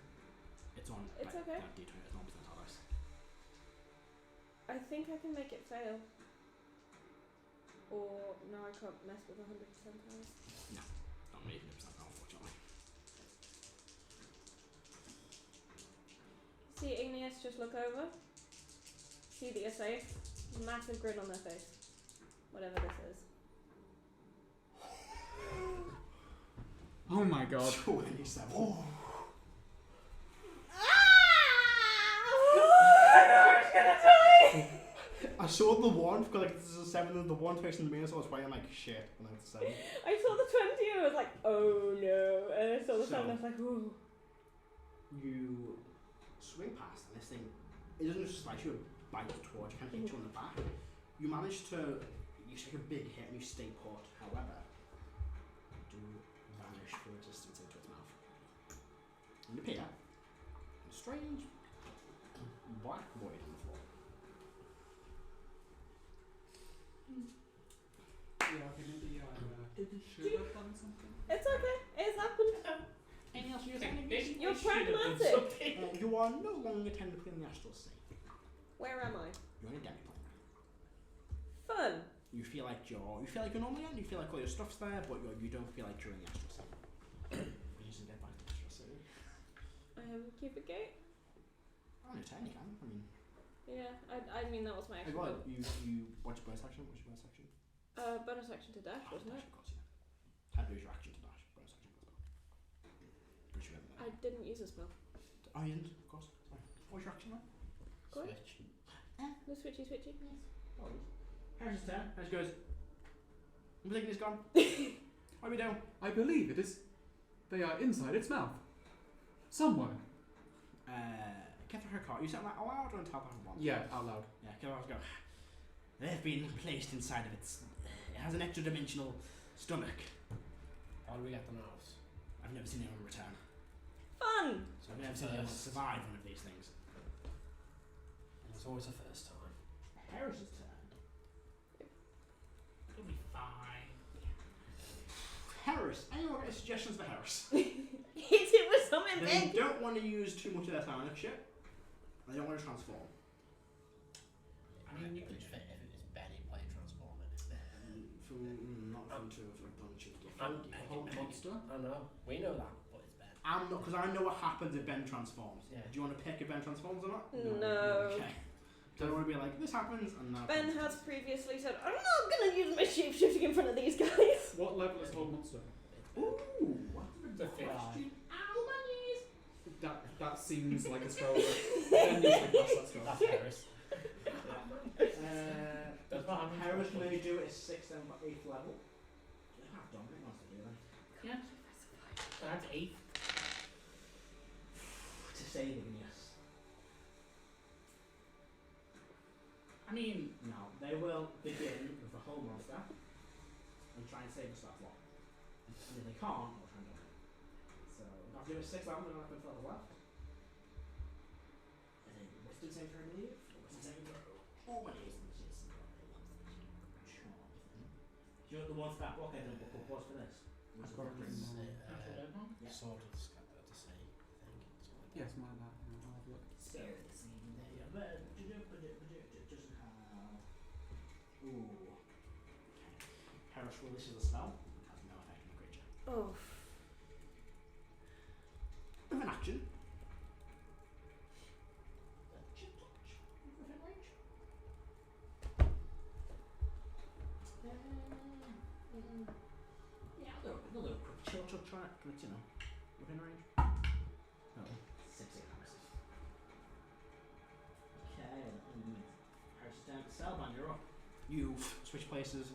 It's on It's okay. that D20, it's non percentile dice. I think I can make it fail. Or no, I can't mess with 100 percentiles. Not really 50%, unfortunately. See Igneous just look over. See that you're safe. Massive grin on their face. Whatever this is. Oh my god. 27. I saw the one because like this is a 7 and the one facing the mirror, so I was playing like shit when I was 7. I saw the 20 and I was like, oh no. And I saw the 7 and I was like, ooh. You swing past and this thing, it doesn't just slice you a bite towards you, kind of hit you on the back. You manage to, you take a big hit and you stay put, however, you do vanish for a distance into its mouth. And you appear in a strange black void on the floor. Yeah, okay, maybe should have done something. It's okay. It's happened. Anything else you're Okay, saying? basically You're should have done pragmatic. something. You are no longer technically in the Astral Sea. Where am I? You're in a demiplane. Fun. You feel like you're normally in. You feel like all your stuff's there, but you don't feel like you're in the Astral Sea. You just get back to the Astral Sea. Keep a gate. On your turn, you can. I mean, Yeah, I mean that was my action. well, you what's your bonus action? What's your bonus action? Bonus action to dash, wasn't dash, it? of course, yeah. Had to use your action to dash. Bonus action as well. Which you haven't I didn't use a spell. Oh, you didn't, of course. Sorry. What was your action then? Go on. Switch. No switchy switchy. Oh, Harris' turn. Harris goes. I'm thinking it's gone. What do we do? I believe it is. They are inside its mouth. Somewhere. Get her card. You sound like aloud or on top of one? Yeah, out loud. Yeah, go. They've been placed inside of its. It has an extra dimensional stomach. How do we get them out? I've never seen anyone return. Fun. So I've never seen anyone survive one of these things. It's always the first time. Harris's turn. It'll be fine. Harris. Anyone got any suggestions for Harris? Hit it with something They big. don't want to use too much of their time on shit. They don't want to transform. I mean, you could. If it was Benny playing Transformer. Not from two of a bunch of I'm- different. Whole monster. I know. We know that, but it's Ben. I'm not, because I know what happens if Ben transforms. Yeah. Do you want to pick if Ben transforms or not? No. Okay. Don't want to be like, this happens and now. Ben has previously said, I'm not going to use my shapeshifting in front of these guys. What level is whole monster? Ooh, what's the The fifth. question? Ow, bunnies! That seems like a spell. Then you should cast that spell. That's Heris. That's what happens. Harris may do it at 6th and 8th level. I have Dominic wants to do then. Yeah. That's 8. To save Igneous. I mean, Now, they will begin with the whole monster and try and save the stuff lot. And if they can't, they'll try and do it. So, after doing 6th level, they're not going to level left. And then Wisdom save throw, I believe. Or Wisdom save throw. Oh, my days, which is do you know the one step? Okay, then what was for this? I've got it written down. Astral Deadman? Yeah. Sword of the Scatter to say, I think. Something like Yes, my bad. Yeah, I'll have a look. So, just how. Ooh. Okay. Harris releases a spell. It has no effect on the creature. Oh. With an action. Within range. Yeah, they'll do a quick chill track, but you know, within range. Oh, 6 Harris. Okay, Harris is down to Celban, you're up. You switch places.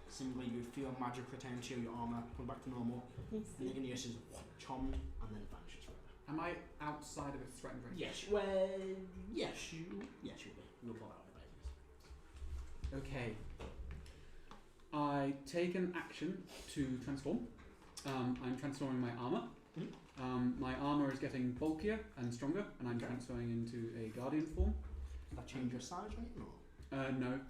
Simply, you feel magic return to your armor, come back to normal. And Igneous is charmed and then vanishes forever. Am I outside of its threatened range? Yes. Well, yes, you'll be. You'll pull out of it. Okay. I take an action to transform. I'm transforming my armor. My armor is getting bulkier and stronger, and I'm transferring into a guardian form. Does that change your size or anything? No.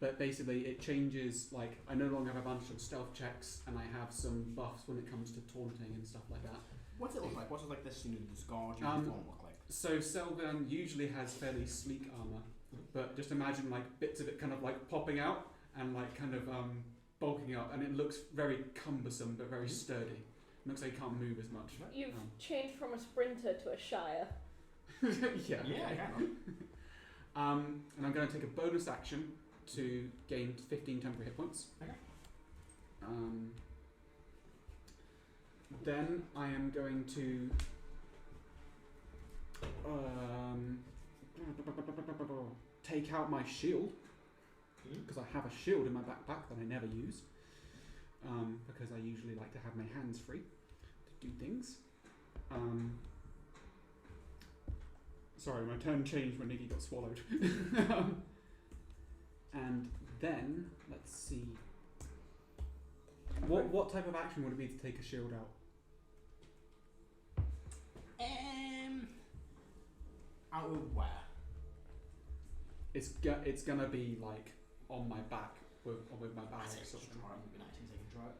But basically, it changes. Like, I no longer have advantage on stealth checks, and I have some buffs when it comes to taunting and stuff like that. What's it look like? What's it like this guardian form look like? So Celban usually has fairly sleek armor, but just imagine like bits of it kind of like popping out and like kind of bulking up, and it looks very cumbersome but very sturdy. It looks like it can't move as much. You've changed from a sprinter to a shire. Yeah, I can. and I'm going to take a bonus action to gain 15 temporary hit points. Okay. Then I am going to take out my shield, because I have a shield in my backpack that I never use, because I usually like to have my hands free to do things. Sorry, my turn changed when Nikki got swallowed. And then, let's see. What type of action would it be to take a shield out? Out of where? It's gonna be like on my back with my back.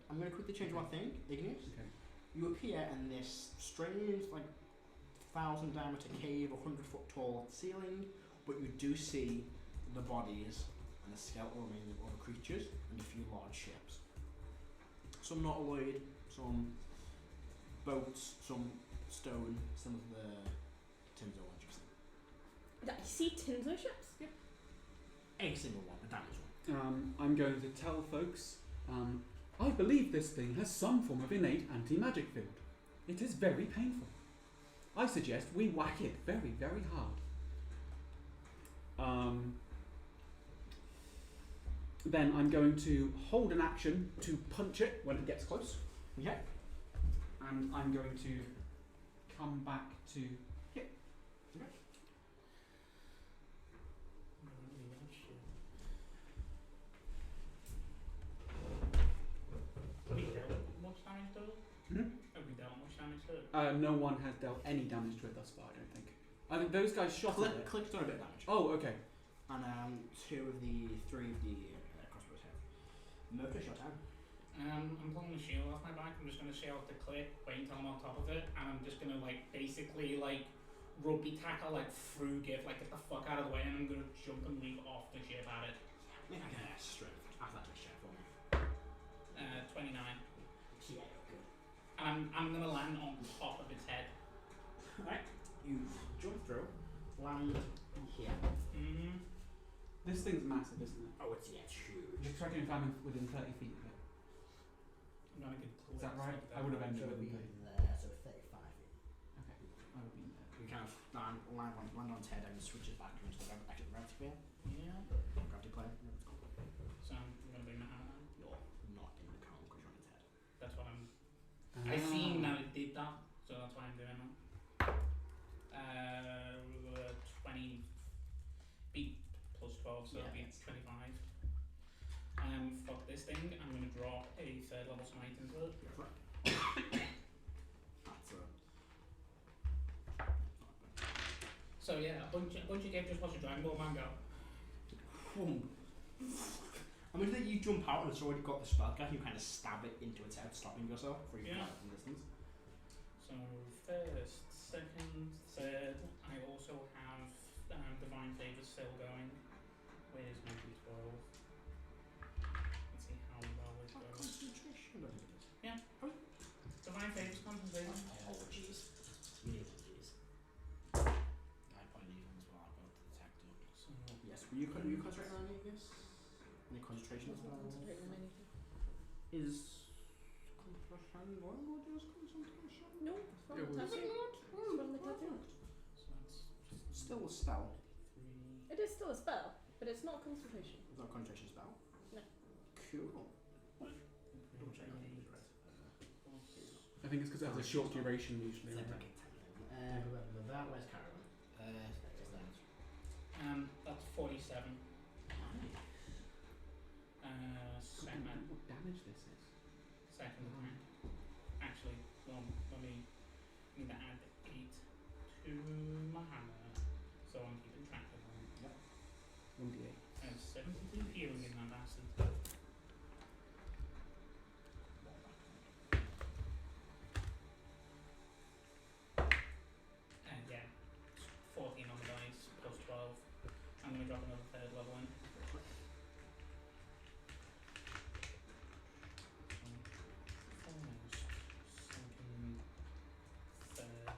I'm going to quickly change one thing, Igneous. Okay. You appear in this strange, like, 1,000 diameter cave, 100-foot tall ceiling, but you do see the bodies and the skeletal remains of other creatures and a few large ships. Some nautiloid, some boats, some stone, some of the Tinzo ones you've seen. You see Tinzo ships? Yep. Every single one, a damaged one. I'm going to tell folks, I believe this thing has some form of innate anti-magic field. It is very painful. I suggest we whack it very, very hard. Then I'm going to hold an action to punch it when it gets close. Okay. And I'm going to come back to hit. Okay. Have we dealt much damage to it? Have we dealt much damage to it? No one has dealt any damage to it thus far, I don't think. I think those guys shot at it. Click's done a bit of damage. Oh, okay. And three of the crossbows have. Motus, your turn. I'm pulling the shield off my back. I'm just going to sail up the cliff, wait until I'm on top of it, and I'm just going to like basically like rugby tackle like through Gift, like get the fuck out of the way, and I'm going to jump and leap off the ship at it. Make a strength athletics check for me. 29. Yeah, good. And I'm going to land on top of its head. Alright, you jump through, land here. This thing's massive, isn't it? Oh, it's huge. Just checking if I'm within 30 feet of it. I'm going to get close. Is that right? I would have ended So within be 30. there, so 35 feet. Okay, I would be there. You kind of land on its head and switch it back into the gravity plane. Yeah. Gravity plane. So I'm going to bring that out. You're not in the cone because you're on its head. That's what I'm. I seen that it did that, so that's why I'm doing that. 20 feet plus 12, so it'll be 25. Fuck this thing. I'm going to drop a third level smite into it. That's So yeah, a bunch of kids just watch a Dragonborn man go. I mean that you jump out and it's already got the spell cast, you kind of stab it into its head, stopping yourself before you come out from distance. So first, second, third, I also have Divine Favour still going. Where's my D12? Let's see how well it goes. Concentration, I think it is. Yeah. Divine Favour's concentration. Oh, jeez. You need it, jeez. I probably need one as well, I've got to detect it. So, Yes, were you concentrating on any of this? Any concentration as well? Concentrating on anything. Is concentration languages concentration? No, it's from It the was- tattoo. It's from the tattoo. so that's Still a spell. 3. It is still a spell, but it's not concentration. It's not a concentration spell? No. Cool. Double check. I think it's right. I think it's because it has a short duration usually. It's Right? like where's Karo? That's 47. Second. What damage this is? Second attack. Actually, well, let me need to add 8 to my hammer, so I'm keeping track of them. Yep. 1d8. There's 72 healing in that bastard. And yeah, 14 on the dice, plus 12. I'm going to drop another third level in. Almost sunken third.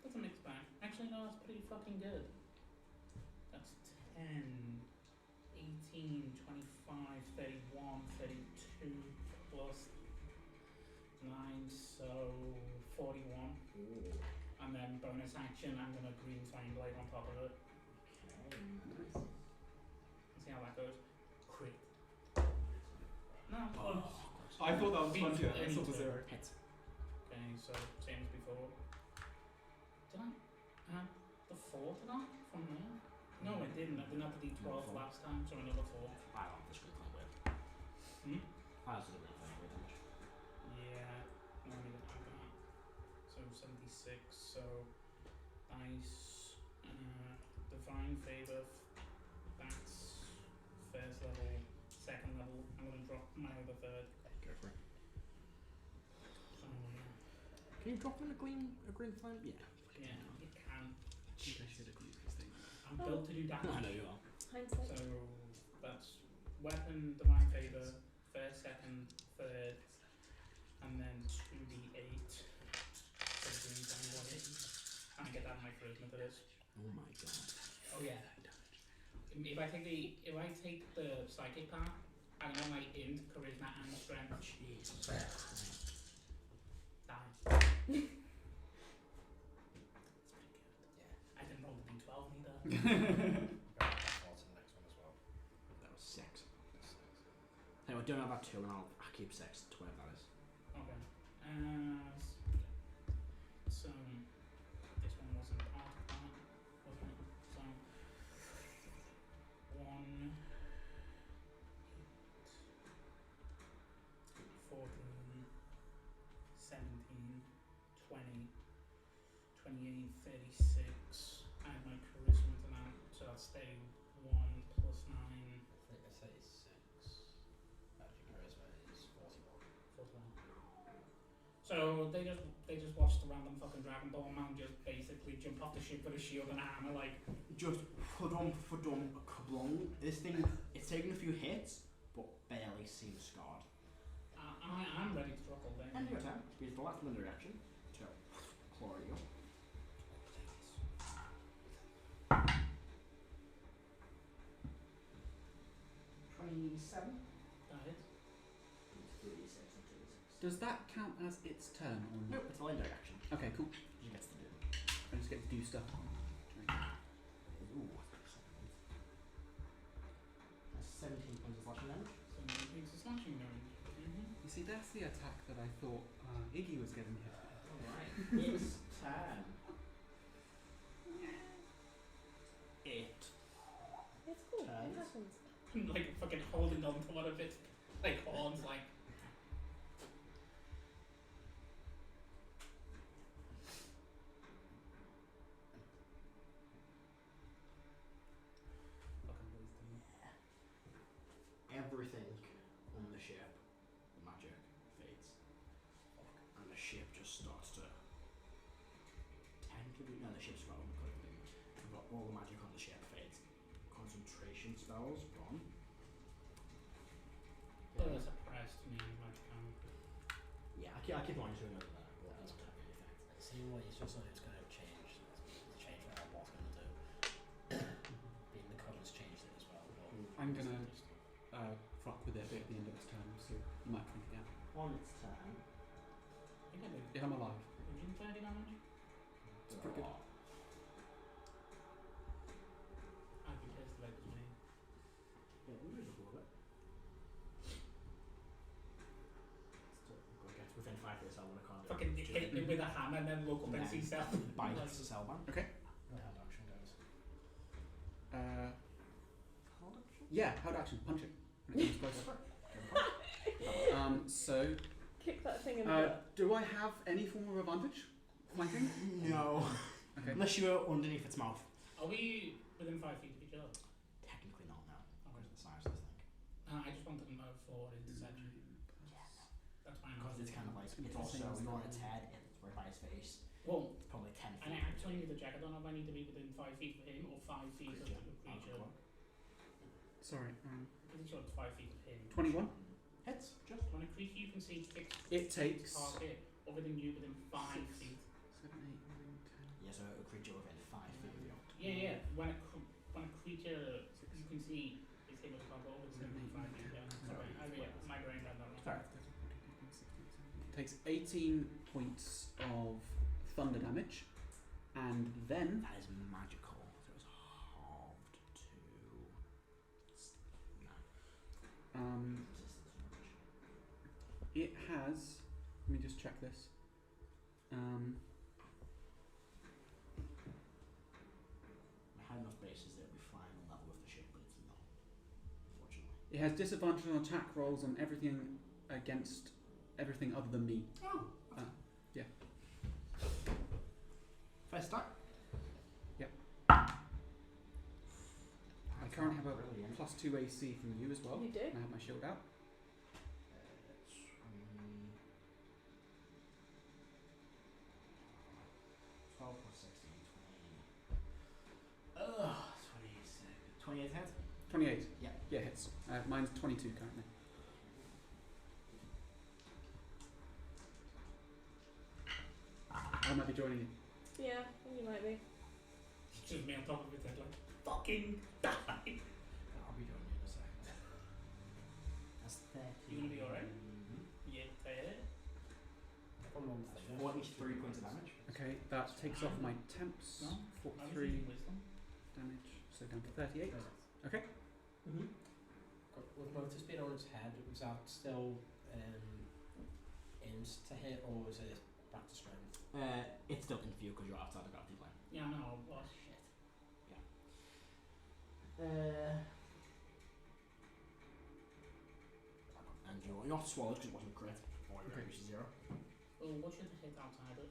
That's a mixed bag. Actually, no, that's pretty fucking good. That's 10, 18, 25, 31, 32, plus 9, so 41. Ooh. And then bonus action, I'm gonna green flame blade on top of it. Okay. Nice. Let's see how that goes. Crit. No, Oh. I thought that was Beat 20. I anything. thought it was 0. Hit. Okay, so same as before. Did I add the 4 to that from there? No, I didn't. I didn't have the D12 last time, so another 4. I like this green flame blade. I also do green flame blade damage. Yeah, no, I need to add that. So 76, so dice, divine favour, that's first level, second level. I'm going to drop my other third. Go for it. So, Can you drop in a green flame? Yeah. yeah, you can. I think I should have used this thing. I'm built to do damage. I know you are. Hindsight. So that's weapon, divine favour, first, second, third, and then 2d8. So green flame blade. And I get that in my charisma for this. Oh my god. Oh yeah. If I take the psychic part, I know my int, charisma, and strength. Jesus. Die. I didn't roll the d12 either. That was 6. Anyway, don't have that 2 and I'll keep 6 to whatever that is. Okay. So this one wasn't part of that, wasn't it? So 1, 14, 17, 20, 28, 36. I have my charisma to that, so I'll stay 1 plus 9. I think I say 6. Actually, charisma is 41. So they just watched the random fucking Dragonborn man just basically jump off the ship with a shield and a hammer, like. Just for kablong. This thing, it's taken a few hits, but barely seems scarred. I'm ready to drop all day. And your turn. Use the left wind direction to claw you. 27. That hits. 36. Does that count as its turn or not? Nope, it's the wind direction. Okay, cool. She gets to do. I just get to do stuff. Ooh. That's 17 points of slashing damage. So it takes a slashing damage. You see, that's the attack that I thought Iggy was getting hit with. Alright. It's turn. It It's cool. It Turns. happens. Like fucking holding on to one of its like horns, like. Fucking wisdom. everything on the ship, the magic fades, and the ship just starts to tend to be. No, the ship's gone. We've got all the magic on the ship fades. Concentration spells gone. They're suppressed me and magic armor. Yeah, I keep on doing over there. But that's not really effect. See what it's just like it's going to change. Change what I was going to do. Being the colours changed it as well. But I'm gonna fuck with it a bit at the end of its turn, so you might print it out. On its turn, think I did if I'm alive. 130 damage. It's pretty good. I'd be pissed about this winning. Yeah, we'll move a little bit. Still, go get within 5 feet of Celban, I can't do Fucking it. hit me with a hammer and then local Yeah. density cell. Bites Celban. Okay. How the action goes. Hold action? Yeah, held action. Punch it. When it comes closer. So, Kick that thing in the gut. do I have any form of advantage? Flanking? No. Okay. Unless you're underneath its mouth. Are we within 5 feet of each other? Technically not now. Because of the size of this thing. I just wanted to know for intersection. That's fine. Because it's kind of like, it's also not its head, it's right by his face. Well, It's probably 10 feet. and I actually need to check. I don't know if I need to be within 5 feet of him or 5 feet of the creature. Sorry. I'm pretty sure it's 5 feet of him. 21. Hits, just. When a creature you can see kicks It takes. target other than you within 5 feet. 7, 8, 9, 10. Yeah, so a creature within 5 feet of you. Yeah. When a creature you can see is able to target over than 5 feet. Yeah. Sorry, my brain ran that wrong. Sorry. Takes 18 points of thunder damage, and then That is magical. So it's halved to 9. it has. Let me just check this. I had enough bases that it would be fine on level with the ship, but it's not. Unfortunately. It has disadvantage on attack rolls on everything against everything other than me. Oh. Yeah. First start. Yep. I currently have a Brilliant. +2 AC from you as well. You do? And I have my shield out. 12 plus 16, 20. 26. 28 hit? 28. Yeah. Yeah, hits. Mine's 22 currently. I might be joining you. Yeah, you might be. It's just me on top of it, like, fucking die! I'll be joining you in a second. That's 30. You gonna be alright? Mhm. Yeah, 43 points of damage. Okay, that takes off my temps. No, I was 43 using wisdom. damage, so down to 38. Okay. Mm-hmm. With Motus being on its head, was that still aims to hit, or was it back to strength? It's still in view because you're outside the gravity plane. Yeah, I know, oh shit. And you're not swallowed because it wasn't crit, or your Okay. damage is 0. Well, what should the hit outside it?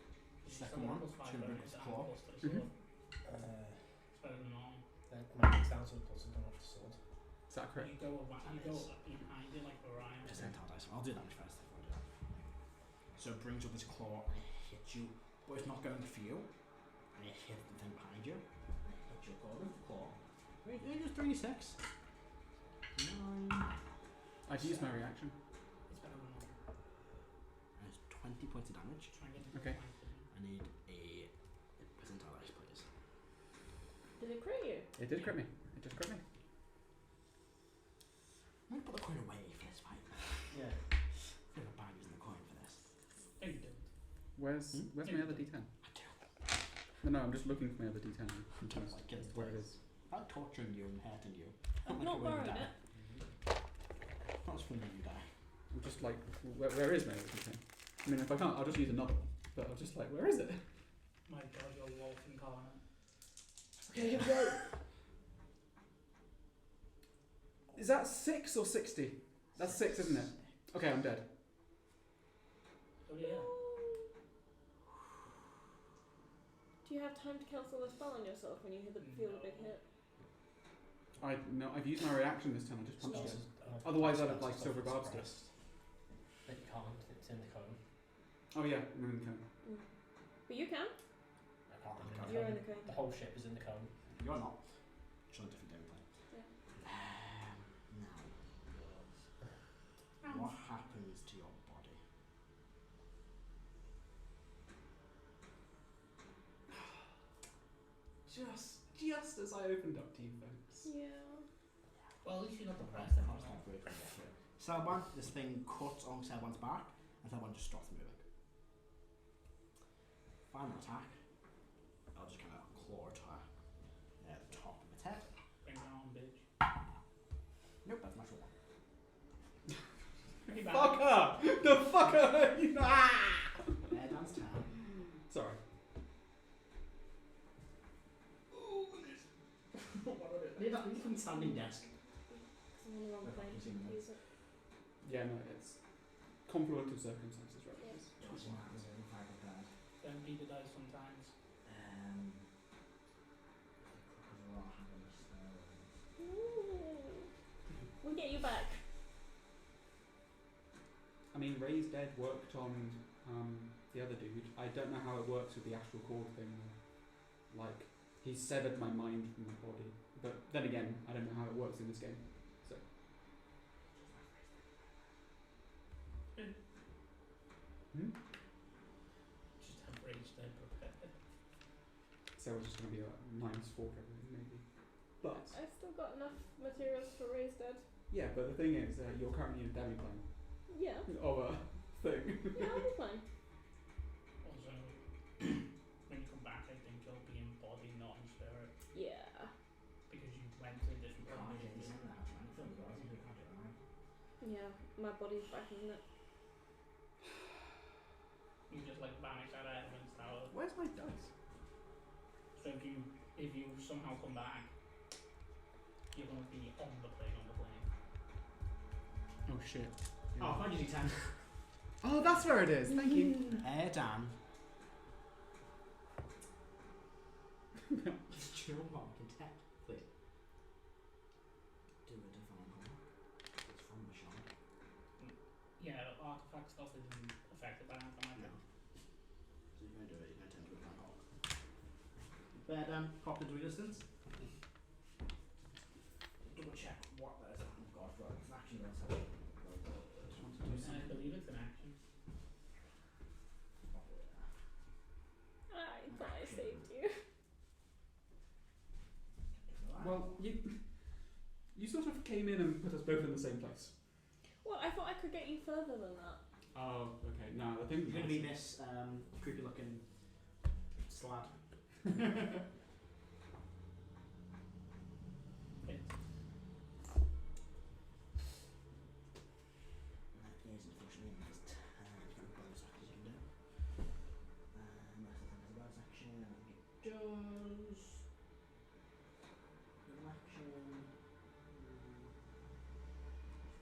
Second one, plus 5 should be bonus plus and 4. plus to the sword. It's better than normal. Then my next down to the plus and go off the sword. Is that correct? You go behind it like Orion. Just Centaur dice. I'll do damage first before I do that. So it brings up its claw and it hits you, but it's not going for you. And it hits the thing behind you. And it hits your claw with the claw. Wait, it just 36. 9. I've used my reaction. It's better than normal. And it's 20 points of damage. Try and get Okay. I need a percentile dice, please. Did it crit you? It did crit me. It just crit me. I'm gonna put the coin away for this fight. Yeah. I feel like a bag using the coin for this. No, you don't. Where's my other D10? I do. No, I'm just looking for my other D10. I'm trying to like get Where it is. I'm torturing you and hurting you. I've not borrowed it. Not as fun when you die. I'm just like, where is my other D10? I mean, if I can't, I'll just use another one. But I'm just like, where is it? My god, you're wolf incarnate. Okay, here we go. Is that 6 or 60? That's 6, isn't it? Okay, I'm dead. Oh yeah. Do you have time to cancel the spell on yourself when you feel a big hit? I've used my reaction this time. I just punched it. Oh, Otherwise, I'd have like silver guards to. But you can't, it's in the cone. Oh yeah, no, no, no. But you can. I can't in the You're cone. in the cone. The whole ship is in the cone. You're not. Just on a different gameplay. Now, what happens to your body? Just as I opened up to you folks. Yeah. Well, at least you got the price. That's not great for you. Celban, this thing cuts on Celban's back, and Celban just stops moving. Final attack. I'll just kind of claw attack at the top of its head. Bring it on, bitch. Nope, that's my short one. Pretty bad. Fucker! The fucker! Erdan's turn. Sorry. I need a standing desk. I'm on the wrong plane. Use it. Yeah, no, it's confluent of circumstances, right? Yes. Don't beat the dice sometimes. We'll get you back. I mean, Ray's Dead worked on the other dude. I don't know how it works with the astral cord thing. Like, he severed my mind from my body. But then again, I don't know how it works in this game. So. Just have Rage Dead prepared. So it's just going to be a -4 everything, maybe. But, I've still got enough materials for Raised Dead. yeah, but the thing is, you're currently in a demi plane Yeah. of a thing. Yeah, I'll be fine. Also, when you come back, I think you'll be in body, not in spirit. Yeah. Because you went to a different dimension. Yeah, my body's back, isn't it? You just like vanish out of Edmund's tower. Where's my dice? So if you somehow come back, you're going to be on the plane. Oh shit. Oh, Fantasy 10. Oh, that's where it is. Thank you. Erdan. Do you know what? We can technically do a divine horn. It's from the shard. Yeah, artifact stuff isn't affected by anything like No. that. So you're going to do it, you're going to turn to a divine horn. Erdan, pop into a distance. Double check what that is. Oh god, right. It's an action that's happening. I believe it's an action. I thought I saved you. Well, you sort of came in and put us both in the same place. Well, I thought I could get you further than that. Oh, okay. No, the thing You're going to be this creepy looking slab. That is unfortunately in this bonus action you can do. Unless I think there's a bonus action, I think it does. Little action.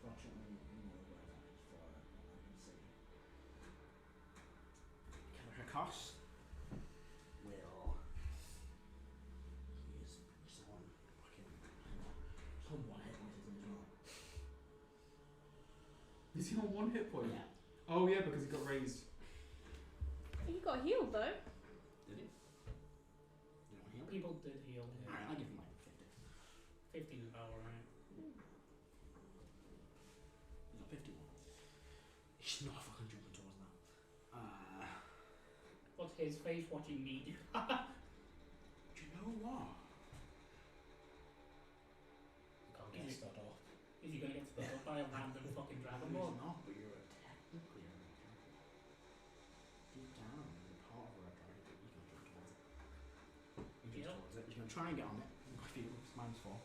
Fortunately, no bonus actions for it, I can see. Cleric cost will use someone fucking someone hit points in as well. Is he on 1 hit point? Yeah. Oh yeah, because he got raised. You got healed though. Did he? You don't heal? People did heal. Alright, I'll give him like 50. 50 is about right. He's got 51. He's not fucking jumping towards that. What's his face watching me do? Do you know what? Can't get stood off. Is he going to get stood up by a random fucking He's Dragonborn? not, but you're technically a red dragon. Deep down, you're part of a red dragon, but you can jump towards it. You jump towards it. You can try and get on it. I feel it's -4.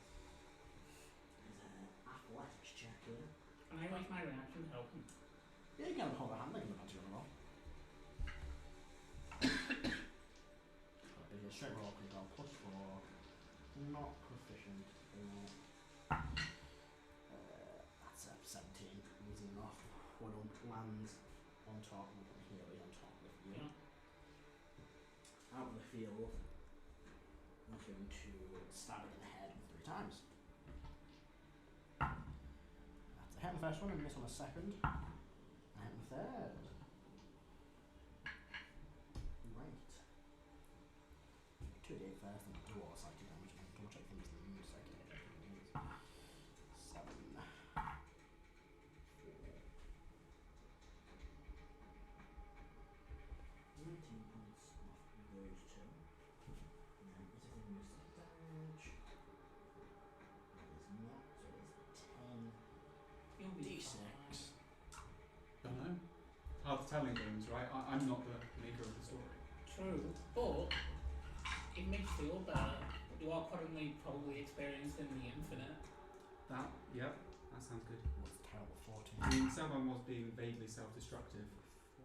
There's an athletics check here. Can I make my reaction to help him? Yeah, you can hold a hand like in the punch on the roll. Be a straight roll, can go +4. Not proficient. That's a 17. Easy enough. One lands on top, and one here on top of the field. Yeah. Out of the field, I'm going to stab it in the head 3 times. That's a hit on the first one, and miss on the second. And hit on the third. Right. 2d8 first, and do all psychic damage. And double check things that use psychic damage. 7. 4. 19 points off those 2. And then is it in use damage? It is not, so it is 10 You'll be d6. Don't know. Hard telling things, right? I'm not the maker of the story. 2 True, but it makes you feel better. You are currently probably experiencing the infinite. Yep, that sounds good. What's terrible 14? I mean, Celban was being vaguely self-destructive,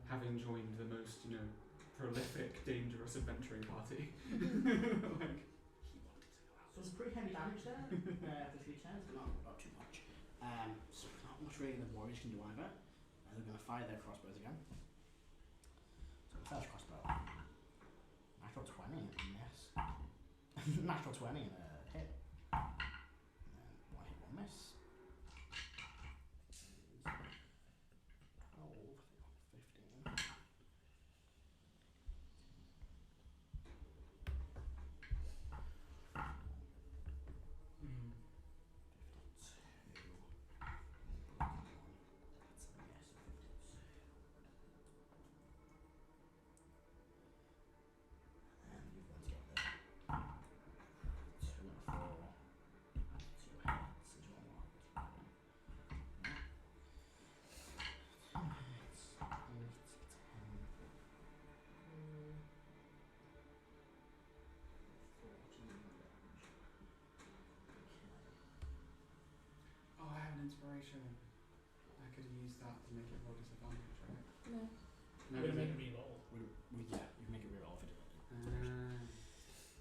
having joined the most, prolific, dangerous adventuring party. Like, he wanted to go out. So it's pretty heavy damage there for 3 turns, but not too much. So not much really the warriors can do either. They're going to fire their crossbows again. So the first crossbow. Natural 20 and a miss. Natural 20 and a hit. And then 1 hit, 1 miss. 12, 15. Hmm. 52. That's a miss. 52. And you've got to get there. 2 and 4. 2 hits as well. 2 hits. 8, 10. 14 damage. Oh, I have an inspiration. I could have used that to make it roll disadvantage, right? No. No, We're is gonna it? make a reroll. Yeah, you can make it reroll if it is.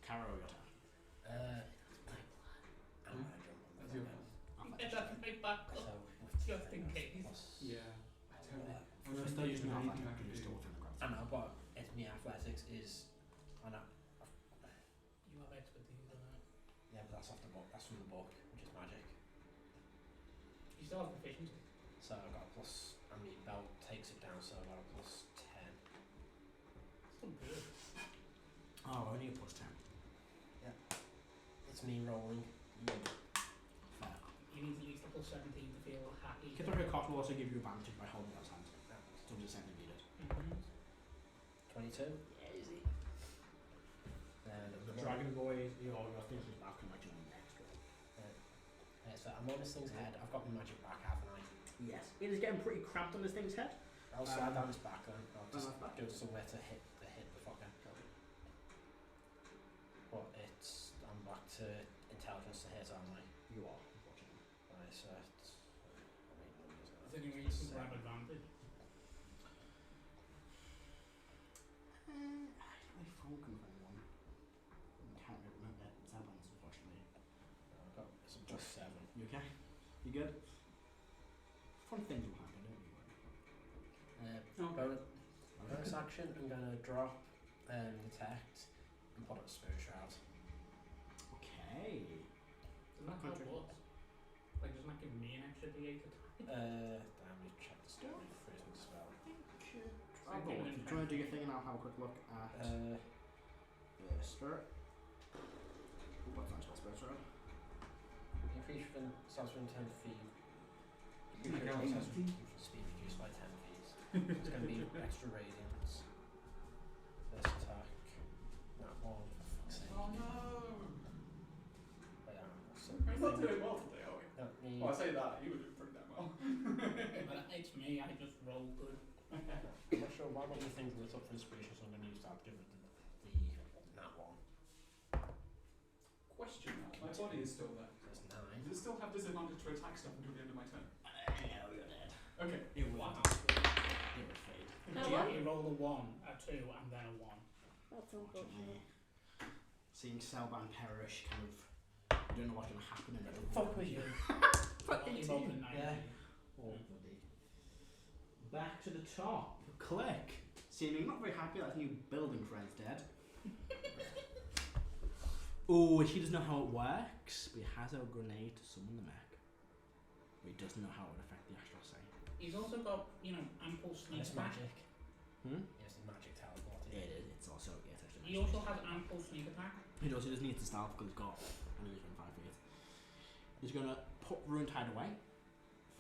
Caro, your turn. I'm gonna jump on That's that your now. I'll let Get you that go. right back So, up. with Just in things, case. plus- Yeah, I totally. I was First, they're using thinking half anything I because could you're do. still within the gravity. I know, but it's me athletics is. I know. You have expertise on that. Yeah, but that's off the book. That's from the book, which is magic. You still have proficiency. So I got a plus. I mean, belt takes it down, so I got a plus 10. Still good. Oh, only a plus 10. It's me rolling. Fair. You need at least a plus 17 to feel happy. Cathedral Cock will also give you advantage by holding those hands. So just same needed. 22. Yeah, easy. Then The Dragon Boy, your things is back and like an extra. So I'm on this thing's head. I've got my magic back, haven't I? Yes. It is getting pretty cramped on this thing's head. I'll slide down his back then. I'll just that's back. do somewhere to hit the fucker. But it's. I'm back to intelligence to hit, aren't I? You are, unfortunately. Right, so it's. Is there any way you can grab advantage? I don't really focus on anyone. Can't really remember Celban's, unfortunately. I've got it's a plus 7. You okay? You good? Fun things will happen, don't you? Bonus action, I'm going to drop detect and put up Spirit Shroud. Okay. Doesn't that help what? Like, doesn't that give me an extra d8 attack? Damn, we check the spell. Freezing spell. I'll go. Do you want to do your thing and I'll have a quick look at the spirit? Ooh, what's that spell? Spirit Shroud? Increase from starts from 10 feet. my God. Speed reduced by 10 feet. It's going to be extra radiance. First attack. That one. For fuck's sake. Oh no! Wait, so We're not doing well today, are we? that means. Well, I say that, you were doing pretty damn well. But it's me, I just roll good. I'm not sure why don't you think it's up for inspiration, so I'm going to use that to give it that one. Question mark. My body is still there. There's 9. Does it still have disadvantage to attack stuff until the end of my turn? Yeah, you're dead. Okay. It will Wow. It will fade. Now You what? you roll a 1, a 2, and then a 1. That's unfortunate. Seeing Celban perish, kind of, you don't know what's going to happen in it. Fuck with you. You rolled a 9. Yeah. Oh, buddy. Back to the top. Click. Seeming not very happy that his new building friend's dead. Oh, he doesn't know how it works, but he has a grenade to summon the mech. But he doesn't know how it would affect the Astral Sea. He's also got, ample And sneak it's attack. magic. Hmm? It's magic teleport. It is. It's also, yeah, it's actually He also has ample sneak attack. He does. He just needs to stealth because he's got. I know he's been 5 feet. He's gonna put Ruined Tide away.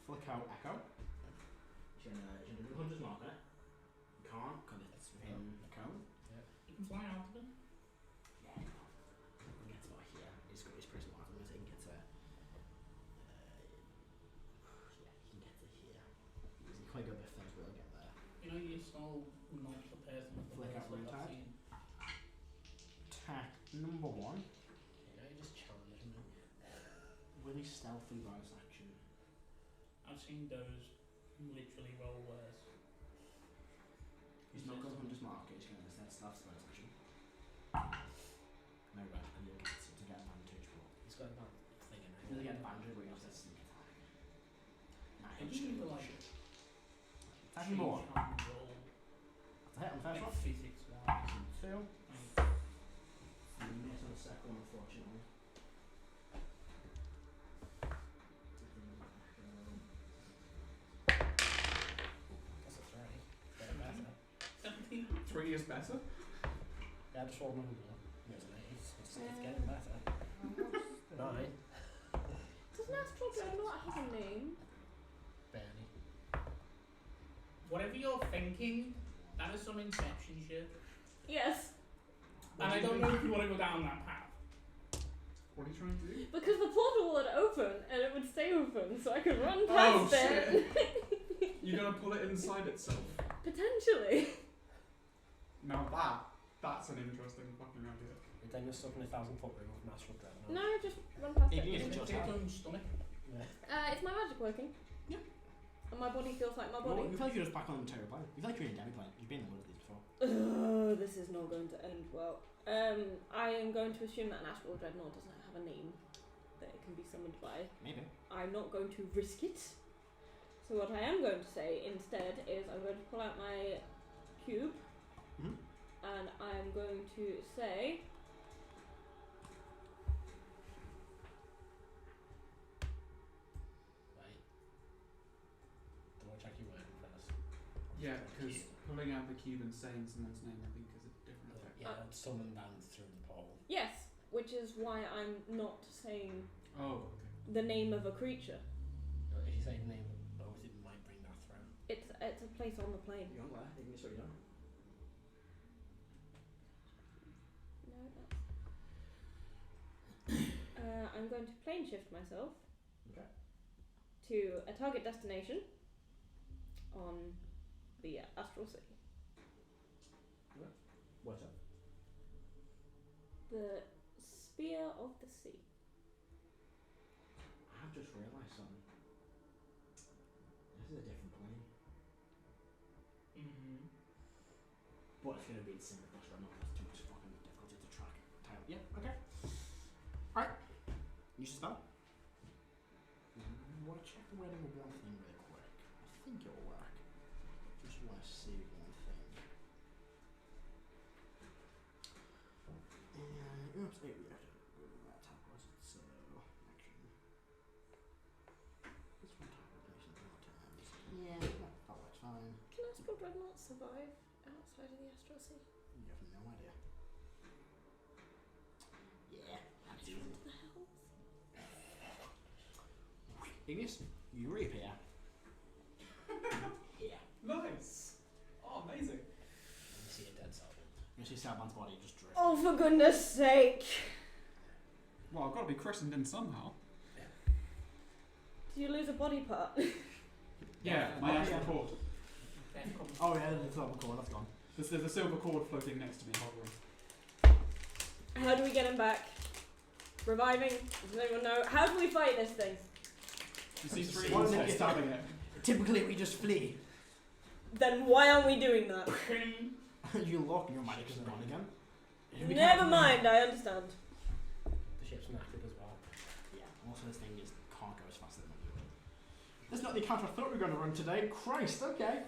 Flick out Echo. He's gonna do Hunter's Mark on it. You can't because it's within the cone. You can fly out of them. Yeah, he gets about here. He's got his pretty smart. I'm gonna say he can get to. Yeah, he can get to here. He's quite good with things. We'll get there. You're still not the person with the Flick out worst Ruined I've Tide. seen. number 1. You know, you just challenged me. Really stealthy bonus action. I've seen those literally roll worse. He's not going to just mark it, he's going to instead stealth bonus action. No red, because you'll get to get advantage, but He's got that thing in it. you'll get advantage, but you have to sneak attack. Nah, Can he'll just you get like shit. Attack number 1. change how you roll That's a hit on the first like one. physics wise? 2. Like, You miss on the second one, unfortunately. That's a 3. Getting better. 17. 3 is better? Yeah, I just rolled another one. There's an 8. It's getting better. 9. Doesn't Astral Dreadnought have a name? Barely. Whatever you're thinking, that is some Inception shit. Yes, And I don't know if you want to go down that path. What are you trying to do? because the portal would open and it would stay open, so I could run Oh, past it. You're gonna pull it inside itself. Potentially. Now that's an interesting fucking idea. But then you're stuck in a 1,000-foot ring with Astral Dreadnought. No, just run past Maybe it. it's just Its that. own stomach. Yeah. Is my magic working? Yeah. And my body feels like my Well, body? you feel like you're just back on the material plane. You feel like you're in a demi plane. You've been in one of these before. Oh, this is not going to end well. I am going to assume that an Astral Dreadnought doesn't have a name that it can be summoned by. Maybe. I'm not going to risk it. So what I am going to say instead is I'm going to pull out my cube Mhm. and I'm going to say Right. Double check your word first. Yeah, because pulling out the cube and saying someone's name, I think, is a different effect. Yeah, summon down through the pole. yes, which is why I'm not saying Oh, okay. the name of a creature. If you say the name of both, it might bring that through. It's a place on the plane. You don't there. Igneous, what you done? No, that's. I'm going to plane shift myself. Okay. To a target destination on the Astral Sea. What's up? The Spear of the Sea. I've just realised something. This is a different plane. Mm-hmm. But it's going to be the same across right now. That's too much fucking difficulty to track. Yeah, okay. Alright. Use the spell. Want to check the wording of one thing really quick. I think it'll work. Just want to see one thing. Oops, we have to go to that tab. Was it so? Action. This one tab rotation more times. Yeah, that works fine. Can Astral Dreadnought survive outside of the Astral Sea? You have no idea. Yeah, that's Which easy. one the hell? Igneous, you reappear. Here. Nice! Oh, amazing. And you see a dead Celban. You see Celban's body just drift. Oh, for goodness sake! Well, I've got to be christened in somehow. Did you lose a body part? Yeah, my Oh, astral yeah. cord. Oh yeah, the silver cord, that's gone. There's a silver cord floating next to me, hovering. How do we get him back? Reviving? Does anyone know? How do we fight this thing? You see three One insects minute. stabbing it. Typically we just flee. Then why aren't we doing that? You lock and your magic isn't on again. Never mind, I understand. The ship's knackered as well. Yeah, also this thing just can't go as fast as it might. That's not the encounter I thought we were going to run today. Christ, okay.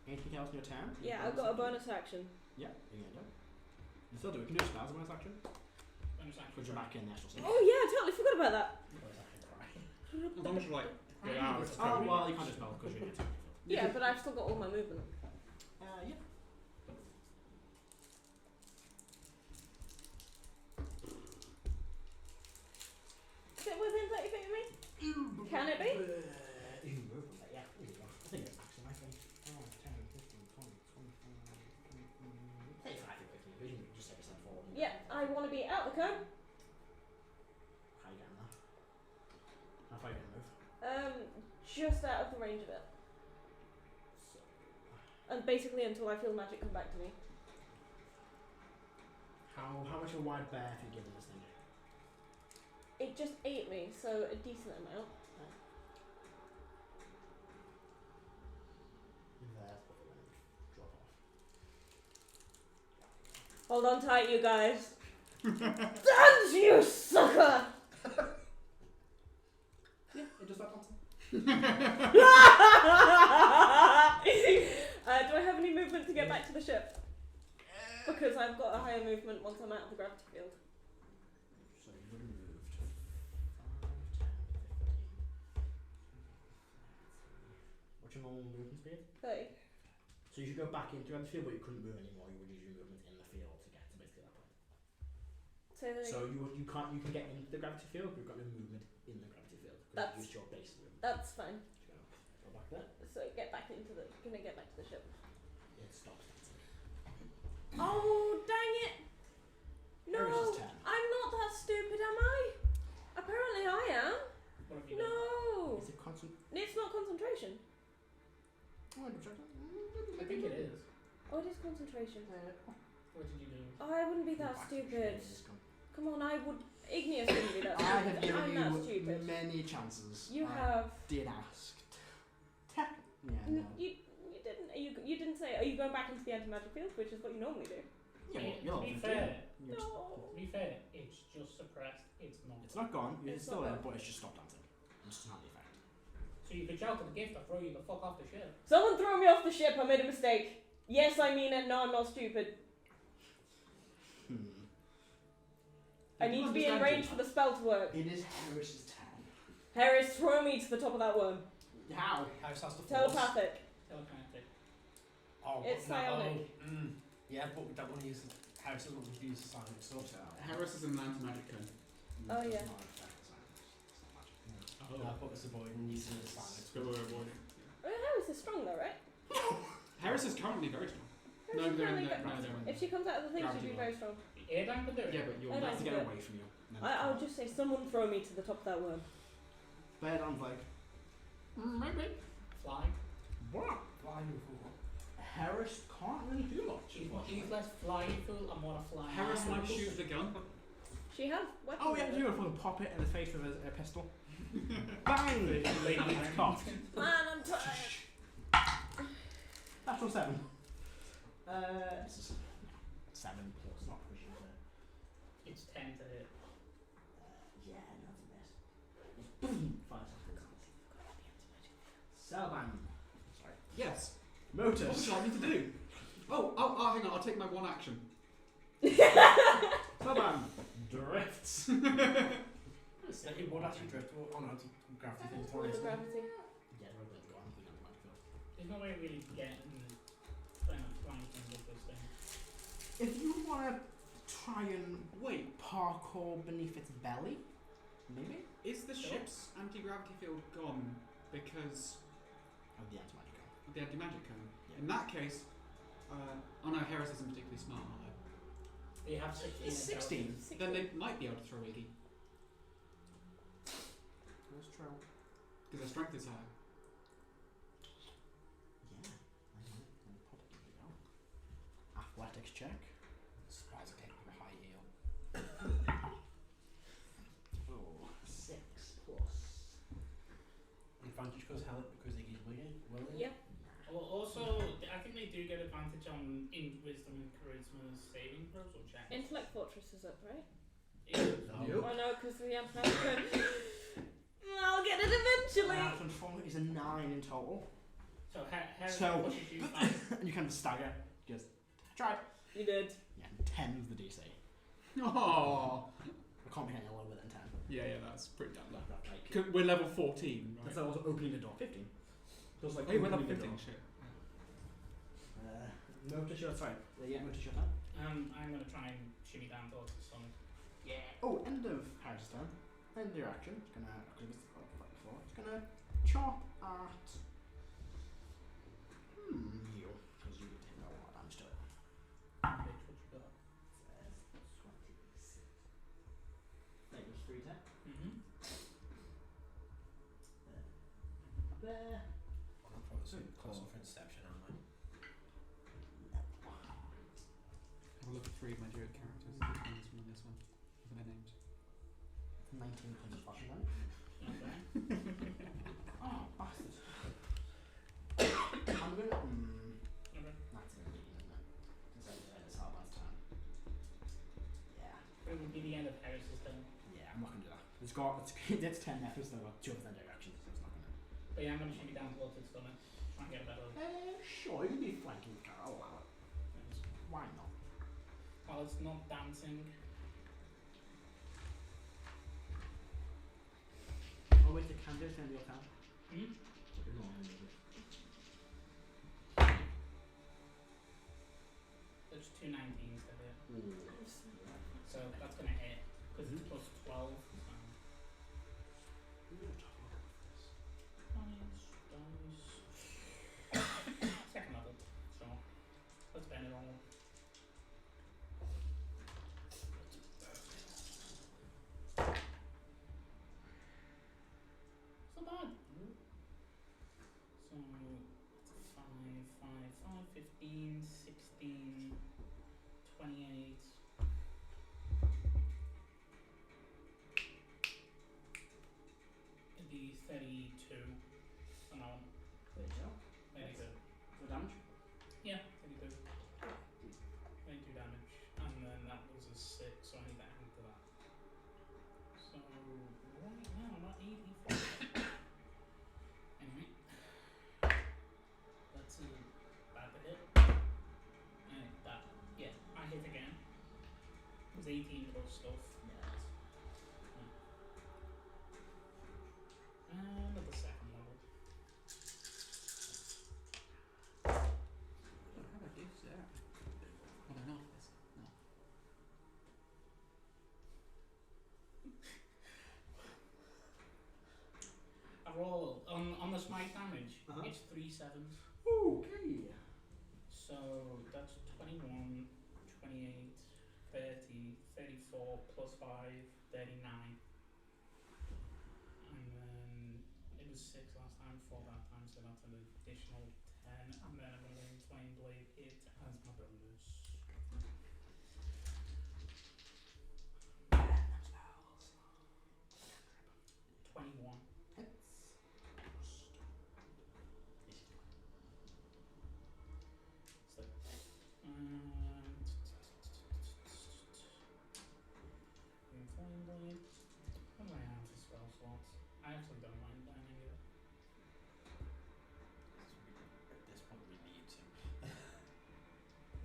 Anything else in your turn? Yeah, I've got a bonus action. Yeah, you're going to do. You still do. We can do spells as a bonus action. Bonus action. Because you're back in the Astral Sea. Oh yeah, I totally forgot about that. Or is that a cry? As long as you like get out, it's Oh, cool. well, you can't just spell because you're in it. Yeah, but I've still got all my movement. Yeah. Is it within 30 feet of me? Can it be? Yeah, there you go. I think it's maximum, I think. 10, 15, 20, 25, 35 feet away from you. You can just take a step forward. Yeah, I want to be out the cone. How you getting there? How far are you going to move? Just out of the range of it. So, And basically until I feel magic come back to me. how much of a wide berth you given this thing? It just ate me, so a decent amount. There, drop off. Hold on tight, you guys. Dance, you sucker! Yeah, it does that dancing. Do I have any movement to get back to the ship? Because I've got a higher movement once I'm out of the gravity field. So you would have moved 5, 10, 15. What's your normal movement speed? 30. So you should go back into the field, but you couldn't move anymore. You would use your movement in the field to get to basically that point. So you can't get into the gravity field, but you've got no movement in the gravity field because you used your base movement. That's fine. Go back there. So get back into the. Gonna get back to the ship. It stops dancing. Oh dang it! No, Heris is 10. I'm not that stupid, am I? Apparently I am. What have you done? No, Is it constant? it's not concentration. Oh, I check that. I think it is. Oh, it is concentration. What did you do? Oh, I wouldn't be that stupid. Come on, I would. Igneous wouldn't be that I stupid. have given I'm that you stupid. many chances. You I have. did ask. Yeah, no. You didn't. You didn't say. Are you going back into the anti-magic field, which is what you normally do? Yeah, well, To you're be not fair, No. to be fair, it's just suppressed. It's not. It's not gone. It's It's still not there, gone. but it's just stopped dancing. It's just not the effect. So you could shout to the gift to throw you the fuck off the ship. Someone throw me off the ship. I made a mistake. Yes, I mean it. No, I'm not stupid. I need to be in range for the spell to work. It is Heris's turn. Heris, throw me to the top of that worm. How? Heris has to force. Telepathic. Telepathic. Oh, It's but no, psionic. yeah, but we don't want to use. Heris doesn't want to use the psionic stuff. Harris is an anti-magic cone. Oh, yeah. Oh. No, but it's avoiding using the psionic So we're avoiding. Heris is strong though, right? Harris is currently very strong. Heris is they're in currently the, no, they're in If she comes out of the thing, she'd Gravity be very strong. Erdan could do it. Yeah, but you're I Nice don't to do get it. away from you. I'll just say, someone throw me to the top of that worm. Erdan's like, maybe. Fly. what? Flying fool. Heris can't really do much. He's less flying fool and more a flying. Harris fool. might shoot the gun. She has weapons. Oh yeah, with you her. want to pop it in the face with a pistol. Bang! Lady it's cocked. Man, I'm tired. Astral 7. This is 7 plus, not pushing it. It's 10 to hit. Yeah, not a miss. Boom! 5 seconds. Celban. Sorry. Yes. Motus. What do you want me to do? Oh, hang on, I'll take my one action. Celban drifts. So it would actually drift on out of gravity field for Towards it. the gravity. Yeah, we're going to go on to the magic field. There's no way of really getting flying thing with this thing. If you want to try and parkour beneath its belly, maybe? Is the ship's anti-gravity field gone because Of the anti-magic gun. of the anti-magic cone? Yeah. In that case, oh no, Harris isn't particularly smart, are they? They have 16. It's 16. Then they might be able to throw Iggy, That's true. because their strength is higher. Yeah. Here we go. Athletics check. Surprised I can't give a high heal. Oh, 6 plus. Advantage because Iggy's willing. Yeah. Well, also, I think they do get advantage on wisdom and charisma saving throws or checks. Intellect Fortress is up, right? Yep. Oh no, because the anti-magic. I'll get it eventually. Control is a 9 in total. So Heris So- pushes you back. And you kind of stagger. Just tried. You did. Yeah, 10's the DC. Oh. I can't be any lower than 10. Yeah, that's pretty damn low. That's like. 'Cause we're level 14, right? That's also opening the door. 15. Feels like Oh, yeah, we're level opening the 15, door. shit. Motus, your turn. Yeah, Motus, your turn. I'm going to try and shimmy down towards the sun. Yeah. Oh, end of Harris' turn. End of your action. It's gonna. It's gonna chop at. You. Because you did a lot of damage to it. Bitch, what you got? Says 26. That was 3 attack. Mm-hmm. There. I'm probably close for Inception, aren't I? Have a look at 3 of my druid characters. Which one's one names. 19 points of slashing damage. Okay. Oh, bastard. I'm gonna. Okay. That's gonna be, isn't it? Since I did Celban's turn. Yeah. It would be the end of Heris's turn. Yeah, I'm not gonna do that. It's 10 left, so I've got 2 of their directions, so it's not gonna. But yeah, I'm going to shoot you down towards its stomach. Try and get a better. Sure, you can be flanking Karo, I'll allow it. Why not? While it's not dancing. Oh, wait, the candidate's gonna be your turn. Hmm? There's 2 19s to hit. So that's going to hit. Because it's plus 12. So. Second level. So let's bend it all. It's not bad. So it's 5, 15, 16, 28. It'd be 32 an hour. There you go. 32. Good damage? Yeah, 32. 22 damage. And then that was a 6, so I need to add to that. So right now I'm at 84. Anyway. That's bad to hit. That, yeah, I hit again. It was 18 plus stuff. And at the second level. What have I gifts there? Oh, they're not. No. I roll on the smite damage. Uh-huh. It's 3 7s. Okay. So that's 21, 28, 30, 34 plus 5, 39. And then it was 6 last time, 4 that time, so that's an additional 10. And then I'm going to Flame Blade it as my bonus. Spells. 21. Hits. So, Flame Blade. What do I have for spell slots? I actually don't mind banning it. At this point, we need to.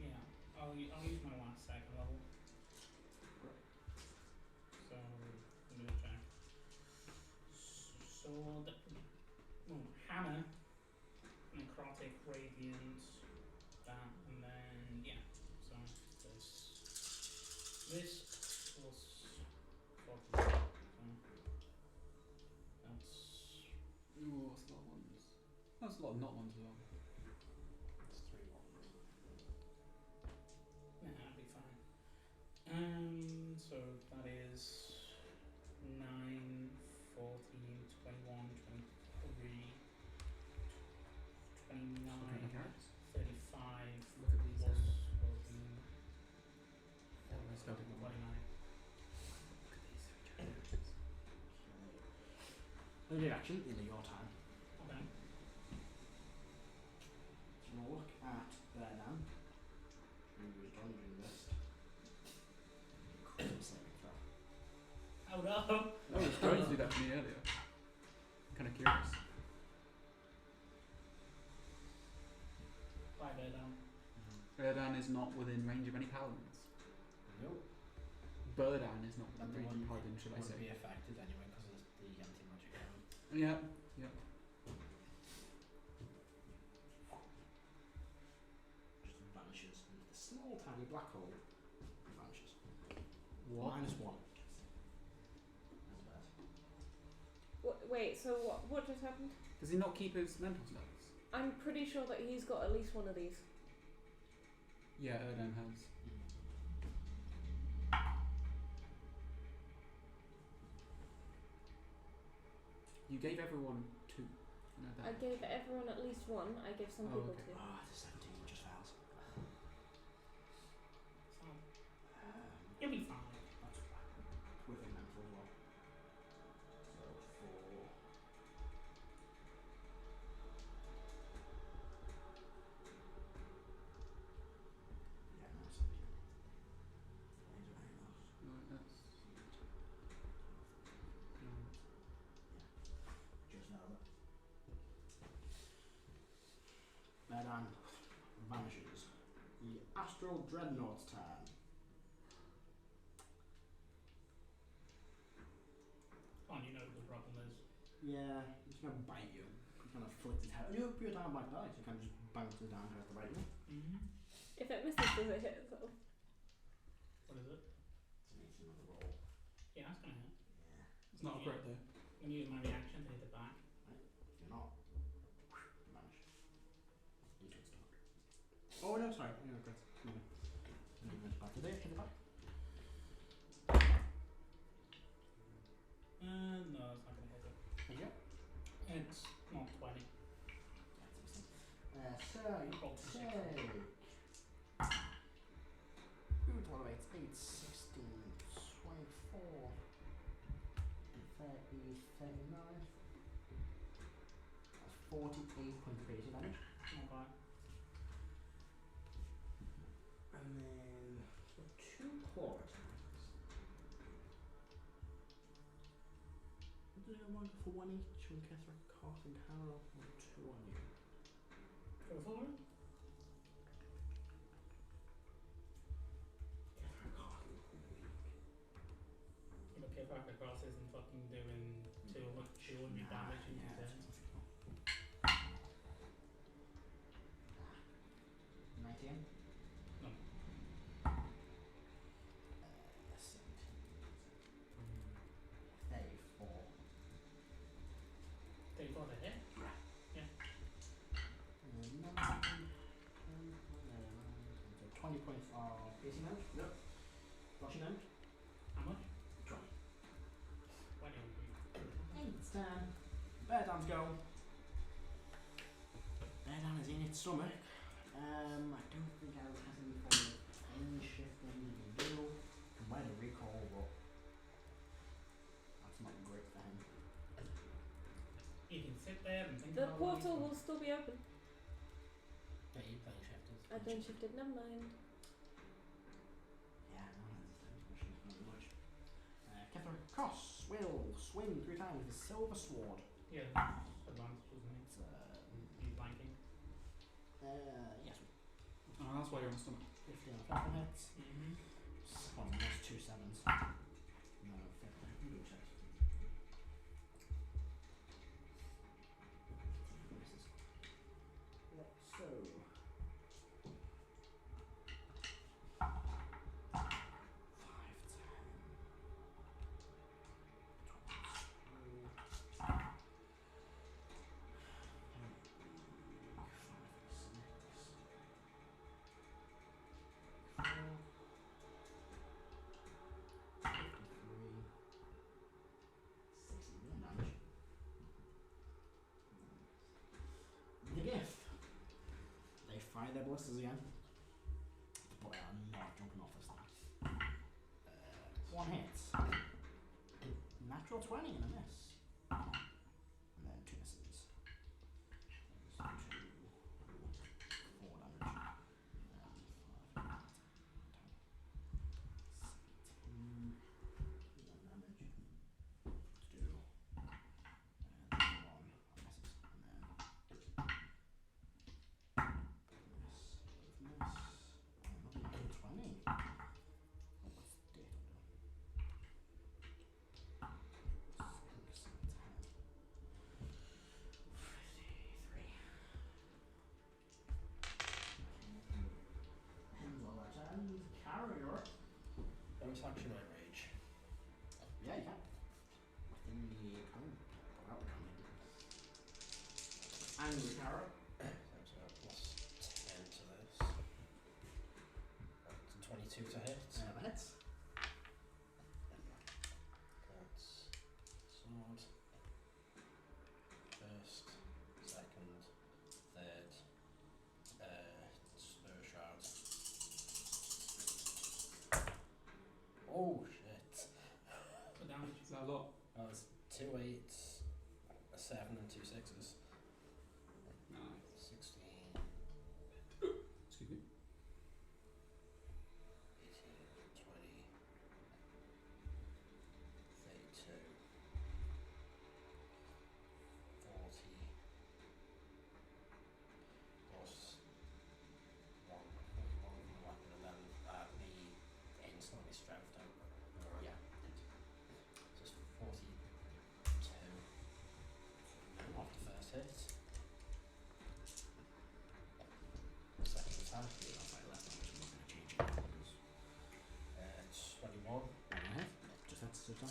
Yeah, I'll use my last second level. So, I'm gonna check. Sword. Oh, hammer. Necrotic Radiant. That, and then, yeah. So, this plus 40. So, that's. Ooh, that's a lot of ones. That's a lot of not ones as well. It's 3 ones. Nah, that'll be fine. So that is 9, 14, 21, 23, 29, Looking at the carrots. 35, Look at these. plus 14, Yeah, let's go to 29. Look at these regenerations. Only action in your time. Okay. So we'll look at Erdan, who is dungeon list. Critical saving throw. Oh no! Oh, it was trying to do that to me earlier. I'm kind of curious. 5 down. Erdan is not within range of any paladins. Nope. Birdan is not But within the range of one paladin, should I would say? be affected anyway because of the anti-magic count. Yeah, yeah. Just vanishes into the small tiny black hole. Vanishes. What? -1. That's bad. Wait, so what just happened? Does he not keep his mental spells? I'm pretty sure that he's got at least one of these. Yeah, Erdan has. You gave everyone 2. No, I gave everyone at least one. I gave some Oh, people okay. two. Ah, the 17 just fails. So, you'll be fine. That's bad. Astral Dreadnought's turn. Oh, you know what the problem is. Yeah, he's going to bite you. He kind of flicks his head. You put your down black dice, it kind of just bounces down here to bite you. Mm-hmm. If it misses, does it hit itself? What is it? It's another roll. Yeah, that's gonna hit. Yeah. It's not a crit though. I'm gonna use my reaction to hit it back. You're not. Vanish. Into its dark. Oh no, sorry. No, Chris. No. Back to there, hit it back. No, it's not gonna hit it. There you go. It's not 20. So you Roll to take. six. Ooh, what about 8, 16, 24, 30, 39. That's 48 points of basic damage. Okay. And then so 2 claw attacks. Do you want to go for 1 each on Kethra, Koth, and Karo, or 2 on you? Go forward. Kethra, Koth, Okay, Parker Cross isn't fucking doing 200 damage in 2 turns. 19? No. 17. 34. 34 to hit? Yeah. 20 points of AC damage? Nope. Slashing damage? How much? 20. Why don't you? It's time. Beardan's go. Beardan is in its stomach. I don't think Aaron has any form of pain shifting he can do. Combine a recall, but that's not great for him. You can sit there and think The about portal what will still be open. Yeah, you plane shifted. I plane shifted, never mind. Yeah, no, that's not much. Kethra Cross will swing 3 times with his silver sword. Yeah, that's advantage, isn't it? It's He's flanking. yes, Oh, that's why you're on the stomach. 50 on the first one hits. Mm-hmm. Oh, that's 2 sevens. No, 50. You check. Misses. Yep, so. 5, 10. 61 damage. The gift. They fire their blisters again. But they are not jumping off this thing. 1 hit. Natural 20 and a miss. And then 2 misses. There's 2, 4 damage. 5, 17 damage. 2. And 1 misses. And then miss. Another 20. Oh, what's the date on doing? 6 and 10. 53. Ends all our turns. Karo, you're up. Bonus action outrage. Yeah, you can. Within the cone. Without the cone. Angry Karo. So plus 10 to this. That's 22 to hit. That hits. That's sword. First, second, third. Spur shroud. Oh shit! So damage. Is that a lot? That was 2 8s, a 7 and 2 6s. Nice. 16, Excuse me. 18, 20, 32, 40, plus 1 weapon. 1. Just had to sit down.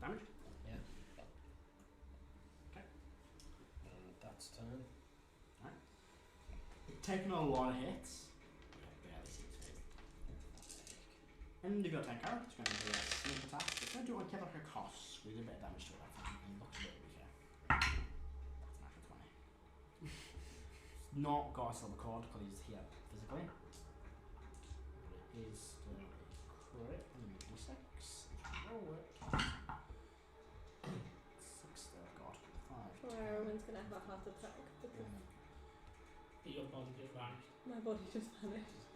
Damage? Yeah. Okay. And that's turn. Alright. Taking a lot of hits. Barely seems fit. And you've got 10 Karo. It's going to be a sneak attack. It's going to do it on a cost. We did a bit of damage to it that time and looks a bit weaker. That's an actual 20. Not got a silver cord because he's here physically. But it is still a crit. And we do 6. Roll it. 6 there, God. 5. Or everyone's gonna have a heart attack because Your body just vanished. my body just vanished.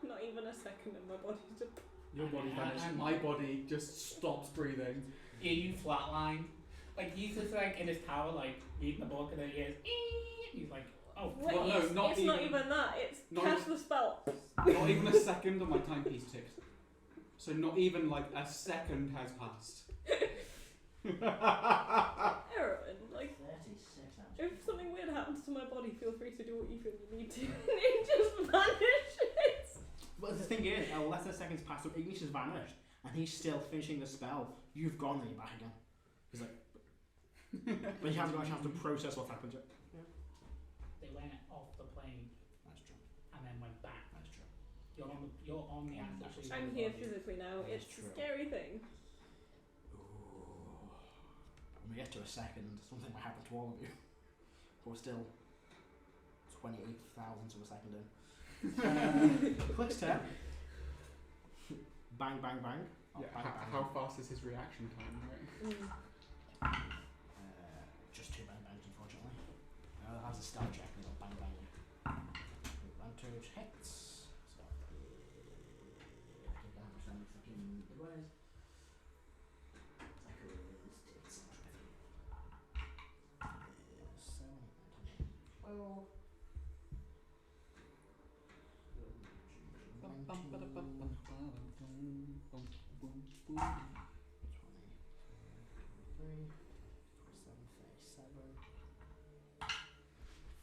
Not even a second and my body just... Your body And- vanished, and- my body just stops breathing. Yeah, you flatline. Like he's just like in his tower, like reading the book, and then he hears. "Ee!" He's like, oh. Wait, Well, no, it's not not even- even that, it's not cast even- the spell. Not even a second on my timepiece ticked. So not even like a second has passed. Erdan, like, 36 damage. if something weird happens to my body, feel free to do what you feel you need to. It just vanishes. But the thing is, less than seconds pass, so Igneous has vanished, and he's still finishing the spell. You've gone, then you're back again. He's like, but he hasn't got a chance to process what's happened yet. They went off the plane That's true. and then went back. That's true. You're on the Astral Sea. I'm here physically now. That is It's true. a scary thing. Ooh. When we get to a second, something might happen to all of you. But we're still 28,000 to a second in. Clicks turn. Bang, bang, bang. Oh, Yeah, bang, bang. how fast is his reaction time, right? Just 2 bang bangs, unfortunately. Has a stealth check, and it'll bang, bang. Advantage hits. So, I can damage them fucking big ways. That is 6 7,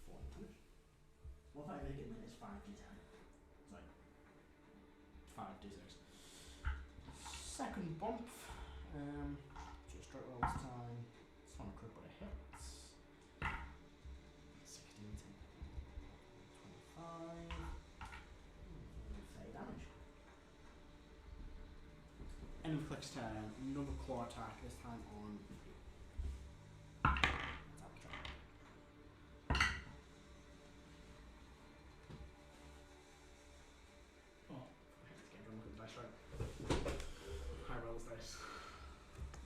12. 4 if I make it then it's 5d10. Sorry. 5d6. Second bump. Just straight roll this time. It's not a crit but it hits. 16, 25. 30 damage. End of Click's turn. Another claw attack, this time on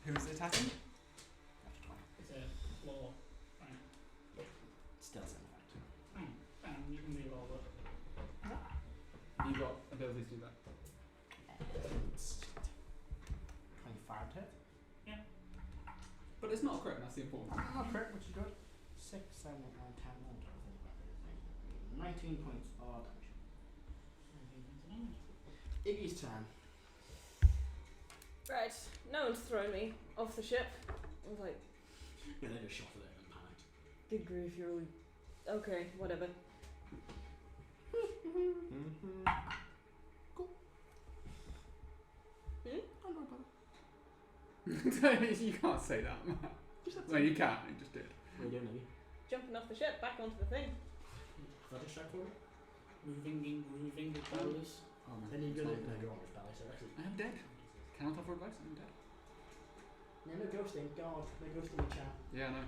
Who's attacking? It's a floor. Right. Still same effect. You can reroll it. You got ability to do that. 25 to hit. But it's not a crit, that's the important thing. Not crit, which is good. 6, 7, 8, 9, 10, 11, 12, 13, 19 points of damage. Iggy's turn. Right, no one's thrown me off the ship. I was like, Yeah, they just shot at it and panicked. good grief, you're really... Okay, whatever. Cool. Hmm? I'm not bad. You can't say that. No, you can, you just did. What are you doing, Iggy? Jumping off the ship, back onto the thing. Is that a distract for me? Moving and grooving the colors. Oh, no, Then you it's go not. to your orange belly, so actually. I am dead. Cannot offer advice, I'm dead. No, no ghosting, God. No ghosting in chat. Yeah, no.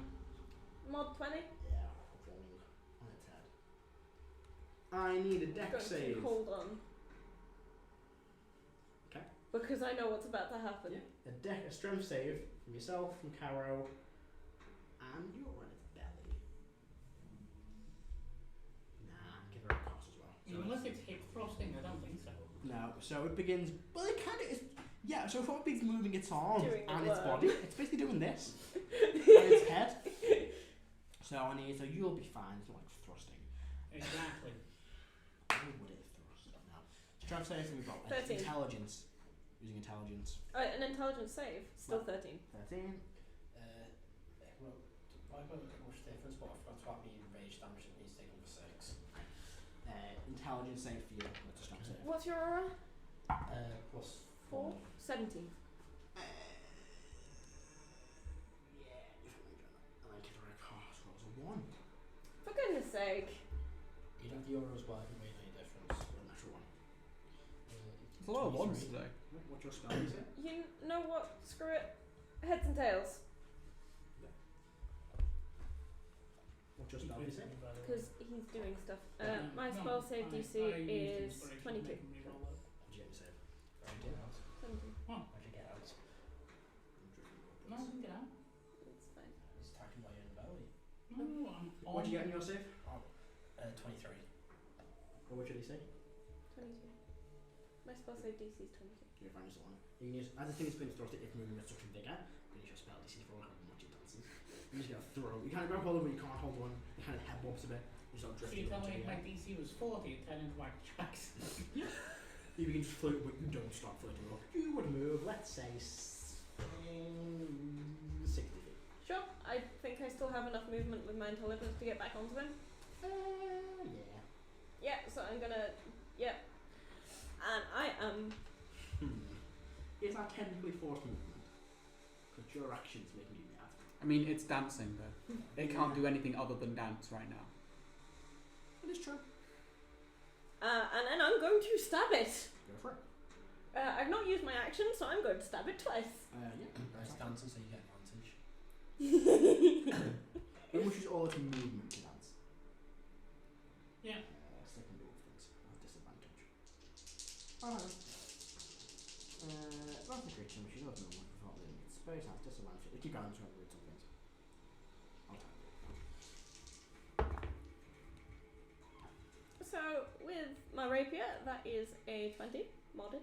Mod 20. Yeah, wrong on its head. I need a deck Going save. to hold on. Okay. Because I know what's about to happen. Yeah. A strength save from yourself, from Karo, and you're on its belly. Nah, give her a cost as well. So Unless it's hip thrusting, I don't think so. no, so it begins. Well, it kind of is. Yeah, so if it begins moving its arms Doing the and its work. body, it's basically doing this. And its head. So I need, so you'll be fine. It's not like thrusting. Exactly. Who would it thrust? No. Strength save, we've got 13. intelligence. Using intelligence. An intelligence save, still 13. 13. Well, I won't look at much difference, but I forgot to add me rage damage that needs taken for 6. Intelligence save for you. What's a strength save? What's your aura? Plus 4? 17. Yeah. I like it right cost. What was a 1? For goodness sake. You don't have the aura as well, it can make any difference. What a natural 1. It's a lot of ones today. What's your spell, is it? You know what? Screw it. Heads and tails. What's your spell, is it? Because he's doing stuff. My No, spell save DC I used is inspiration to 22. make me roll it. What'd you get me save? Where'd you get out? 17. Where'd you get out? No, I didn't get out. It's fine. He's attacking by your own belly. No, I'm on. What'd you get in your save? 23. Or what should he say? 22. My spell save DC is 22. You're fine, just on it. You can use, as the thing's been thrusted, if moving with such a vigor, finish your spell DC for however much it dances. You just gotta throw. You can't grab hold of one, you can't hold one. You kind of head bobs a bit. You start So drifting. you tell into me the my air. DC was 40, it turned into my tracks. You begin to float, but you don't start floating up. You would move, let's say, 60 feet. Sure, I think I still have enough movement with my intelligence to get back onto him. Yeah. Yeah, so I'm gonna. Yeah. And I am. Is that technically forced movement? Because your actions make me mad. I mean, it's dancing though. It can't do anything other than dance right now. It is true. And then I'm going to stab it. Go for it. I've not used my action, so I'm going to stab it twice. Yeah. It's dancing, so you get advantage. It wishes all its movement to dance. Yeah. Second move things. Disadvantage. Oh. That's a creature machine. Doesn't know what without moving its space. Has disadvantage. They keep going to read some things. I'll tell you. So, with my rapier, that is a 20, modded.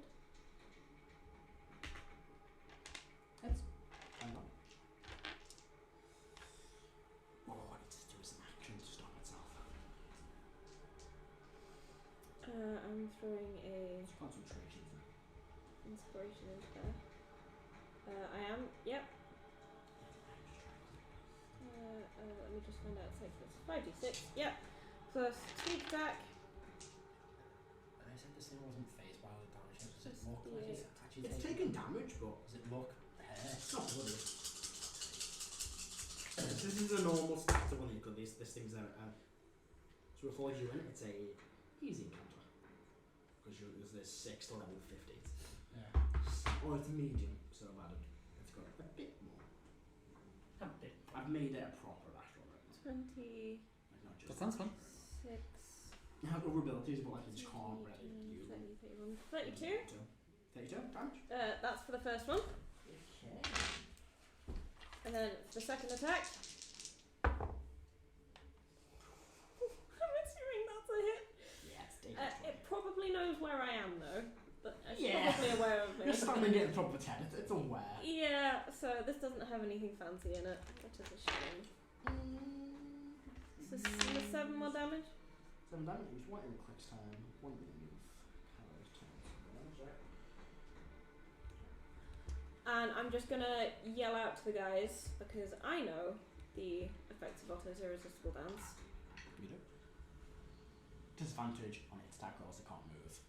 Heads. Hang on. Oh, I need to do some action to stop itself. I'm throwing a It's concentration. inspiration into there. I am, yep. Let me just find out it's like this. 5d6, yep. Plus sneak attack. And I said this thing wasn't phased by all the damage. Does it look like it's actually It's taken damage, but Does it look it's not bloody. This is a normal stat to one because this thing's out. So before you in, it's a easy encounter because there's 6 to level 50. Yeah. Or it's medium, so I've added. It's got a bit more. A bit. I've made it a proper astral weapon. 26. Like not just. That sounds fun. You have other abilities, but like you just can't really use them. 32. 32 damage. That's for the first one. Okay. And then for the second attack. I'm assuming that's a hit. Yeah, it's dangerous. It probably knows where I am though. But it's Yeah. probably aware of me. You're standing at the top of 10. It's aware. Yeah, so this doesn't have anything fancy in it, which is a shame. So 7 more damage. 7 damage. Use 1 in the quick's time. 1 move. Karo's turn. And I'm just gonna yell out to the guys because I know the effects of Otto's irresistible dance. You do. Disadvantage on its attack rolls. They can't move.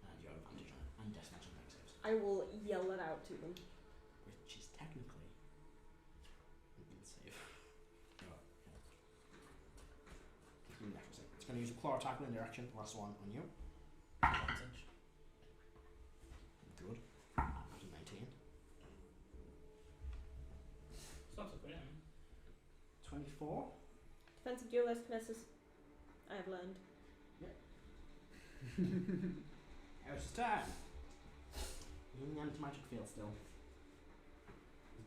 And you have advantage on it. And disadvantage on dex saves. I will yell it out to them. Which is technically an insave. No, yeah. Give me an actual save. It's going to use a claw attack in direction. Last one on you. Advantage. Good. That's a 19. Starts a bit. 24. Defensive duelist finesses. I have learned. It's time. You're in the anti-magic field still.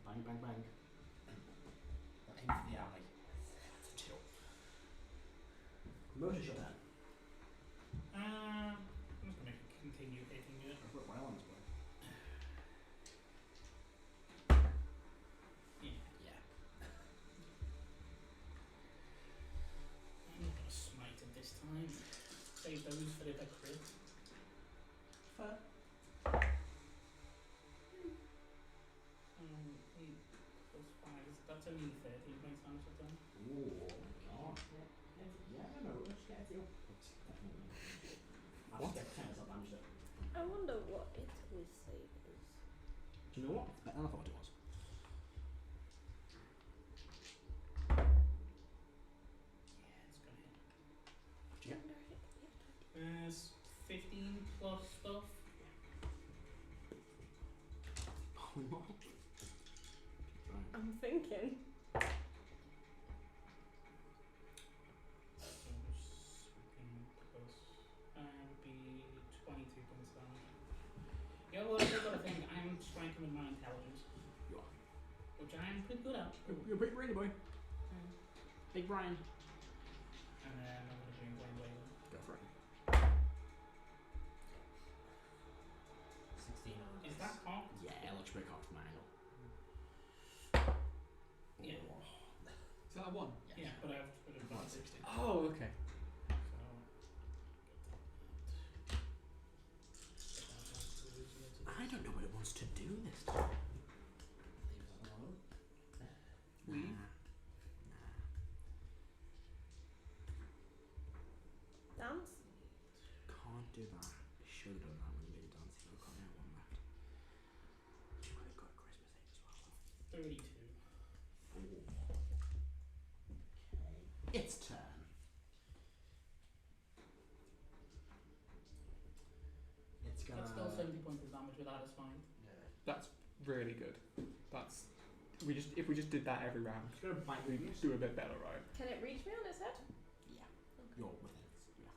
Bang, bang, bang. Aim for the eye. That's a 2. Motus, your turn. I'm just gonna continue hitting it. I've got well on this boy. Yeah. Yeah. crit. Fair. 8 plus 5, that's only 13 points damage a turn. Ooh, God. Yeah, I know. Let's get it up. I'll just get 10 as I damaged it. I wonder what it will save is. Do you know what? It's better than I thought it was. Yeah, it's gonna hit. What'd you get? 15 plus stuff. I'm thinking. Would be 22 points damage. Yeah, well, I've got to think, I'm striking with my intelligence. You are. Which I'm pretty good at. You're a big brainy boy. Big Brian. And then I'm going to bring Blaine Whalen. Go for it. 16 on Is that hot? Yeah, it looks pretty hot from my angle. Yeah. Is that a 1? Yeah, but I have to put it back. 16. Oh, okay. I don't know what it wants to do this time. Leave us alone. Leave? Dance? Can't do that. I should have done that when you made a dance. I've got now one left. Well, they've got a Christmas Eve as well. 32. Okay. Its turn. It's gonna. That's still 70 points of damage without a spine. Yeah. That's really good. That's if we just did that every round, It's gonna bite we'd you. do a bit better, right? Can it reach me on its head? Yeah. You're within it. Yeah.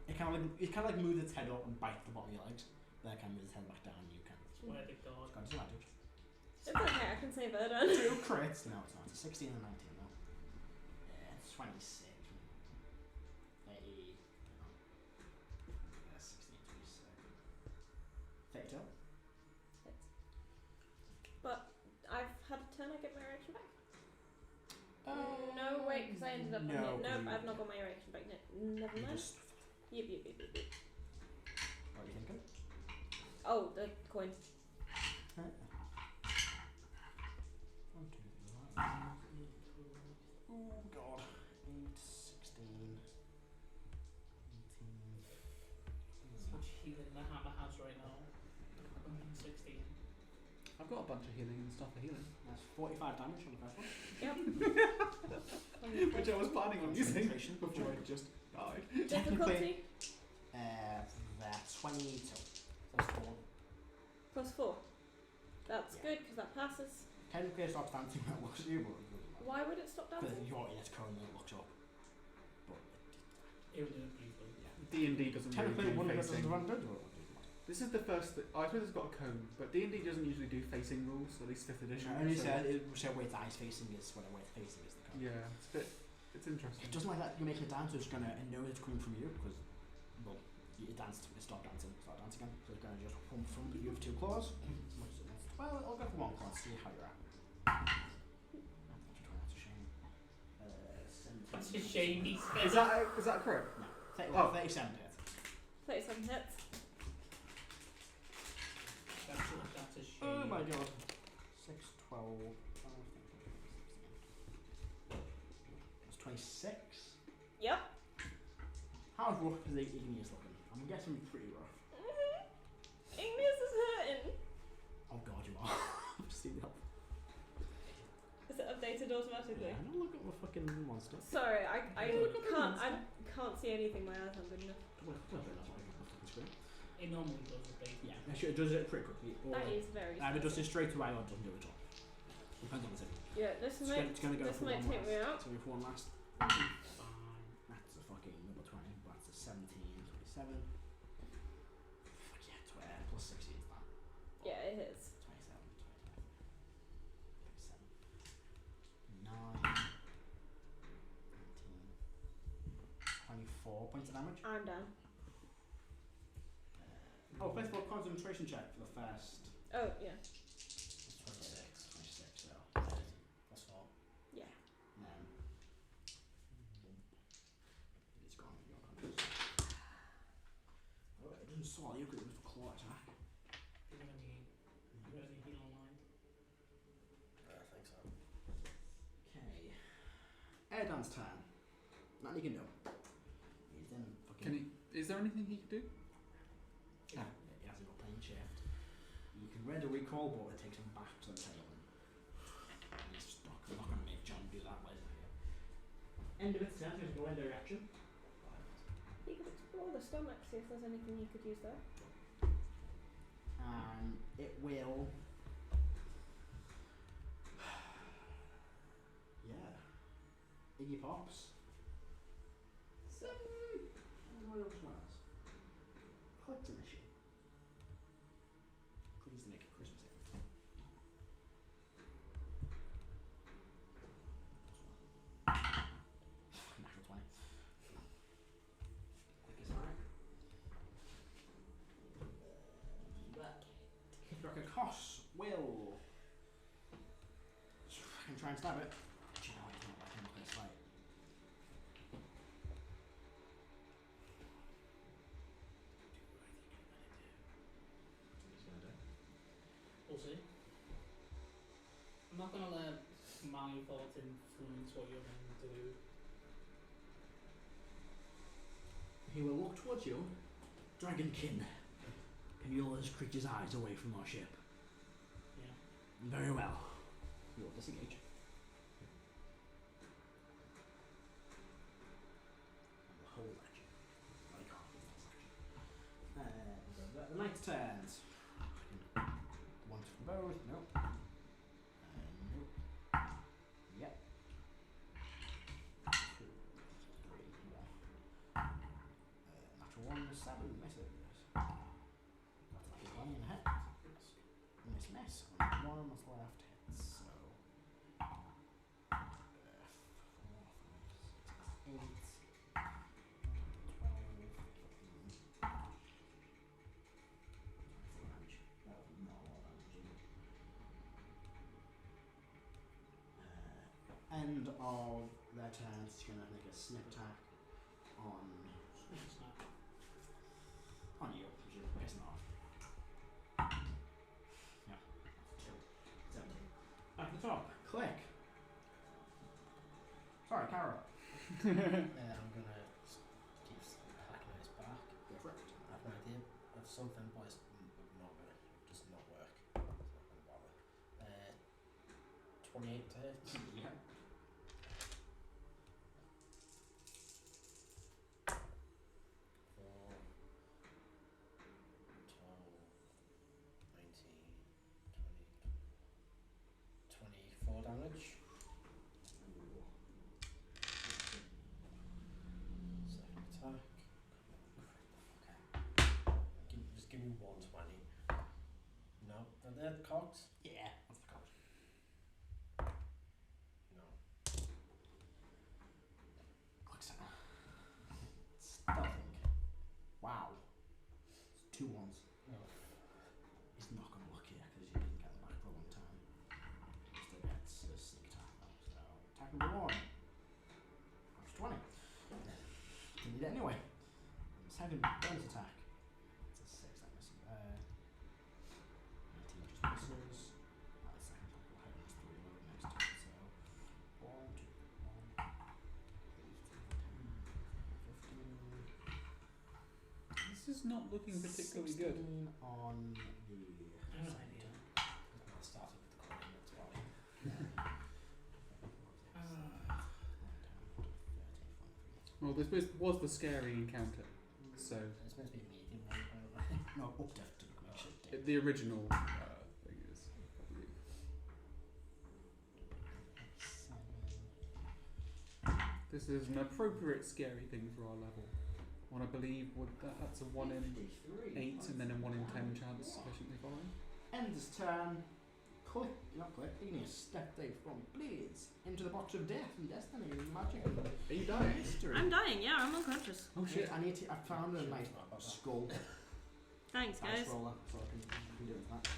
It kind of like moves its head up and bites the bottom of your legs. Then it can move its head back down. You can. Swear to God. It's got disadvantage. It's okay, I can save Erdan. 2 crits. No, it's not. It's a 16 and 19 though. Yeah, it's 26. 30. Yeah, 16, 26. 32. But I've had a turn, I get my reaction back. No, wait, because I ended up on no, it. Nope, 'cause I've not got my reaction back. Never You mind. just. Yep. What are you thinking? Oh, the coin. 1, 2, 3. Oh god. 8, 16, 18. How much healing the hammer has right now? 116. I've got a bunch of healing and stuff for healing. That's 45 damage on the first one. Yep. Which I was planning on using Concentration. before I just died. Difficulty? That's 22. That's 4. +4. That's Yeah. good, because that passes. Technically it stops dancing when it looks at you, but Why would it stop because dancing? you're in its cone and it looks up. But It would do it briefly. D&D doesn't technically really one do of us is facing. advantage or This is the first. I suppose it's got a cone, but D&D doesn't usually do facing rules, at least 5th edition. I only so- said it said where its eyes facing is when where it's facing is the cone. Yeah, it's a bit. It's interesting. It doesn't like that you make a dance, so it's gonna know it's coming from you because well you danced it start dancing again. So it's gonna just pump from you with 2 claws. As much as it wants. Well I'll go for 1 claw, see how you're at. That's a shame. 17. That's a shame he said. Is that correct? No. 30, Oh. 37 hits. 37 hits. That's a shame. Oh my god. 6, 12, 16. That's 26. Yep. How rough is the Igneous looking? I'm guessing pretty rough. Igneous is hurting. Oh god, you are. I've seen that. Is it updated automatically? Yeah, I don't look at the fucking monster. Sorry, I Look at the can't see anything. My eyes aren't good enough. It normally does update. Yeah, it does it pretty quickly. Or That is very. either does it specific. straight away or doesn't do it at all. Depends on the thing. Yeah, this It's gonna go this for might 1 take me last. out. So if 1 last. Fine. That's a fucking number 20. That's a 17, 27. Fuck yeah, 12 plus 16 is that. Yeah, it is. 27, 9, 19, 24 points of damage. I'm down. Oh, first of all, concentration check for the first. Oh yeah. 26, so. Plus 4. Yeah. And then. It's gone. You're unconscious. swallow you because it was a claw attack. Do you have any heal online? I think so. Okay. Erdan's turn. Nothing he can do. He's then fucking. Can he? Is there anything he can do? Yeah, he hasn't got plane shift. You can read a recall, but it takes him back to the tail. And he's stuck. I'm not going to make John do that later. End of its turn, so he's going to go in direction. You could explore the stomach, see if there's anything you could use there. It will. Yeah. Iggy Pops. Some royal smells. What's an issue? Please make a Christmas egg. Natural 20. Quick as fire. Hitrakakos will. I can try and stab it. Do you know I can't let him play fight? He's gonna do. We'll see. I'm not gonna let my thoughts influence what you're going to do. He will look towards you. Dragonkin. Can you lure this creature's eyes away from our ship? Yeah. Very well. You will disengage. Hold action. I can't do this action. The knight's turns. One for both. Nope. Nope. Yep. 2, 3, 1. Natural 1, 7 misses. That's like a 20 in a hit. Miss. Only one was left hits, so. 4, 5, 6, 8. 12, 15. Damage. That was not a lot of damage. End of their turns, she's gonna make a snip attack on you, which is pissing off. Yeah. 17. At the top, click. Sorry, Karo. I'm gonna keep hacking at his back. Go for it. I have an idea of something, but it's not gonna just not work. It's not gonna bother. 28 to hit. Yeah. 4, 12, 19, 20, 24 damage. Second attack. Just give me 120. No, are there the cogs? Yeah, that's the card. No. Clicks it. Stealthing. Wow. It's 2 ones. No. He's not going to look here because he didn't get them back for a long time. He still gets a sneak attack though, so attack number 1. That's 20. Can you do it anyway? Second bonus attack. It's a 6 that misses. 19 just misses. The second attack will hit us 3 load next turn, so 1, 2, 1, 8, 10, 15. This is not looking particularly good. 16 on the I have an idea. I started with the coin, that's why. Well, this was the scary encounter. So It's meant to be medium, right? Apparently. No, up to make sure it's the original thing is, I believe. 7. This is an appropriate scary thing for our level. One I believe that's a 1 in 8 and then a 1 in 10 chance sufficiently following. End this turn. Click, not click, Igneous, step they from Blades into the box of death and destiny and magic and Are you dying? history. I'm dying, yeah, I'm unconscious. Oh shit. I found a nice skull Thanks, dice guys. roller, so I can do it with that.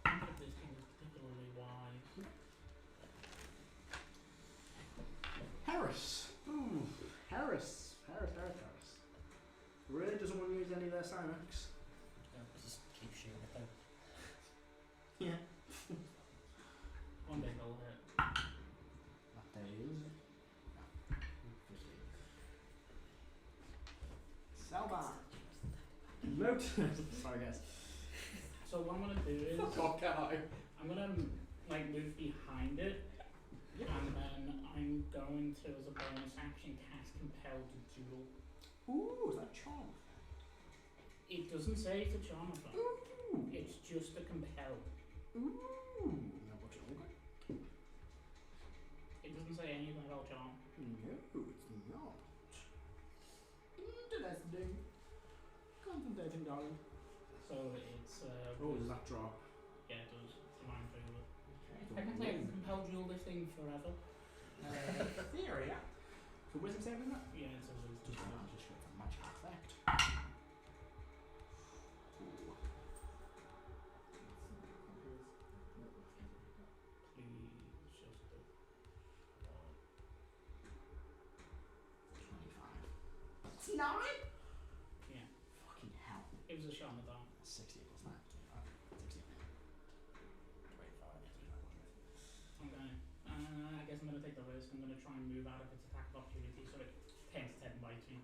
I think this thing is particularly wise. Heris. Ooh, Heris. Cyrex. Just keep shooting at them. Yeah. One day they'll hit. That day is. Celban. Motus. Sorry, guys. So what I'm gonna do is Fuck off, I'm gonna like move behind it, and then I'm going to, as a bonus action, cast Compel to Duel. Ooh, is that charm? It doesn't say it's a charm effect. Ooh. It's just a compel. Ooh. No, what's it all? It doesn't say anything about charm. No, it's not. Interesting. Contemplating, darling. So it's Oh, does that drop? yeah, it does. It's a mind failure. Okay. Technically, I can compel duel this thing forever. Theory, yeah. So wisdom save, isn't it? Yeah, it's a wisdom. Just save. just straight from magic effect. Ooh. Please just do. 25. That's 9? Yeah, Fucking hell. it was a shot in the dark. 60 plus 9. 25. 60. 25. Okay. I guess I'm gonna take the risk. I'm gonna try and move out of its attack of opportunity, so it tends to bite me.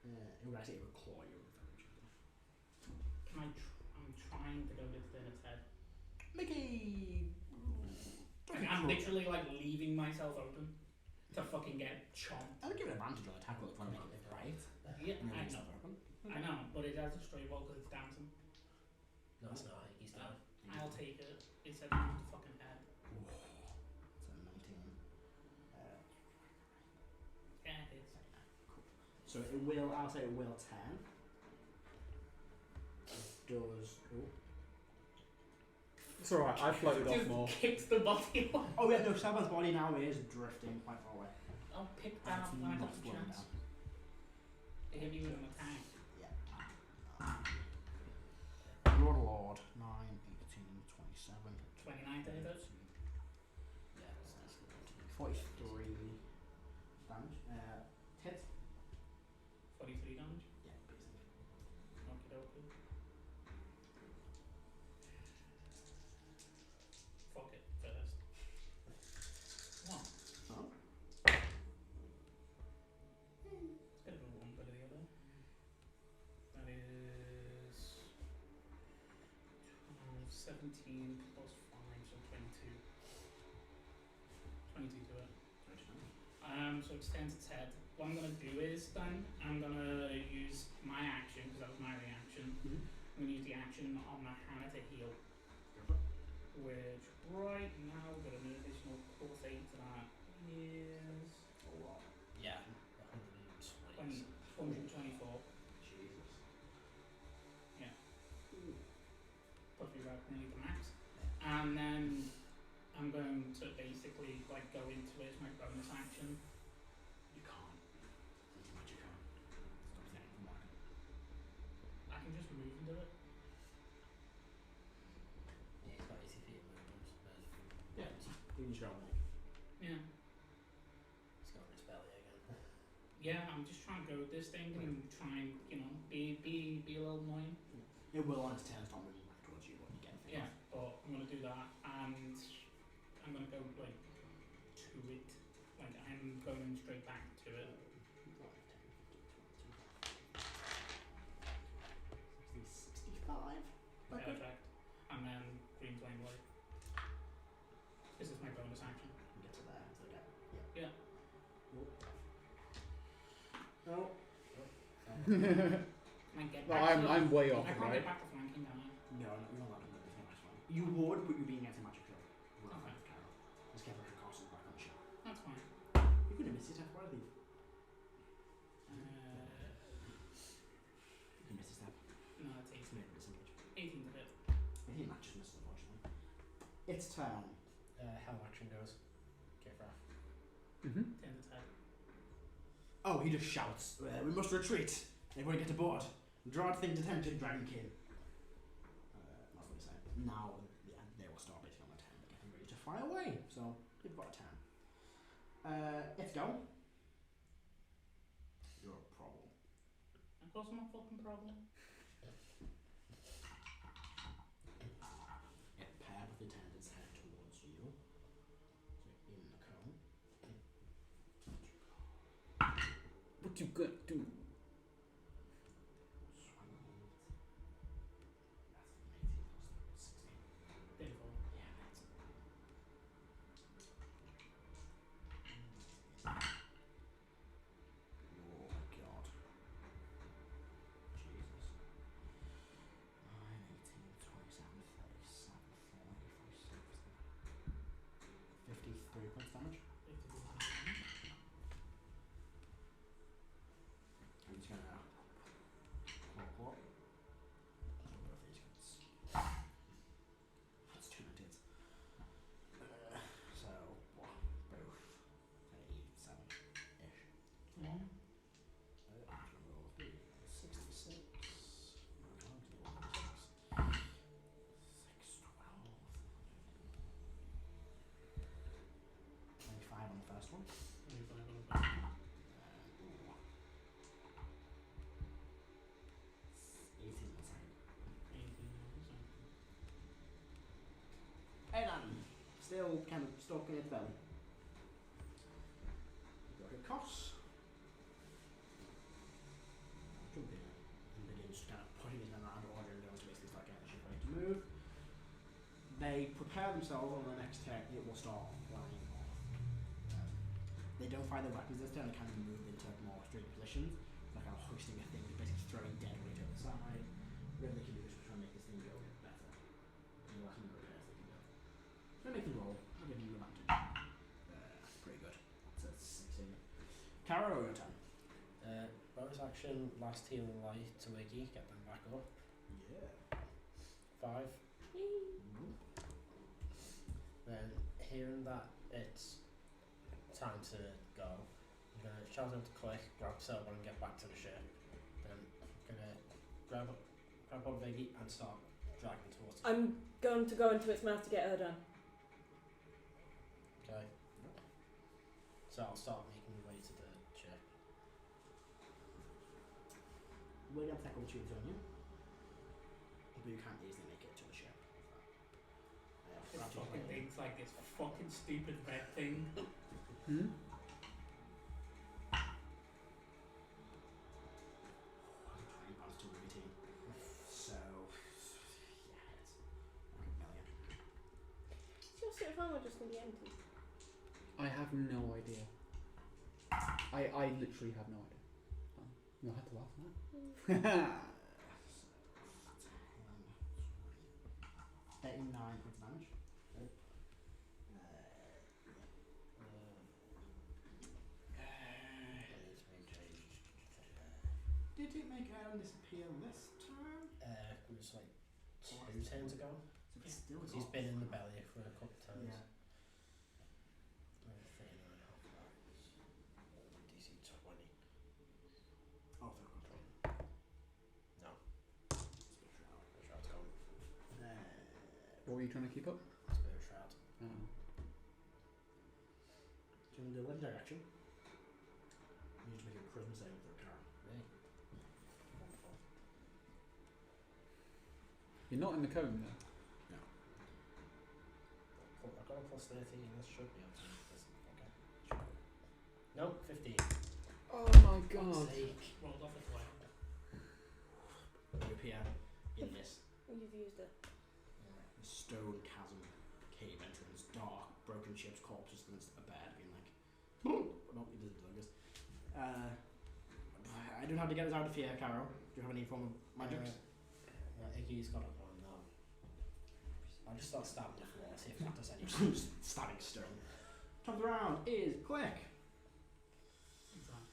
It would actually claw you very gently. Can I? I'm trying to go within its head. Mickey! I'm literally like leaving myself open to fucking get chomped. I would give it advantage on attack roll if you want to make it right. Yeah, And I then know. yourself open. I know, but it has a straight roll because it's dancing. No, it's not. He's down. I'll take it. It said move the fucking head. So 19. Yeah, it is. So it will, I'll say it will 10. It does. Oh. It's alright, I floated off Just more. kicks the body off. Oh yeah, no, Celban's body now is drifting quite far away. I'll pick And that up it's when I not got the slowing chance. down. To hit me with an attack. Warlord, 9, 18, 27. 29 to hit it. Yeah, it's 43 damage. Hit. 43 damage. Yeah, basically. Okie dokie. Fuck it, first. One. Oh. It's gonna be one bit of the other. That is 17 plus 5, so 22. 22 to it. So it extends its head. What I'm gonna do is then I'm gonna use my action because that was my reaction. Mm-hmm. I'm gonna use the action on the Hannah to heal, which right now we've got an additional plus 8 to that is A lot. Yeah. 20, 124. Jesus. Plus we got nearly the max. And then I'm going to basically like go into it as my bonus action. You can't. There's much you can't. Stop saying from working. I can just move into it. Yeah, he's got 80 feet of movement. Yeah. You can just go like. Yeah. He's got his belly again. Yeah, I'm just trying to go with this thing and try and, you know, be a little annoying. It will on its turn start moving back towards you when you get anything Yeah, but I'm gonna do that and I'm gonna go like to it. Like I'm going straight back to it. 65. Perfect. And then green flame blade. This is my bonus action. Get to there. So Yeah. No. Can I get No, back to I'm way off, I can't right? get back to flanking, can I? No, you're not allowed to do anything nice one. You would, but you're being against a magic field. Right, Okay. Karo. Just get rid of cost back on the shot. That's fine. You could have missed it, why leave? You missed a step. No, it's It's 18. made a disengage. 18 to hit. I think that just missed, unfortunately. Its turn. Hell action goes. Get Raph. Mm-hmm. 10 to 10. Oh, he just shouts, we must retreat. Everybody get aboard. Draw things attention, Dragonkin. That's what he said. Now, yeah, they will start basically on the 10, but getting ready to fly away. So, you've got a 10. It's go. You're a problem. What's my fucking problem? It paired with the attendant's head towards you. So in the cone. What you gonna do? Swing it. That's an 18 plus 16. Therefore, Yeah, that's oh my god. Jesus. 9, 18, 27, 37, 40, 53 points damage. 50 I'm just gonna claw. Both these guys. That's 2 19s. So, both a 7-ish. I'm gonna roll 66. No, I'm gonna roll 6. 6, 12. 25 on the first one. 25 on the back. Ooh. 18 on the second. 18 on the second. Erdan, still kind of stalking his belly. Got a Kos. Jump in and begins kind of putting his hand around the order and going to basically start getting the ship ready to move. They prepare themselves on the next turn, it will start flying off. They don't find their weapons this turn, they kind of move into more straight positions. They're kind of hoisting a thing, basically throwing dead weight to the side. Whatever they can do is try and make this thing go better. And the last repairs they can go. So make them roll. I'll give you advantage. That's pretty good. So it's 16. Karo, your turn. Bonus action, last healing light to Iggy, get them back up. Yeah. 5. Then, hearing that it's time to go, I'm going to shout out to Click, grab Celban and get back to the ship. Then, I'm going to grab up Iggy and start dragging towards it. I'm going to go into its mouth to get Erdan. Okay. So I'll start making my way to the ship. We're going to take opportunity on you. But you can't easily make it to the ship. This fucking thing's like this fucking stupid red thing. Hmm? 20 pounds to routine. So, yeah, it's like $1 million. Is your suit of armor just going to be empty? I have no idea. I literally have no idea. Oh, you'll have to laugh at that. 39 points of damage. Did it make Erdan disappear this time? It was like 2 turns ago. So it's still He's been in the belly for a couple of times. Yeah. 39 and a half hours. DC 20. Oh, fair control. No. Spirit Shroud. Shroud's gone. What were you trying to keep up? Spirit Shroud. Oh. Do you want to do a legendary action? You need to make a charisma saving throw, Karo. Really? Wonderful. You're not in the cone though. No. I've got a plus 13, this should be able to make this. Okay. Sure. No, 15. Oh my god. Fuck's sake. Rolled off a 12. You appear in this You've used it. stone chasm cave entrance, dark, broken ships, corpses against a bed, being like, no, he doesn't do this. I don't have to get us out of here, Karo. Do you have any form of magic? Iggy's got a one now. I'll just start stabbing the floor, see if that does any Just stabbing stone. Top of the round is Click. What's that?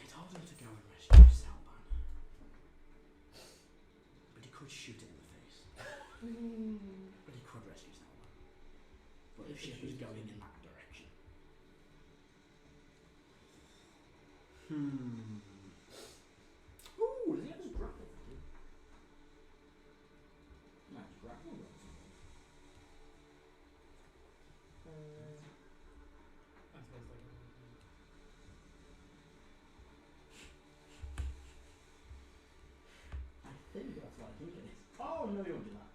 He told him to go and rescue Celban. But he could shoot it in the face. But he could rescue Celban. But the ship is going in that direction. Ooh, does he have his grapple? Nice grapple. I suppose like no, you don't do that.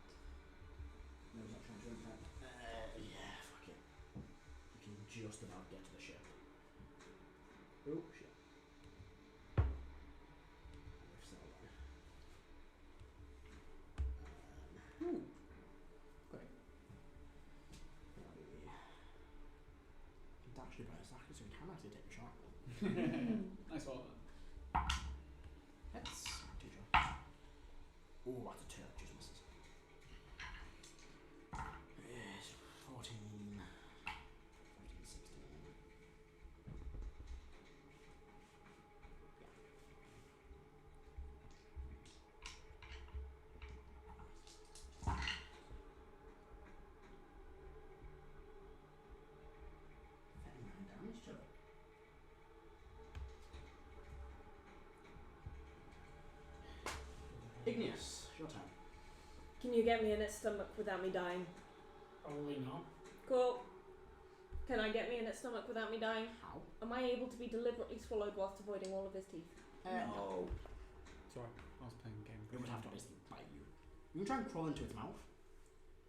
No, he's not trying to do that. Yeah, fuck it. You can just about get to the ship. Oh, shit. With Celban. Ooh. Great. It's actually better exactly, so we can actually take a shot. Nice one. Let's teacher. Oh, that's a two. Just misses. Yes, 14, 15, 16. Yeah. 39 damage to it. Igneous, your turn. Can you get me in its stomach without me dying? Probably not. Cool. Can I get me in its stomach without me dying? How? Am I able to be deliberately swallowed whilst avoiding all of his teeth? No. Sorry, I was playing a game. It would have to basically bite you. You can try and crawl into its mouth,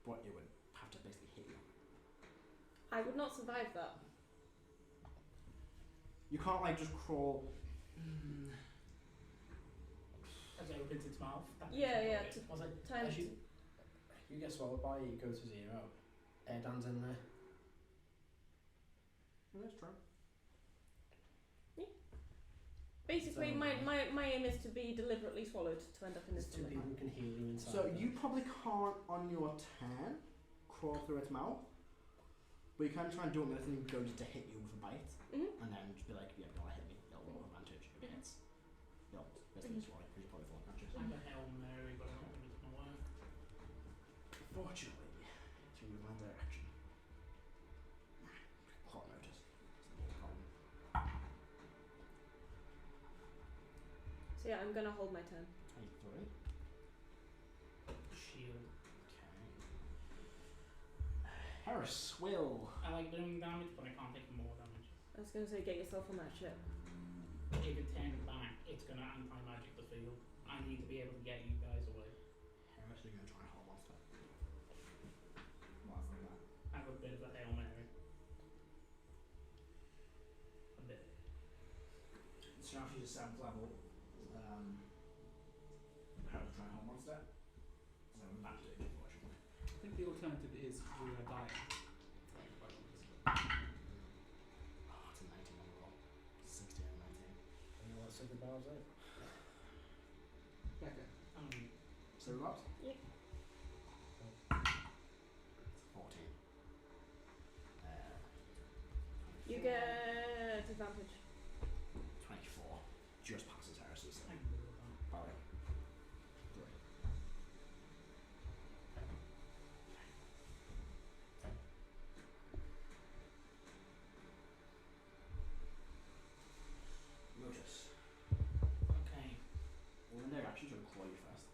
but it would have to basically hit you. I would not survive that. You can't like just crawl. As it opens its mouth. Yeah. Was it? Time As you get swallowed by, you go to 0. Erdan's in there. That's true. Basically, So- my aim is to be deliberately swallowed to end up in There's his 2 stomach. people who can heal you inside. So there. you probably can't on your turn crawl through its mouth, but you can try and do it when the thing goes to hit you with a bite, and then just be like, yeah, don't hit me. It'll roll advantage if it hits. It'll basically swallow it because you probably fall unconscious. I have a Hail Mary, but I don't think it's going to work. Fortunately, through my direction. Hot Motus. It's no problem. So yeah, I'm gonna hold my turn. 23. Shield. Okay. Heris will. I like doing damage, but I can't take more damage. I was gonna say, get yourself on that ship. If it turns back, it's going to anti-magic the field. I need to be able to get you guys away. Heris, you're going to try and hold monster. What's that? I have a bit of a Hail Mary. A bit. So now she's a 7th level. Heris will try and hold monster. So advantage, unfortunately. I think the alternative is we are dying. Oh, it's a 19 on the roll. 16 and 19. And you know what Super Bowl's like? Becca. So what? Yep. 14. You get advantage. 24. Just passes Heris's. I can deal with that. Barry. 3. Motus. Okay, Well, in their actions, you'll claw you first.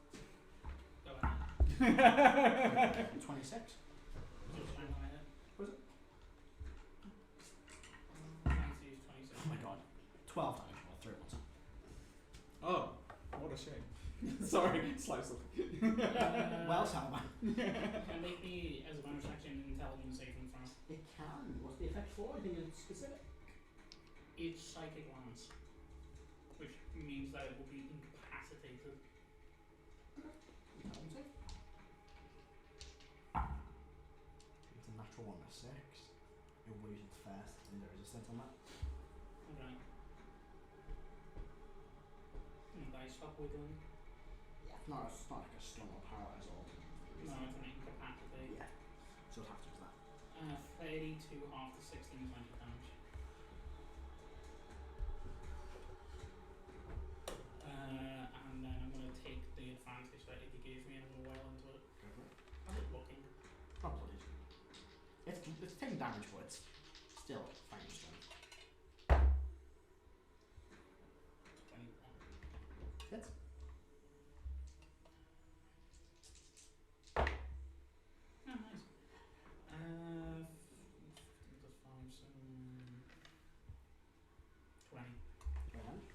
go ahead. 26. Just trying to hit. Was it? Nice use 26. Oh my god. 12 damage. Well, 3 once. Oh, what a shame. Sorry, slice of. Well, Celban. Can make me, as a bonus action, intelligence saving throw. It can. What's the effect for? Anything in specific? It's psychic lance, which means that it will be incapacitated. Intelligence save. It's a natural 1 to 6. You'll use it first. And there is a set on that. Okay. And I stop wiggling. Yeah. It's not like a stun or paralyze or. No, it's an incapacitate. Yeah. So it'll have to do that. 32 half to 16, 20 damage. And then I'm going to take the advantage that if he gave me and I'm going to well into it. Go for it. How's it looking? Probably. It's taking damage, but it's still fine strength. 21. Hits. Oh, nice. 15 plus 5, so 20. Go damage.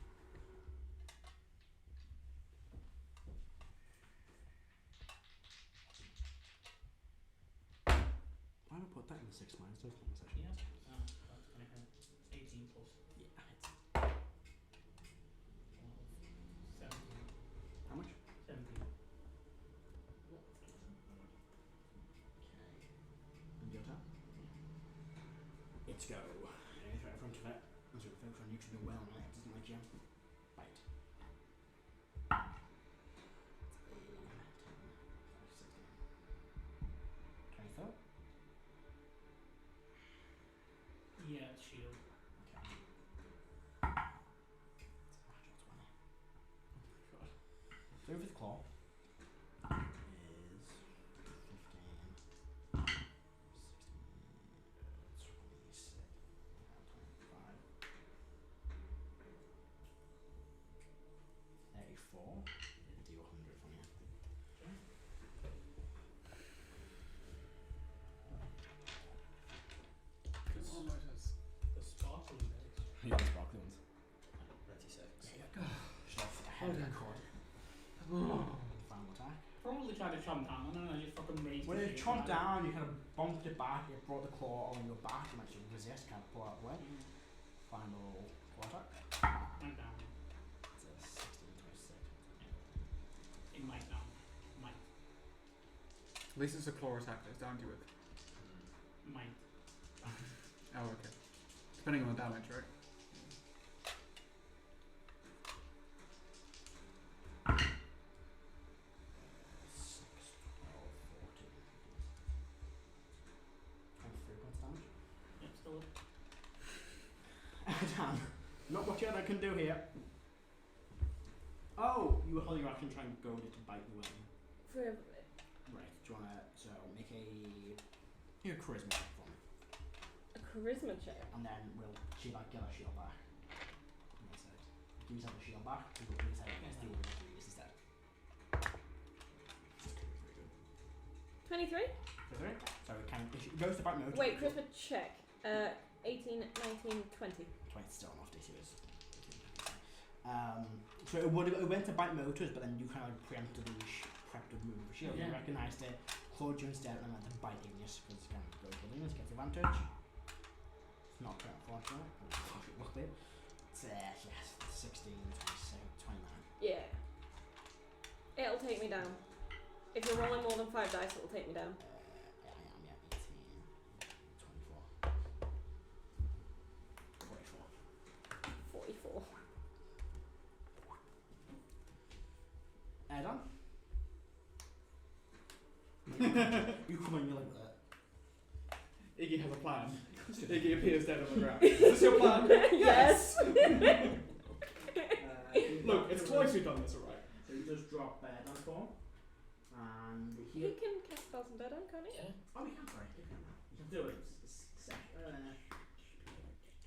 6 minus 2 is not Yeah. That's going to hit. 18 plus Yeah, hits. 12. 17. How much? 17. Okay. And your turn? It's go. Anything in front of it. I'm sort of focus on you to do well on it. It doesn't like you. Bite. 24? Yeah, it's shield. Okay. It's a natural 20. Oh my god. So over the claw is 15, 16, 26, 25, 34. It'll do 100 from you. Come on, Motus. The sparkling dice. Yeah, the sparkly ones. 36. Just off the head of the cord. Final attack. Probably tried to chomp down and then I just fucking raised When the it shield chomped high. down, you kind of bumped it back, it brought the claw on your back, and actually resist, kind of pull out the way. Final claw attack. Went down. It's a 16, 26. It might down. Might. At least it's a claw attack that it's down to with. Might. Oh, okay. Depending on the damage, right? Yep, still up. Damn. Not much I can do here. Oh, you were holding your action trying to goad it to bite you, weren't you? For Right, do you wanna make a charisma check for me? a charisma check. And then we'll get her shield back. Makes sense. Give yourself a shield back, you go please have against the other injuries instead. Just could be pretty good. 23? So it kind of, it goes to bite Motus. Wait, charisma check. 18, 19, 20. 20 still enough, DC is. So it went to bite Motus, but then you kind of like preemptively prepped a move for shield. Yeah. You recognised it, clawed you instead, and then went to bite Igneous because it's kind of goes with Igneous, gets advantage. It's not quite unfortunate, but it will be. It's yes, 16, 27, 29. Yeah. It'll take me down. If you're rolling more than 5 dice, it'll take me down. Yeah, I am, yeah, 18, 24, 44. 44. Erdan? You come in, you're like that. Iggy has a plan. Iggy appears dead on the ground. Is this your plan? Yes! Look, it's twice we've done this, alright? So you just drop Erdan's form, and He here. can cast spells and dead on, can't he? Yeah. Oh, you can, sorry. You can do it.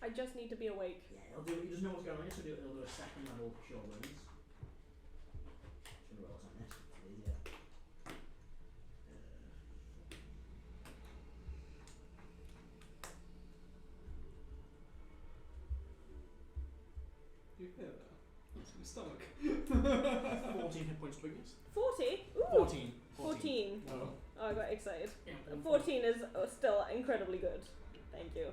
I just need to be awake. Yeah, it'll do. You just know what's going on. So it'll do a second level Cure Wounds. Should roll something. It's easier. You hear that? That's my stomach. 14 hit points to Igneous. 40? Ooh! 14. 14. Oh. Oh, I got excited. Yeah, 14 is still incredibly good. Thank you.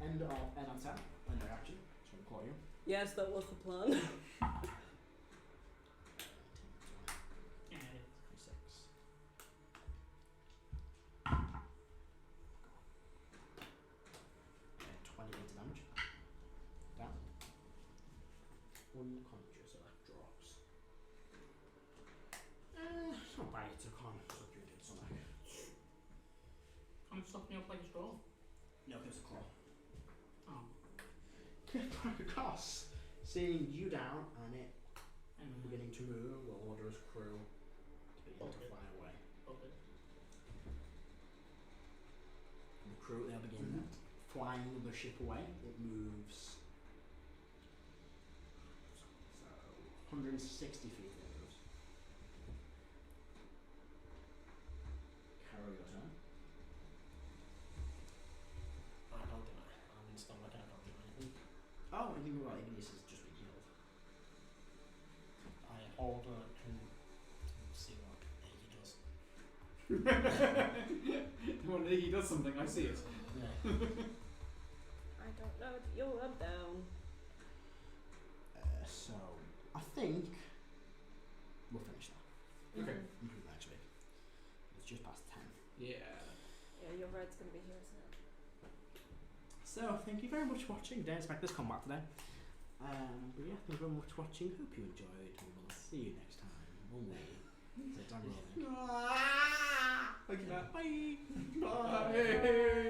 End of Erdan's turn. End of action. So we'll claw you. Yes, that was the plan. 19, 20, Yeah, it is. 26. Okay, 20 points of damage. Down. Unconscious, so that drops. It's not bad, it's a con. So you did something. I'm sucking up like a straw. No, it's a claw. Oh. Across, seeing you down and it And beginning to move, will order his crew to begin to fly away. Okay. And the crew, they'll begin flying the ship away. It moves. So, 160 feet it moves. Karo, your turn. I can't do it. I'm in stomach, I can't do anything. Oh, I think about Igneous has just been healed. I hold on and see what he does. What Iggy does something. I see it. Yeah. I don't know if you're up down. So I think we'll finish that. Okay. We'll do that next week. It's just past 10. Yeah. Yeah, your red's gonna be here, isn't it? So thank you very much for watching. Didn't expect this combat today. But yeah, thank you very much for watching. Hope you enjoyed. We will see you next time. Only. So done rolling. Thank you, Matt. Bye. Bye.